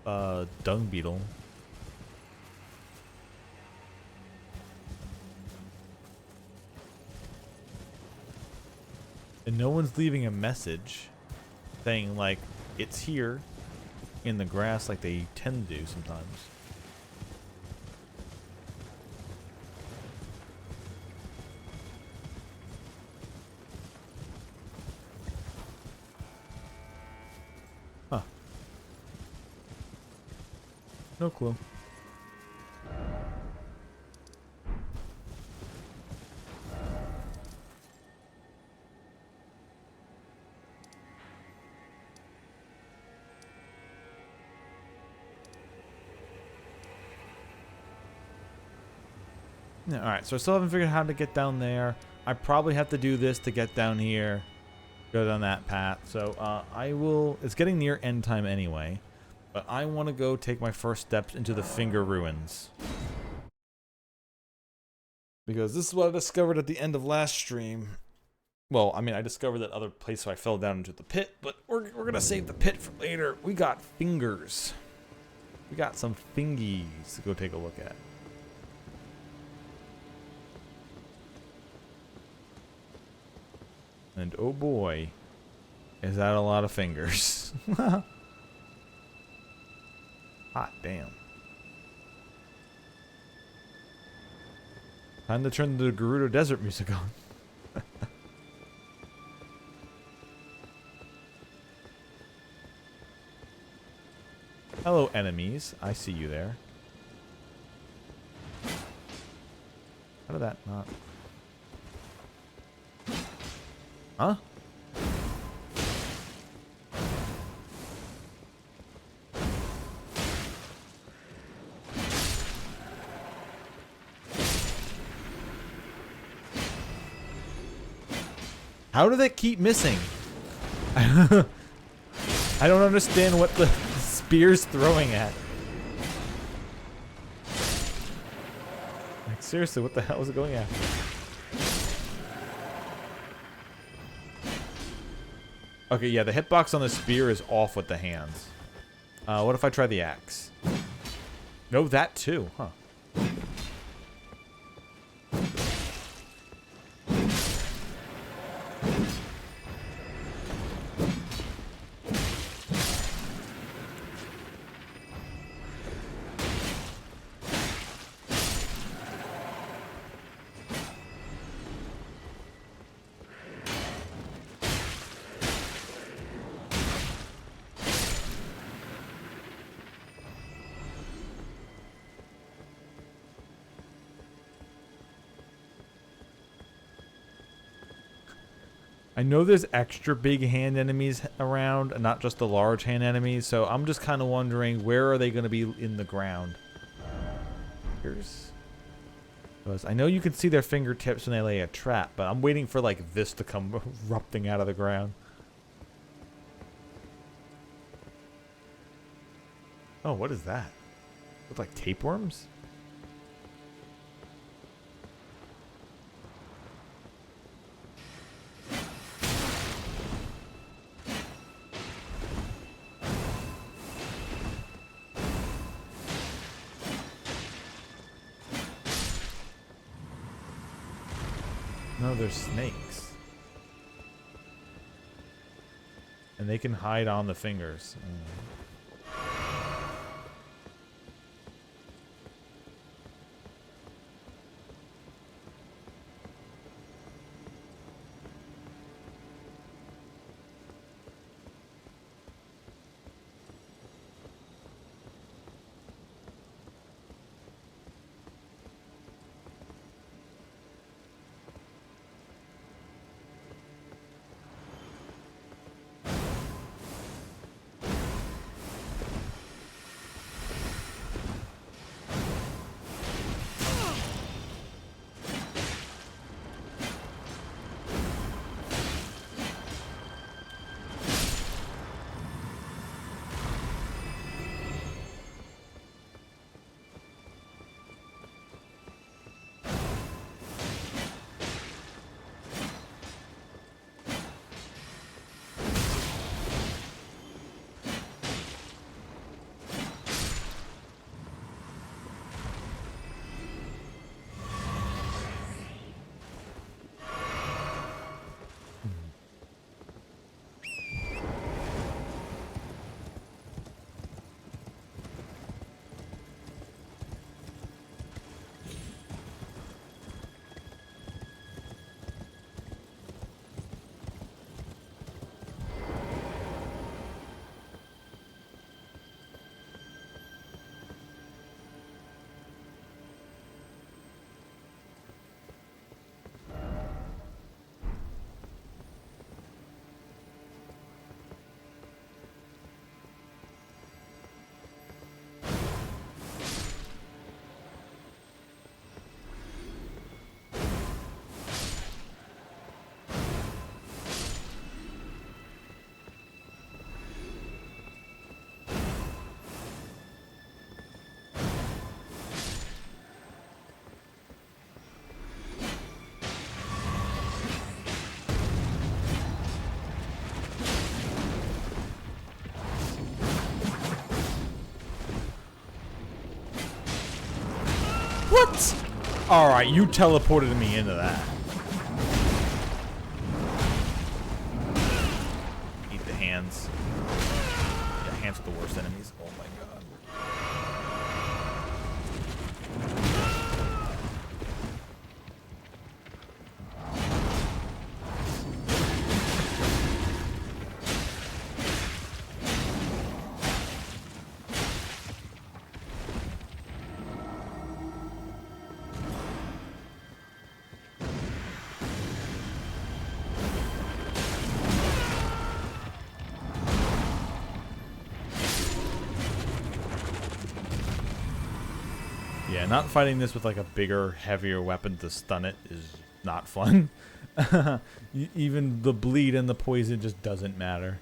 dung beetle. And no one's leaving a message saying like it's here. in the grass like they tend to sometimes. Huh. No clue. Yeah, alright, so I still haven't figured out how to get down there. I probably have to do this to get down here. Go down that path. So I will... It's getting near end time anyway. But I want to go take my first steps into the Finger Ruins. Because this is what I discovered at the end of last stream. Well, I mean, I discovered that other place, so I fell down into the pit. But we're going to save the pit for later. We got fingers. We got some fingies to go take a look at. And oh boy, is that a lot of fingers. Hot damn. Time to turn the Gerudo Desert music on. Hello, enemies. I see you there. How did that not... Huh? How do they keep missing? I don't understand what the spear's throwing at. Like, seriously, what the hell is it going after? Okay, yeah, the hitbox on the spear is off with the hands. What if I try the axe? No, that too, huh? I know there's extra big hand enemies around, and not just the large hand enemies, so I'm just kind of wondering, where are they going to be in the ground? Here's... Because I know you can see their fingertips when they lay a trap, but I'm waiting for, like, this to come erupting out of the ground. Oh, what is that? Look like tapeworms? No, they're snakes. And they can hide on the fingers. What? Alright, you teleported me into that. Eat the hands. Yeah, hands are the worst enemies. Oh my god. Yeah, not fighting this with like a bigger, heavier weapon to stun it is not fun. Even the bleed and the poison just doesn't matter.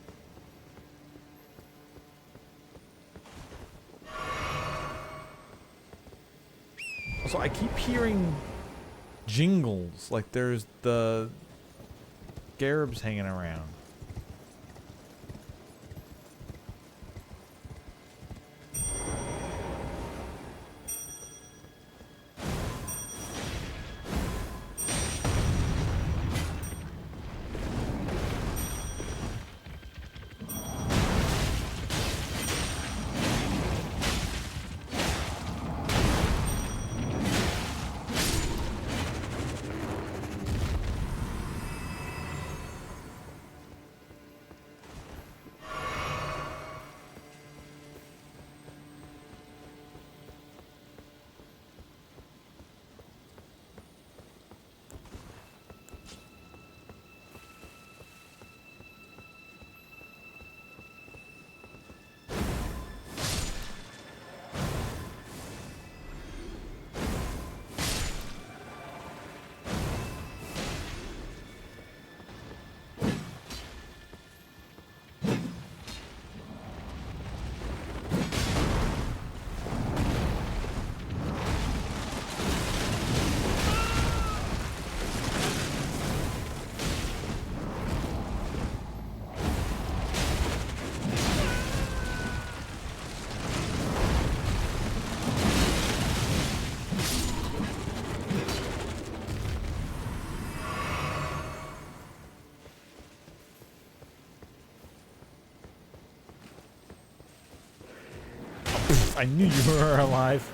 Also, I keep hearing jingles, like there's the scarabs hanging around. I knew you were alive.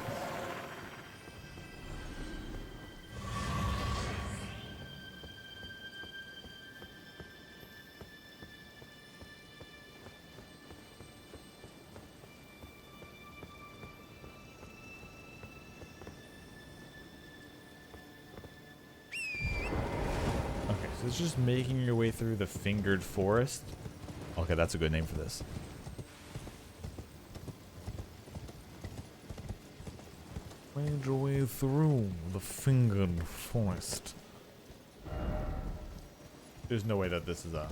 Okay, so it's just making your way through the fingered forest. Okay, that's a good name for this. Made your way through the fingered forest. There's no way that this is a...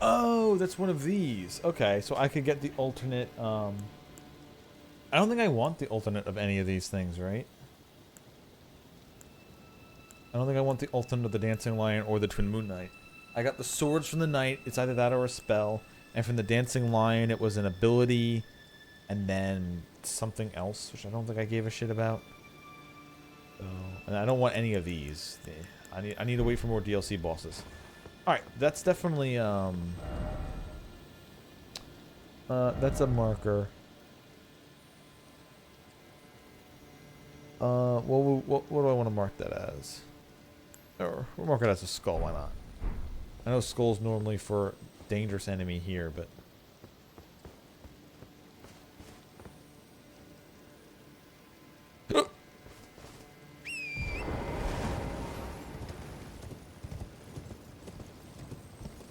Oh, that's one of these. Okay, so I could get the alternate, I don't think I want the alternate of any of these things, right? I don't think I want the alternate of the Dancing Lion or the Twin Moon Knight. I got the swords from the Knight. It's either that or a spell. And from the Dancing Lion, it was an ability. And then something else, which I don't think I gave a shit about. So, and I don't want any of these. I need to wait for more DLC bosses. Alright, that's definitely, that's a marker. Well, what do I want to mark that as? Or we'll mark it as a skull, why not? I know skull's normally for dangerous enemy here, but...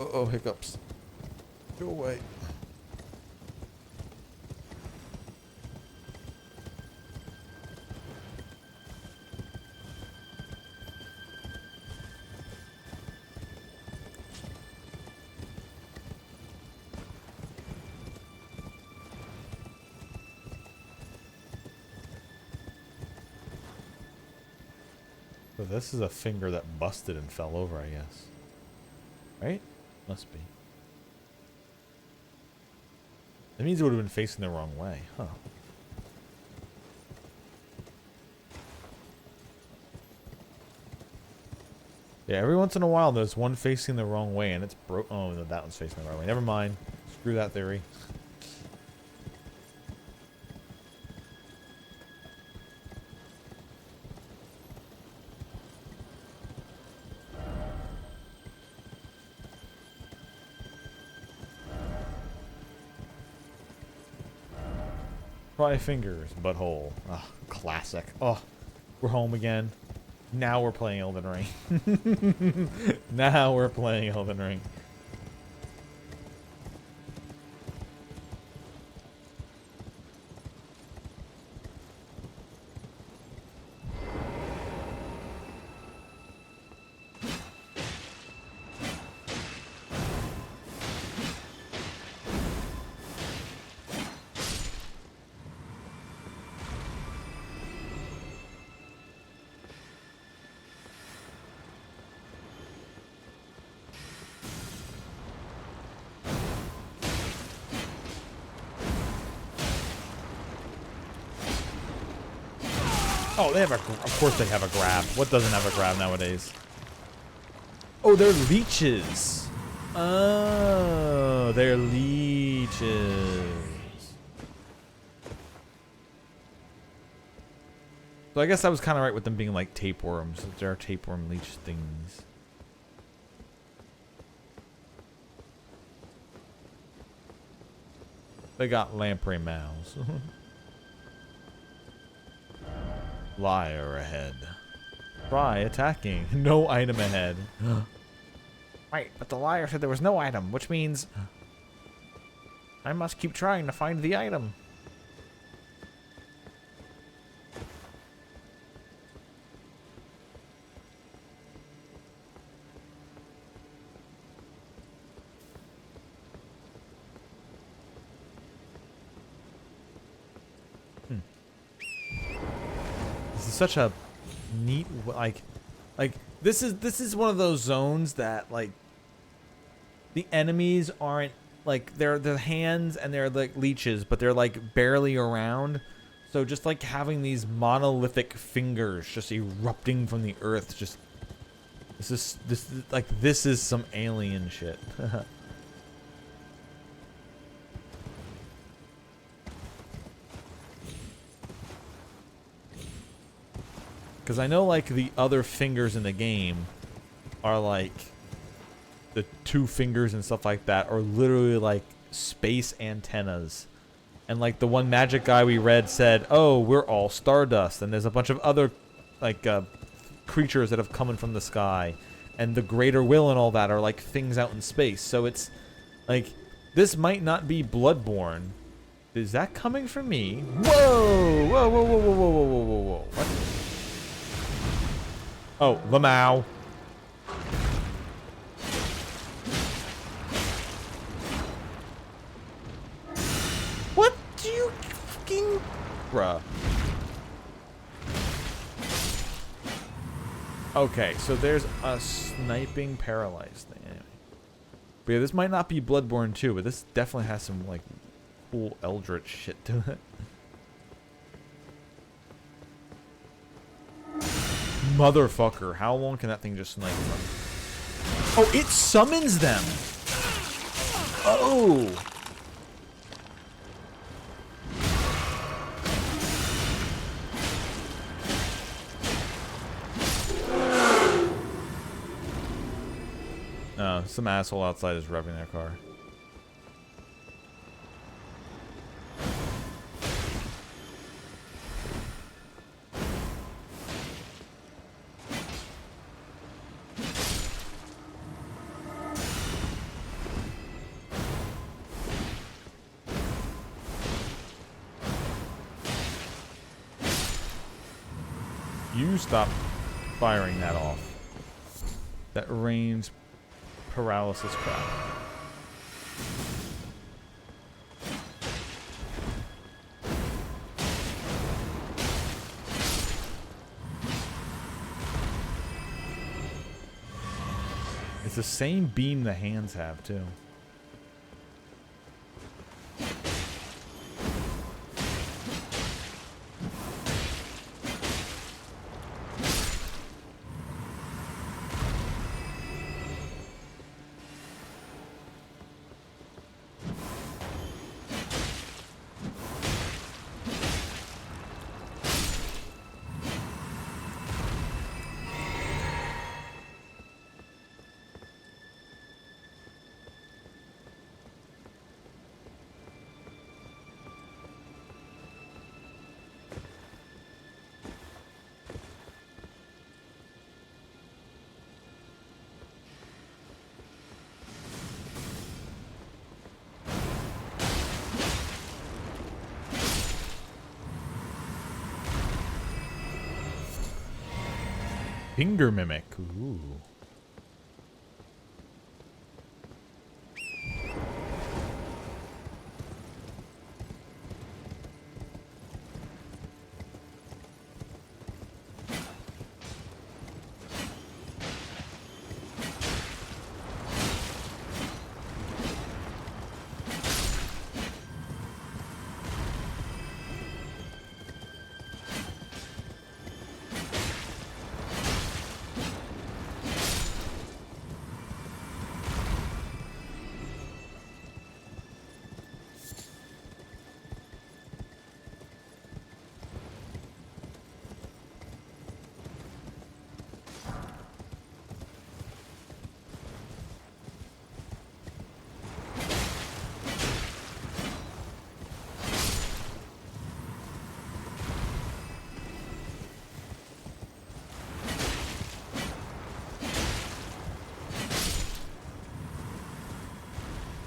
Uh-oh, hiccups. Go away. this is a finger that busted and fell over, I guess. Right? Must be. That means it would have been facing the wrong way, huh? Yeah, every once in a while there's one facing the wrong way and it's broke. Oh, no, that one's facing the right way. Never mind. Screw that theory. Try fingers, butthole. Ah, classic. Oh, we're home again. Now we're playing Elden Ring. Now we're playing Elden Ring. Oh, they have a. Of course, they have a grab. What doesn't have a grab nowadays? Oh, they're leeches. Oh, they're leeches. So I guess I was kind of right with them being like tapeworms. There are tapeworm leech things. They got lamprey mouths. Liar ahead. Try attacking. No item ahead. Wait, but the liar said there was no item, which means I must keep trying to find the item. Such a neat like this is one of those zones that like the enemies aren't like they're hands and they're like leeches, but they're like barely around. So just like having these monolithic fingers just erupting from the earth, just this is some alien shit. Because I know, like, the other fingers in the game are, like, the two fingers and stuff like that are literally, like, space antennas. And, like, the one magic guy we read said, oh, we're all stardust. And there's a bunch of other, like, creatures that have come in from the sky. And the greater will and all that are, like, things out in space. So it's, like, this might not be Bloodborne. Is that coming from me? Whoa! Whoa, whoa, whoa, whoa, whoa, whoa, whoa, whoa, whoa. What? Oh, Lamau. What do you fucking... Bruh. Okay, so there's a sniping paralyzed thing. Anyway. But yeah, this might not be Bloodborne 2, but this definitely has some, like, cool eldritch shit to it. Motherfucker, how long can that thing just snipe from? Oh, it summons them! Oh! Some asshole outside is revving their car. You stop firing that off. That range paralysis crap. the same beam the hands have, too. Finger mimic. Ooh.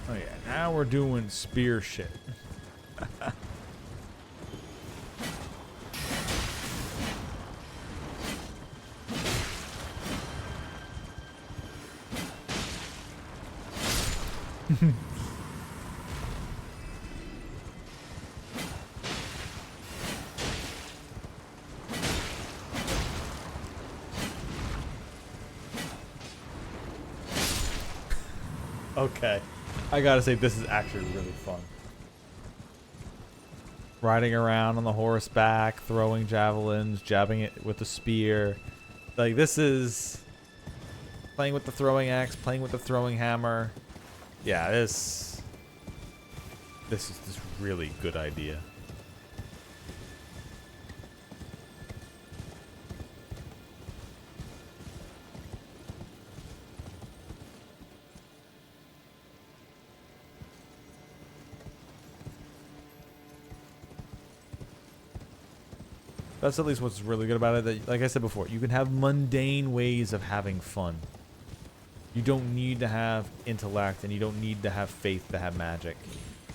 Oh yeah, now we're doing spear shit. Okay. I gotta say, this is actually really fun. Riding around on the horseback, throwing javelins, jabbing it with the spear. Like, this is... playing with the throwing axe, playing with the throwing hammer. Yeah, this is this really good idea. That's at least what's really good about it. That, like I said before, you can have mundane ways of having fun. You don't need to have intellect, and you don't need to have faith to have magic.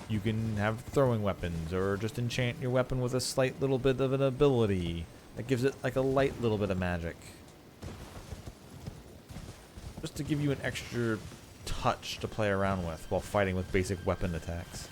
You can have throwing weapons, or just enchant your weapon with a slight little bit of an ability that gives it like a light little bit of magic. Just to give you an extra touch to play around with while fighting with basic weapon attacks.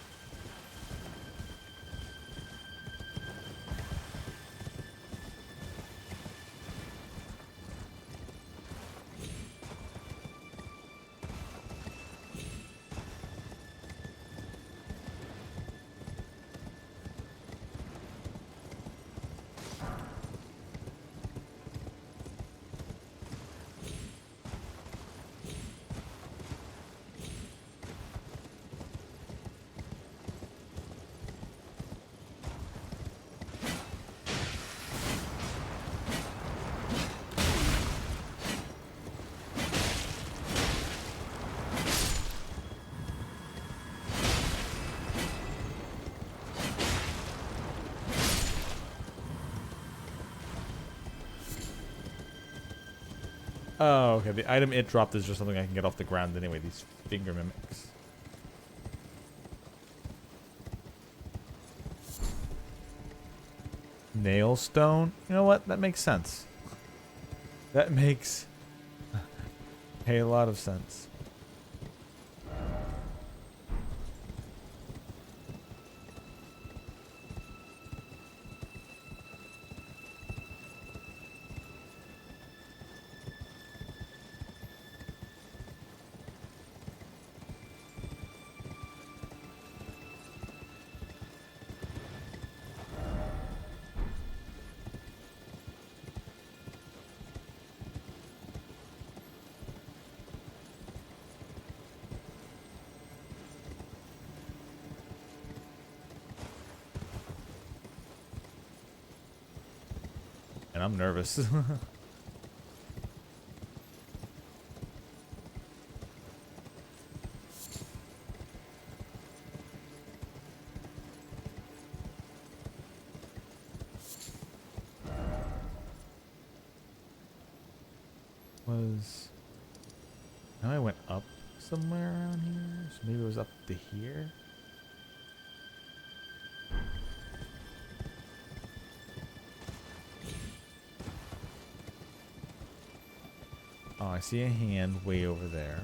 Oh, okay. The item it dropped is just something I can get off the ground anyway. These finger mimics. Nail stone? You know what? That makes sense. That makes a lot of sense. And I'm nervous. Now I went up somewhere around here, so maybe it was up to here. Oh, I see a hand way over there.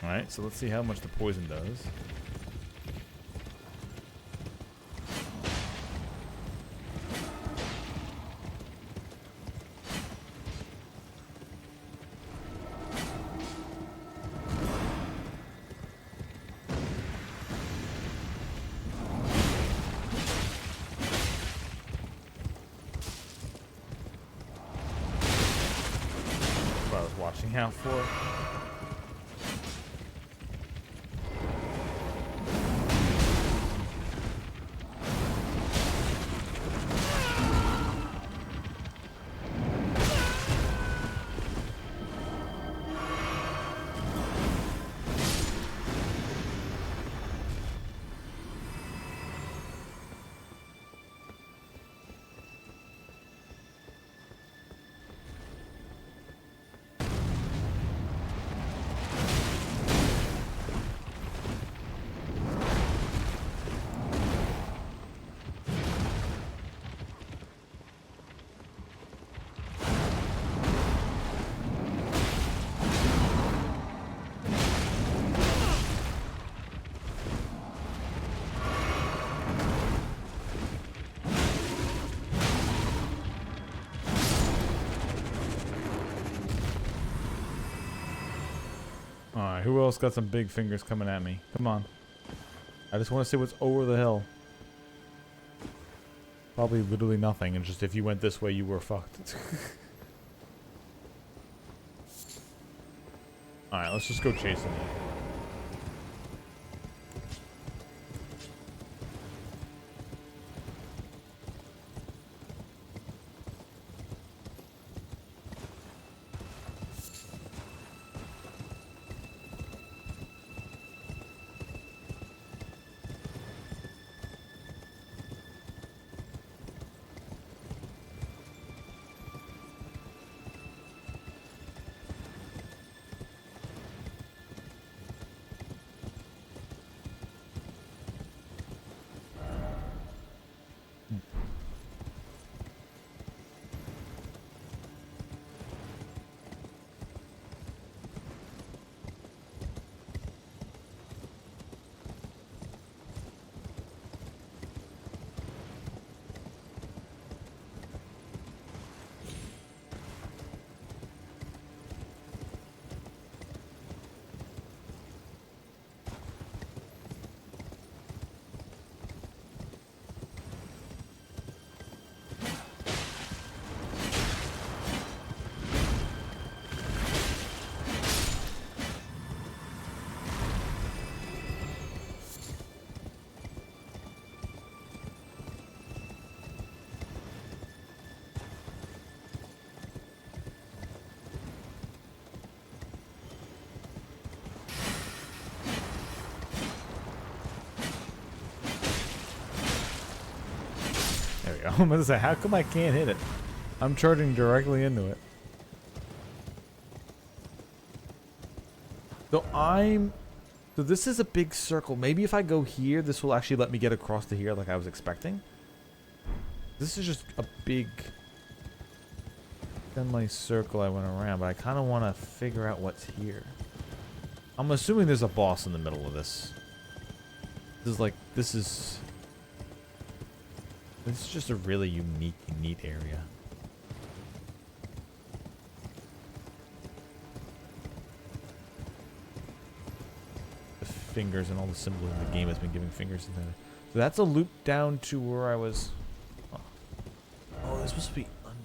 Alright, so let's see how much the poison does. That's what I was watching out for. Alright, who else got some big fingers coming at me? Come on. I just want to see what's over the hill. Probably literally nothing, and just if you went this way, you were fucked. Alright, let's just go chasing it. go. I'm gonna say, how come I can't hit it? I'm charging directly into it. So this is a big circle. Maybe if I go here, this will actually let me get across to here like I was expecting. This is just a big semi-circle I went around, but I kind of want to figure out what's here. I'm assuming there's a boss in the middle of this. This is just a really unique, neat area. The fingers and all the symbols in the game has been giving fingers in there. So that's a loop down to where I was. Oh, it's supposed to be under.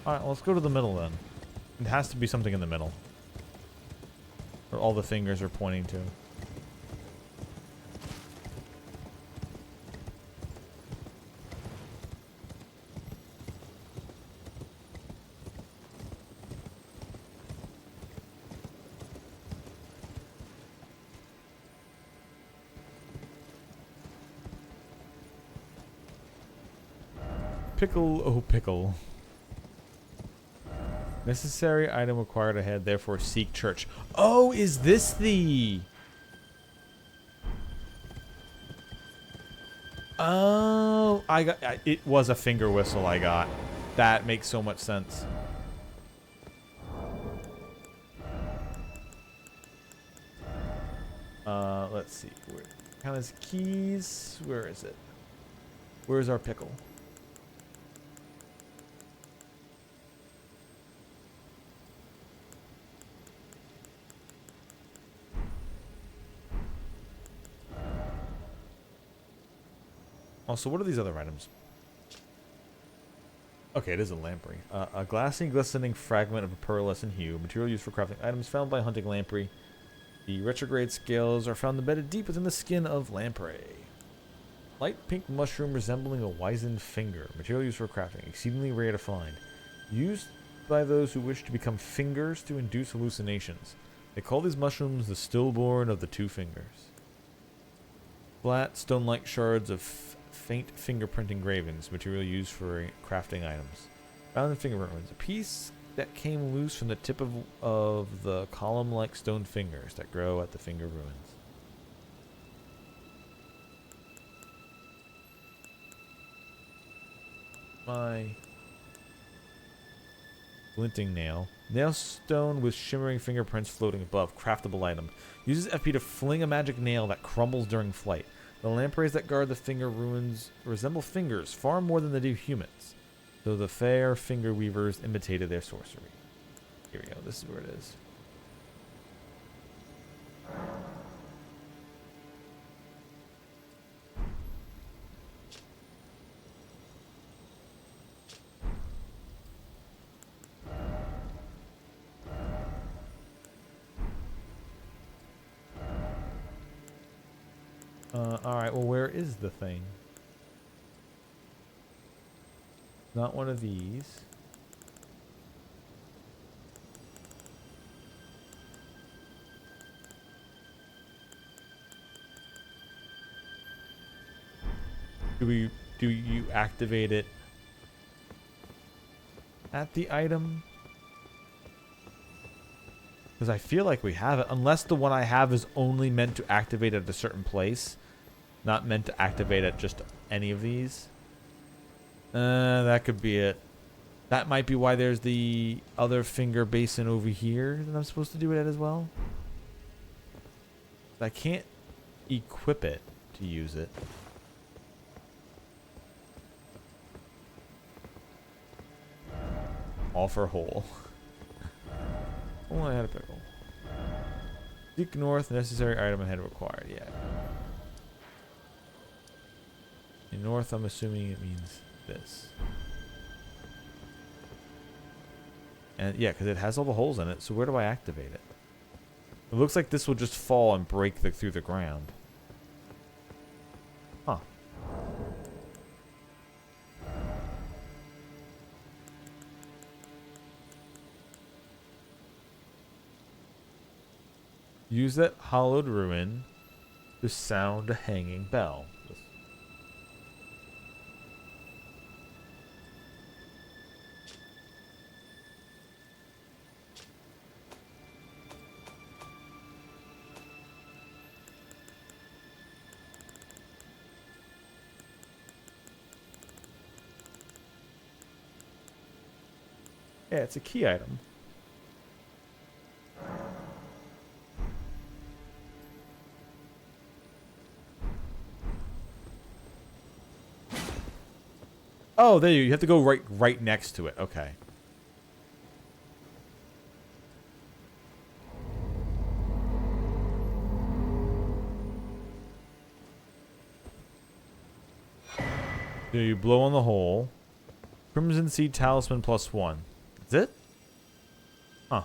Alright, well, let's go to the middle then. It has to be something in the middle. Where all the fingers are pointing to. Pickle, oh pickle. Necessary item required ahead, therefore seek church. Oh, is this the... Oh, it was a finger whistle I got. That makes so much sense. Let's see. Where count his keys. Where is it? Where's our pickle? Also, what are these other items? Okay, it is a lamprey. A glassy, glistening fragment of a pearlescent hue. Material used for crafting items found by hunting lamprey. The retrograde scales are found embedded deep within the skin of lamprey. Light pink mushroom resembling a wizened finger. Material used for crafting. Exceedingly rare to find. Used by those who wish to become fingers to induce hallucinations. They call these mushrooms the stillborn of the two fingers. Flat, stone-like shards of faint fingerprint engravings, material used for crafting items. Found in finger ruins. A piece that came loose from the tip of the column-like stone fingers that grow at the finger ruins. My glinting nail. Nail stone with shimmering fingerprints floating above. Craftable item. Uses FP to fling a magic nail that crumbles during flight. The lampreys that guard the finger ruins resemble fingers far more than they do humans, though the fair finger weavers imitated their sorcery. Here we go. This is where it is. Alright, well, where is the thing? Not one of these. Do you activate it at the item? Because I feel like we have it, unless the one I have is only meant to activate at a certain place, not meant to activate at just any of these. That could be it. That might be why there's the other finger basin over here that I'm supposed to do it at as well. I can't equip it to use it. Offer hole. Oh, I had a pickle. Seek north, necessary item ahead required. Yeah. In north, I'm assuming it means this. And yeah, because it has all the holes in it. So where do I activate it? It looks like this will just fall and break through the ground. Huh. Use that hollowed ruin to sound a hanging bell. Yeah, it's a key item. Oh, there you have to go right next to it. Okay. So you blow on the hole. Crimson Seed Talisman +1. That's it? Huh.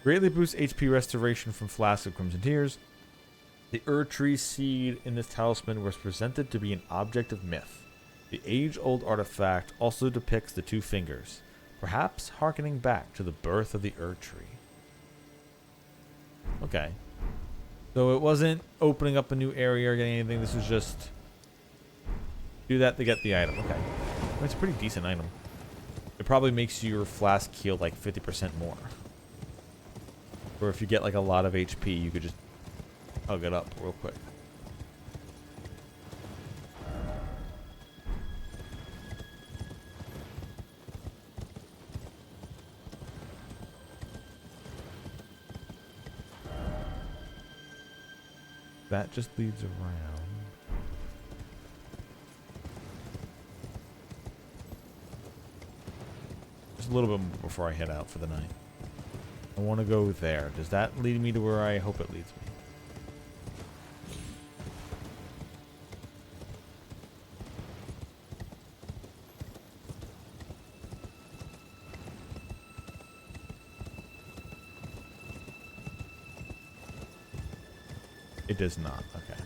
Greatly boosts HP restoration from Flask of Crimson Tears. The Tree seed in this talisman was presented to be an object of myth. The age-old artifact also depicts the two fingers, perhaps harkening back to the birth of the Tree. Okay. So it wasn't opening up a new area or getting anything. This was just do that to get the item. Okay. Well, it's a pretty decent item. It probably makes your flask heal like 50% more. Or if you get like a lot of HP, you could just hug it up real quick. That just leads around. Just a little bit more before I head out for the night. I want to go there. Does that lead me to where I hope it leads me? It does not. Okay.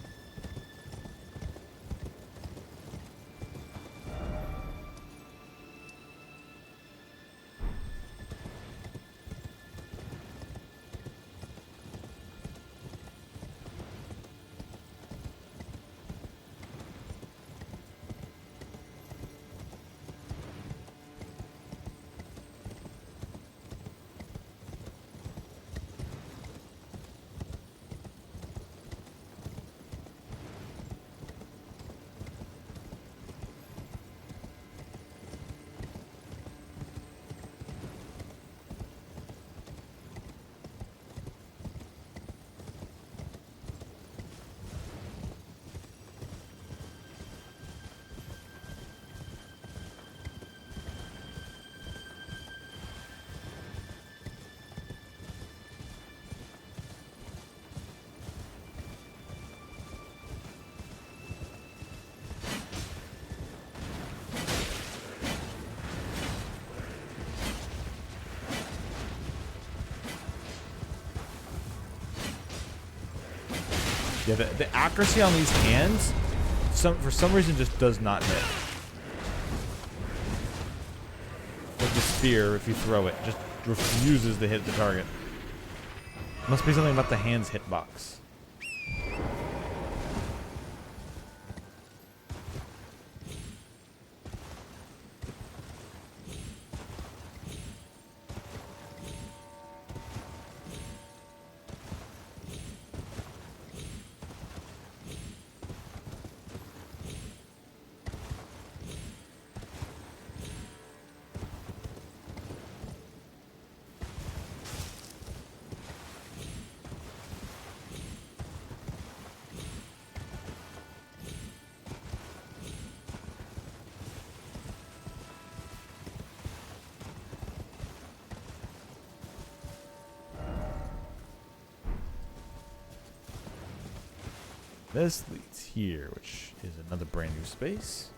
Yeah, the accuracy on these hands, for some reason, just does not hit. Like the spear, if you throw it, just refuses to hit the target. Must be something about the hand's hitbox. This leads here, which is another brand new space.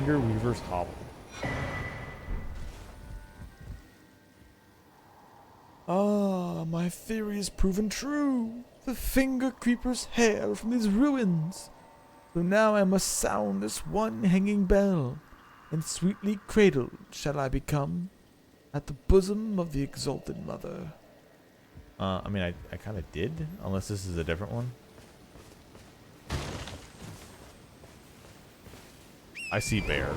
Finger Weaver's Hovel. Ah, my theory is proven true. The Finger Creepers hail from these ruins. So now I must sound this one hanging bell, and sweetly cradled shall I become at the bosom of the exalted mother. I mean, I kind of did, unless this is a different one. I see bear.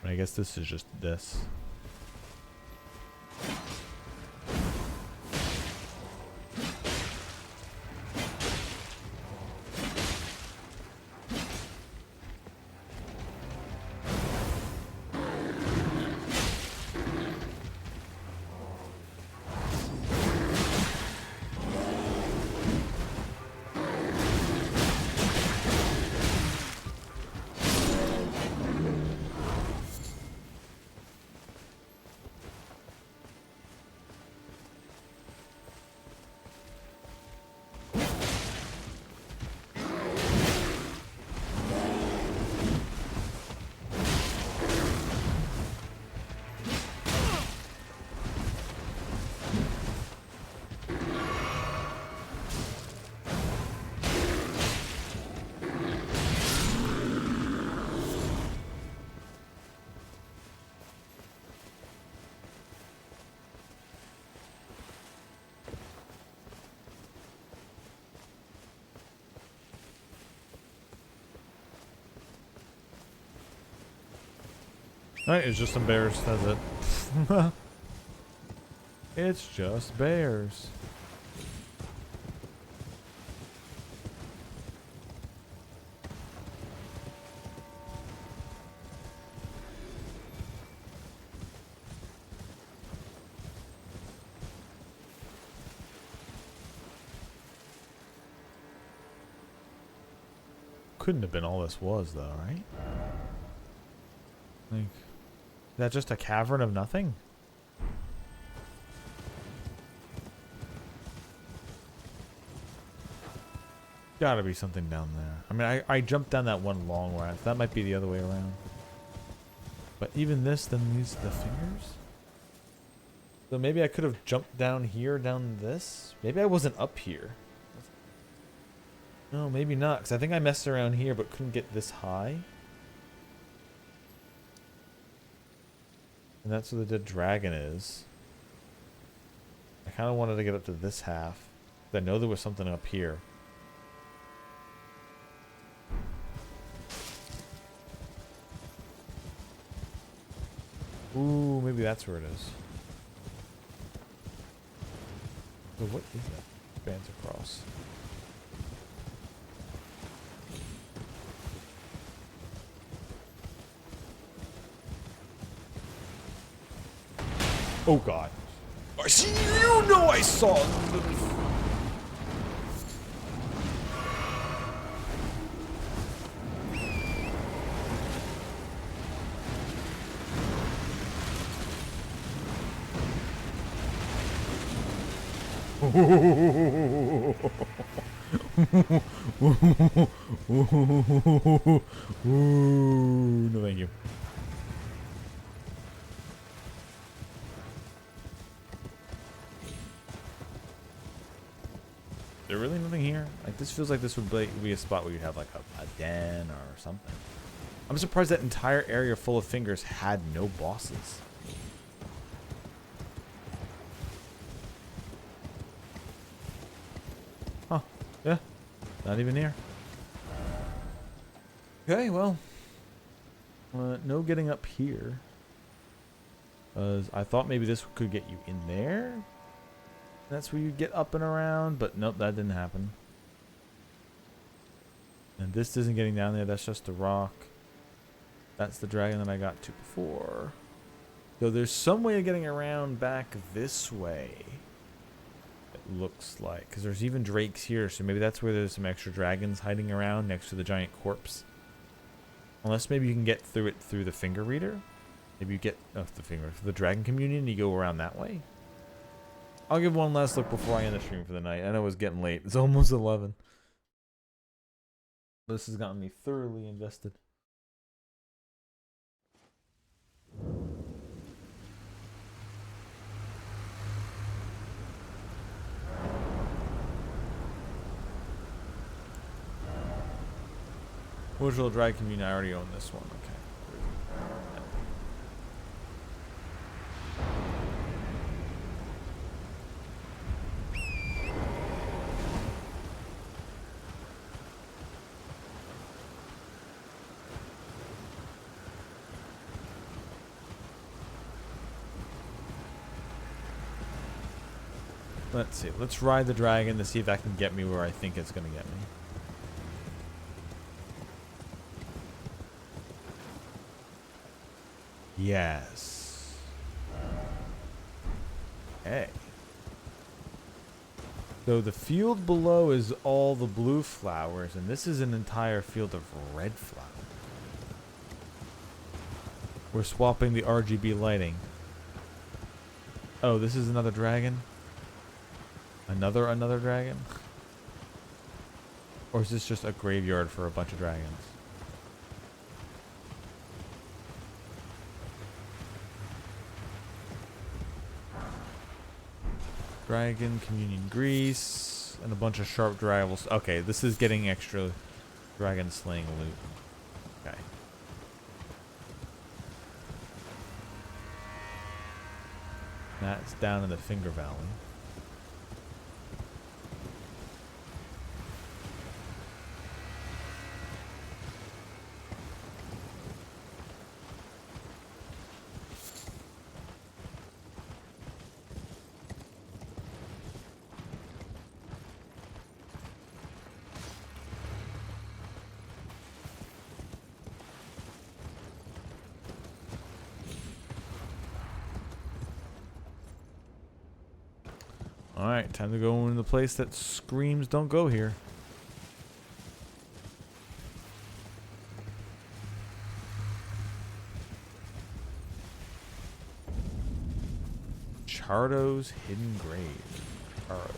I guess this is just this. Alright, it's just some bears, that's it. It's just bears. Couldn't have been all this was, though, right? Like, is that just a cavern of nothing? Gotta be something down there. I mean, I jumped down that one long way. That might be the other way around. But even this, then these the fingers? So maybe I could have jumped down here, down this? Maybe I wasn't up here. No, maybe not, because I think I messed around here but couldn't get this high. And that's where the dead dragon is. I kind of wanted to get up to this half. I know there was something up here. Ooh, maybe that's where it is. So what is that? Spans across. Oh god. I see, you know I saw Ooh, no thank you. Is there really nothing here? Like, this feels like this would be a spot where you'd have like a den or something. I'm surprised that entire area full of fingers had no bosses. Huh. Yeah. Not even here. Okay, well. No getting up here. I thought maybe this could get you in there. That's where you get up and around, but nope, that didn't happen. And this isn't getting down there. That's just a rock. That's the dragon that I got to before. So there's some way of getting around back this way. It looks like. Because there's even drakes here. So maybe that's where there's some extra dragons hiding around next to the giant corpse. Unless maybe you can get through it through the finger reader. Maybe you get the dragon communion and you go around that way. I'll give one last look before I end the stream for the night. I know it's getting late. It's almost 11. This has gotten me thoroughly invested. Original Dry Communion, I already own this one. Okay. Let's see. Let's ride the dragon to see if that can get me where I think it's going to get me. Yes. Okay. So the field below is all the blue flowers, and this is an entire field of red flowers. We're swapping the RGB lighting. Oh, this is another dragon? Another dragon? Or is this just a graveyard for a bunch of dragons? Dragon, communion grease, and a bunch of sharp dragons. Okay, this is getting extra dragon slaying loot. Okay. That's down in the Finger Valley. Alright, time to go into the place that screams don't go here. Chardo's Hidden Grave. Chardo's.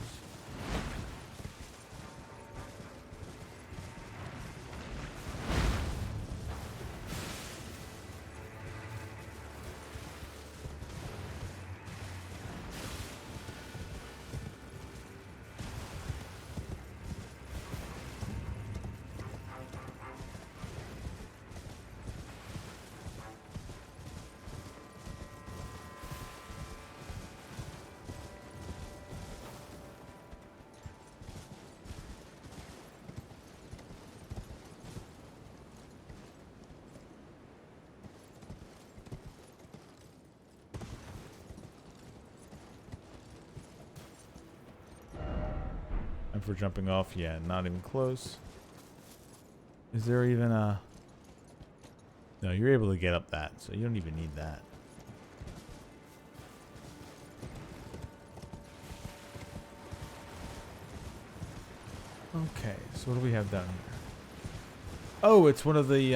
And for jumping off, yeah, not even close. Is there even a... No, you're able to get up that, so you don't even need that. Okay, so what do we have down here? Oh, it's one of the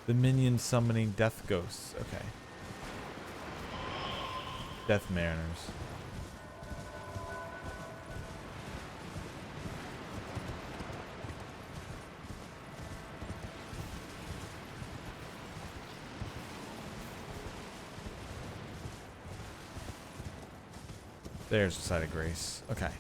minion summoning death ghosts. Okay. Death Mariners. There's the side of grace. Okay.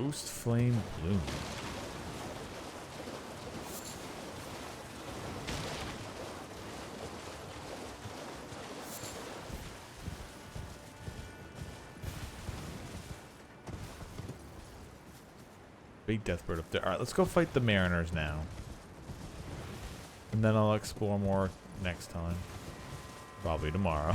Ghost Flame Bloom. Big deathbird up there. Alright, let's go fight the mariners now. And then I'll explore more next time. Probably tomorrow.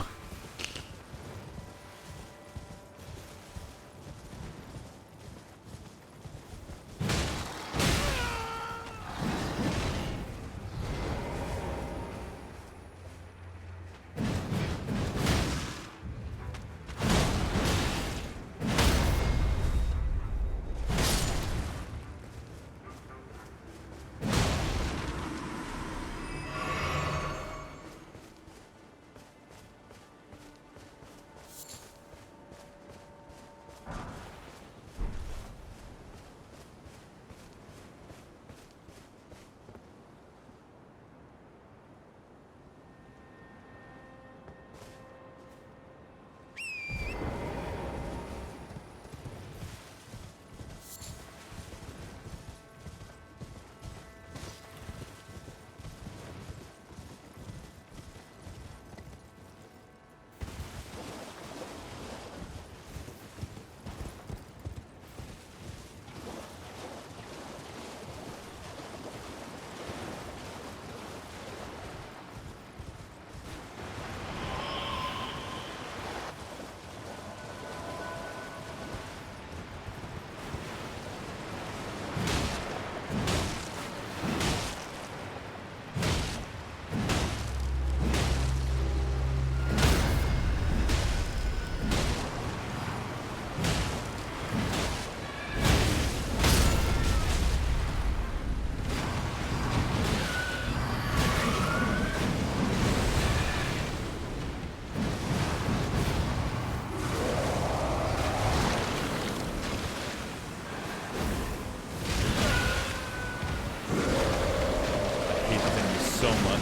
So much.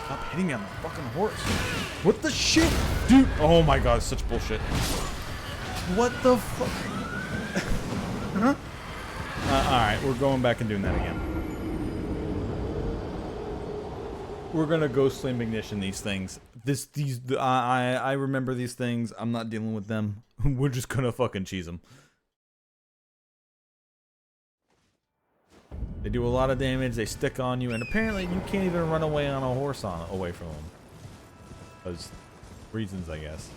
Stop hitting me on the fucking horse. What the shit? Dude, oh my god, such bullshit. What the fuck? Huh? Alright, we're going back and doing that again. We're gonna Ghost Flame Ignition these things. I remember these things. I'm not dealing with them. We're just gonna fucking cheese them. They do a lot of damage. They stick on you, and apparently you can't even run away on a horse away from them. Because reasons, I guess.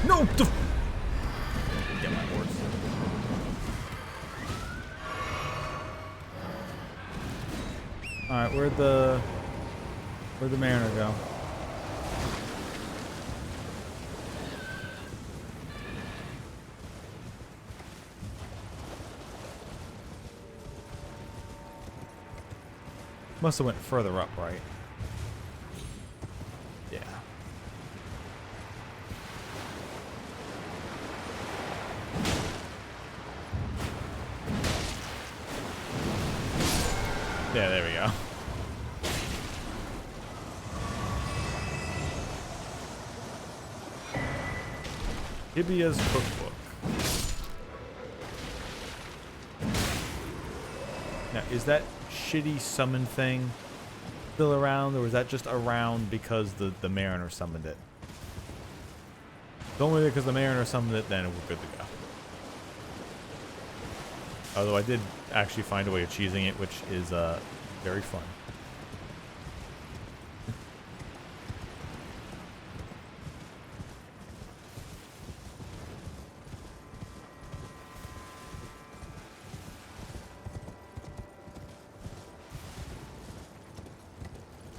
No! Get my horse. Alright, where'd the Mariner go? Must have went further up, right? Yeah. Yeah, there we go. Tibia's cookbook. Now, is that shitty summon thing still around, or was that just around because the Mariner summoned it? It's only because the Mariner summoned it, then we're good to go. Although I did actually find a way of cheesing it, which is very fun.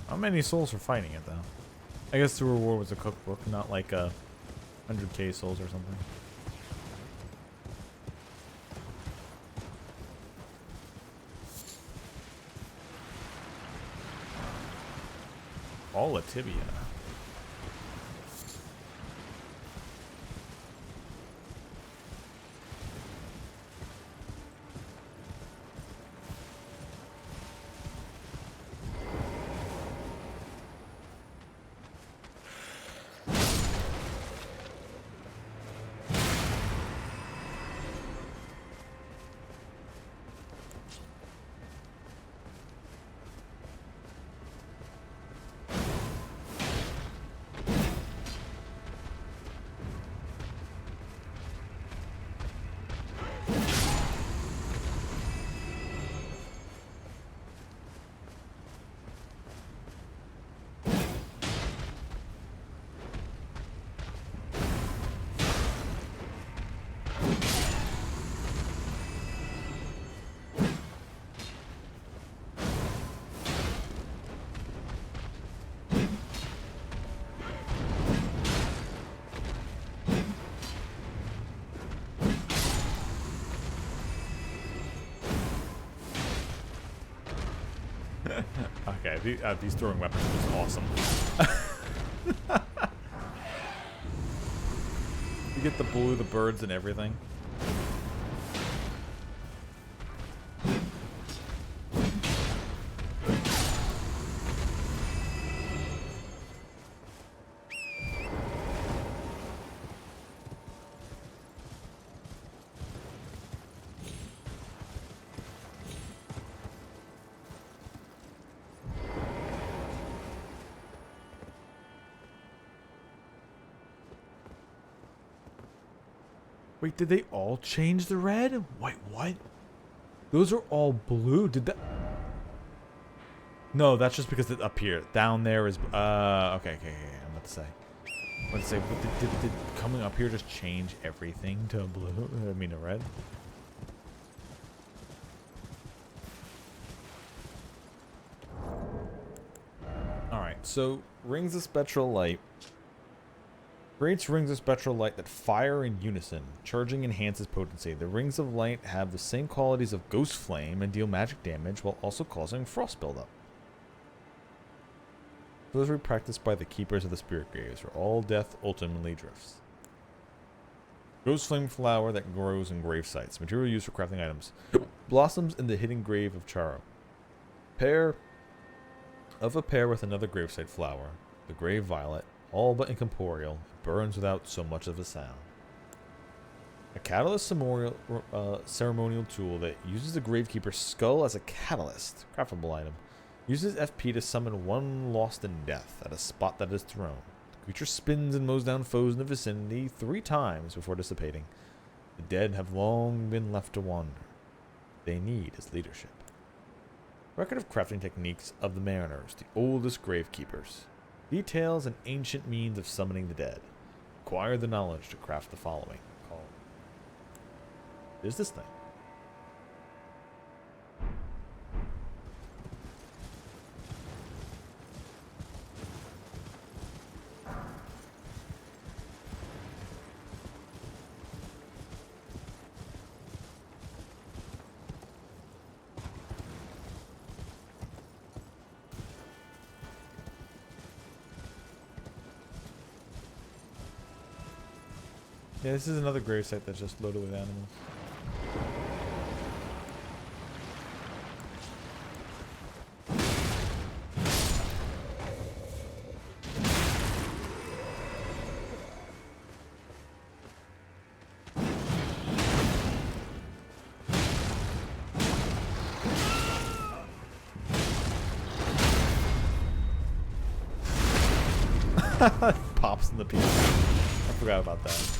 How many souls for fighting it, though? I guess the reward was a cookbook, not like 100k souls or something. All a tibia. Okay, these throwing weapons are just awesome. You get the blue, the birds, and everything. Wait, did they all change the red? Wait, what? Those are all blue. Did that... No, that's just because it's up here. Down there is... okay. I'm about to say. But did coming up here just change everything to blue? I mean, a red? Alright, so rings of spectral light. Creates rings of spectral light that fire in unison. Charging enhances potency. The rings of light have the same qualities of ghost flame and deal magic damage while also causing frost buildup. Sorcery practiced by the keepers of the spirit graves, where all death ultimately drifts. Ghost flame flower that grows in grave sites. Material used for crafting items. Blossoms in the hidden grave of Charo. Pair with another gravesite flower. The grave violet. All but incorporeal. It burns without so much of a sound. A catalyst ceremonial tool that uses the gravekeeper's skull as a catalyst. Craftable item. Uses FP to summon one lost in death at a spot that is thrown. The creature spins and mows down foes in the vicinity 3 times before dissipating. The dead have long been left to wander. They need his leadership. Record of crafting techniques of the Mariners, the oldest gravekeepers. Details an ancient means of summoning the dead. Acquire the knowledge to craft the following. There's this thing. Yeah, this is another grave site that's just loaded with animals. Pops in the piece. I forgot about that.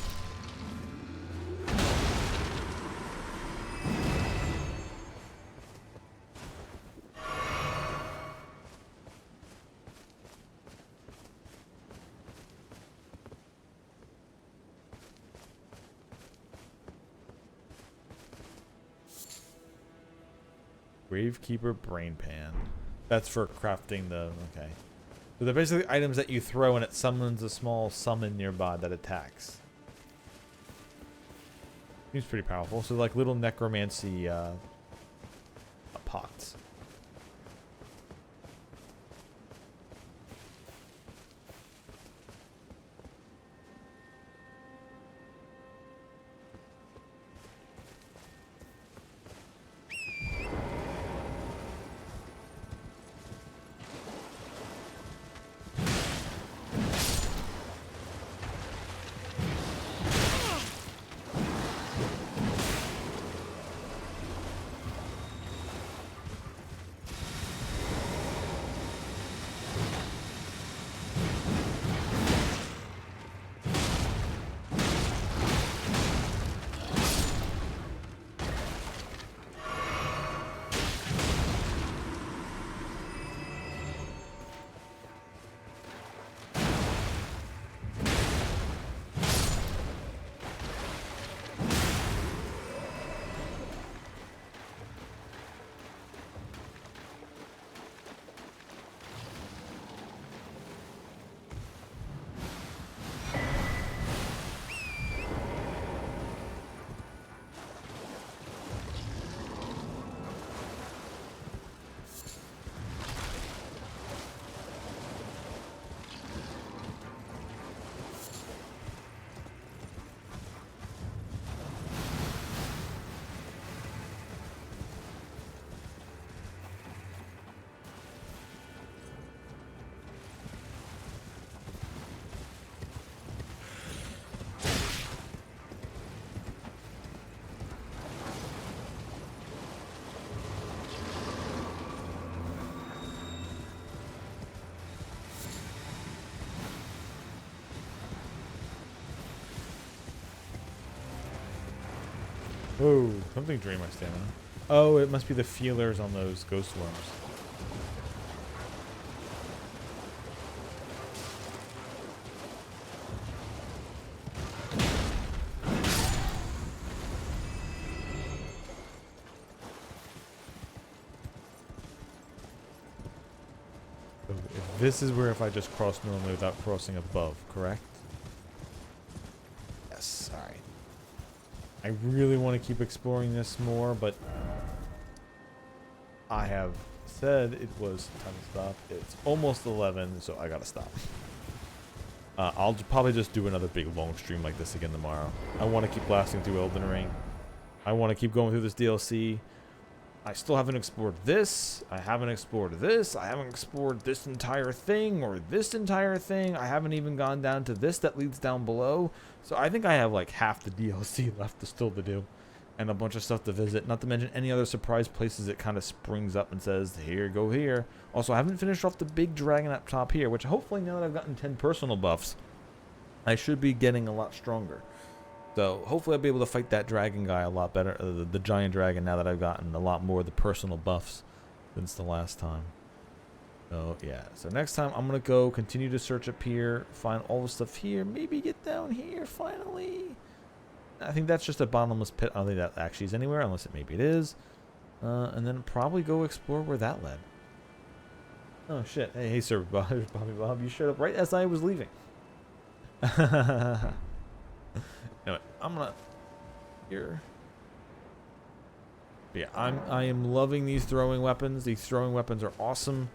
Gravekeeper Brain Pan. That's for crafting the... Okay. So they're basically items that you throw and it summons a small summon nearby that attacks. Seems pretty powerful. So like little necromancy pots. Whoa, something drained my stamina. Oh, it must be the feelers on those ghost worms. So if this is where if I just cross normally without crossing above, correct? Yes, alright. I really want to keep exploring this more, but I have said it was time to stop. It's almost 11, so I gotta stop. I'll probably just do another big long stream like this again tomorrow. I want to keep blasting through Elden Ring. I want to keep going through this DLC. I still haven't explored this. I haven't explored this. I haven't explored this entire thing or this entire thing. I haven't even gone down to this that leads down below. So I think I have like half the DLC left still to do. And a bunch of stuff to visit. Not to mention any other surprise places it kind of springs up and says, here, go here. Also, I haven't finished off the big dragon up top here, which hopefully now that I've gotten 10 personal buffs, I should be getting a lot stronger. So hopefully I'll be able to fight that dragon guy a lot better, the giant dragon, now that I've gotten a lot more of the personal buffs since the last time. So yeah, so next time I'm going to go continue to search up here, find all the stuff here, maybe get down here finally. I think that's just a bottomless pit. I don't think that actually is anywhere, unless maybe it is. And then probably go explore where that led. Oh shit, hey Sir Bobby Bob, you showed up right as I was leaving. Anyway, I'm gonna here. But yeah, I am loving these throwing weapons. These throwing weapons are awesome.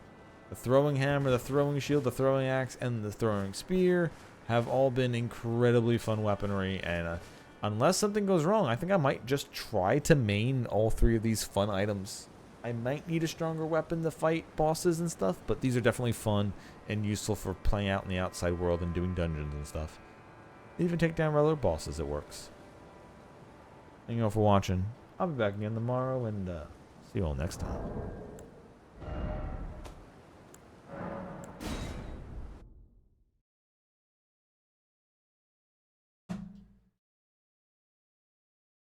The throwing hammer, the throwing shield, the throwing axe, and the throwing spear have all been incredibly fun weaponry, and unless something goes wrong, I think I might just try to main all 3 of these fun items. I might need a stronger weapon to fight bosses and stuff, but these are definitely fun and useful for playing out in the outside world and doing dungeons and stuff. Even take down regular bosses, it works. Thank you all for watching. I'll be back again tomorrow, and see you all next time.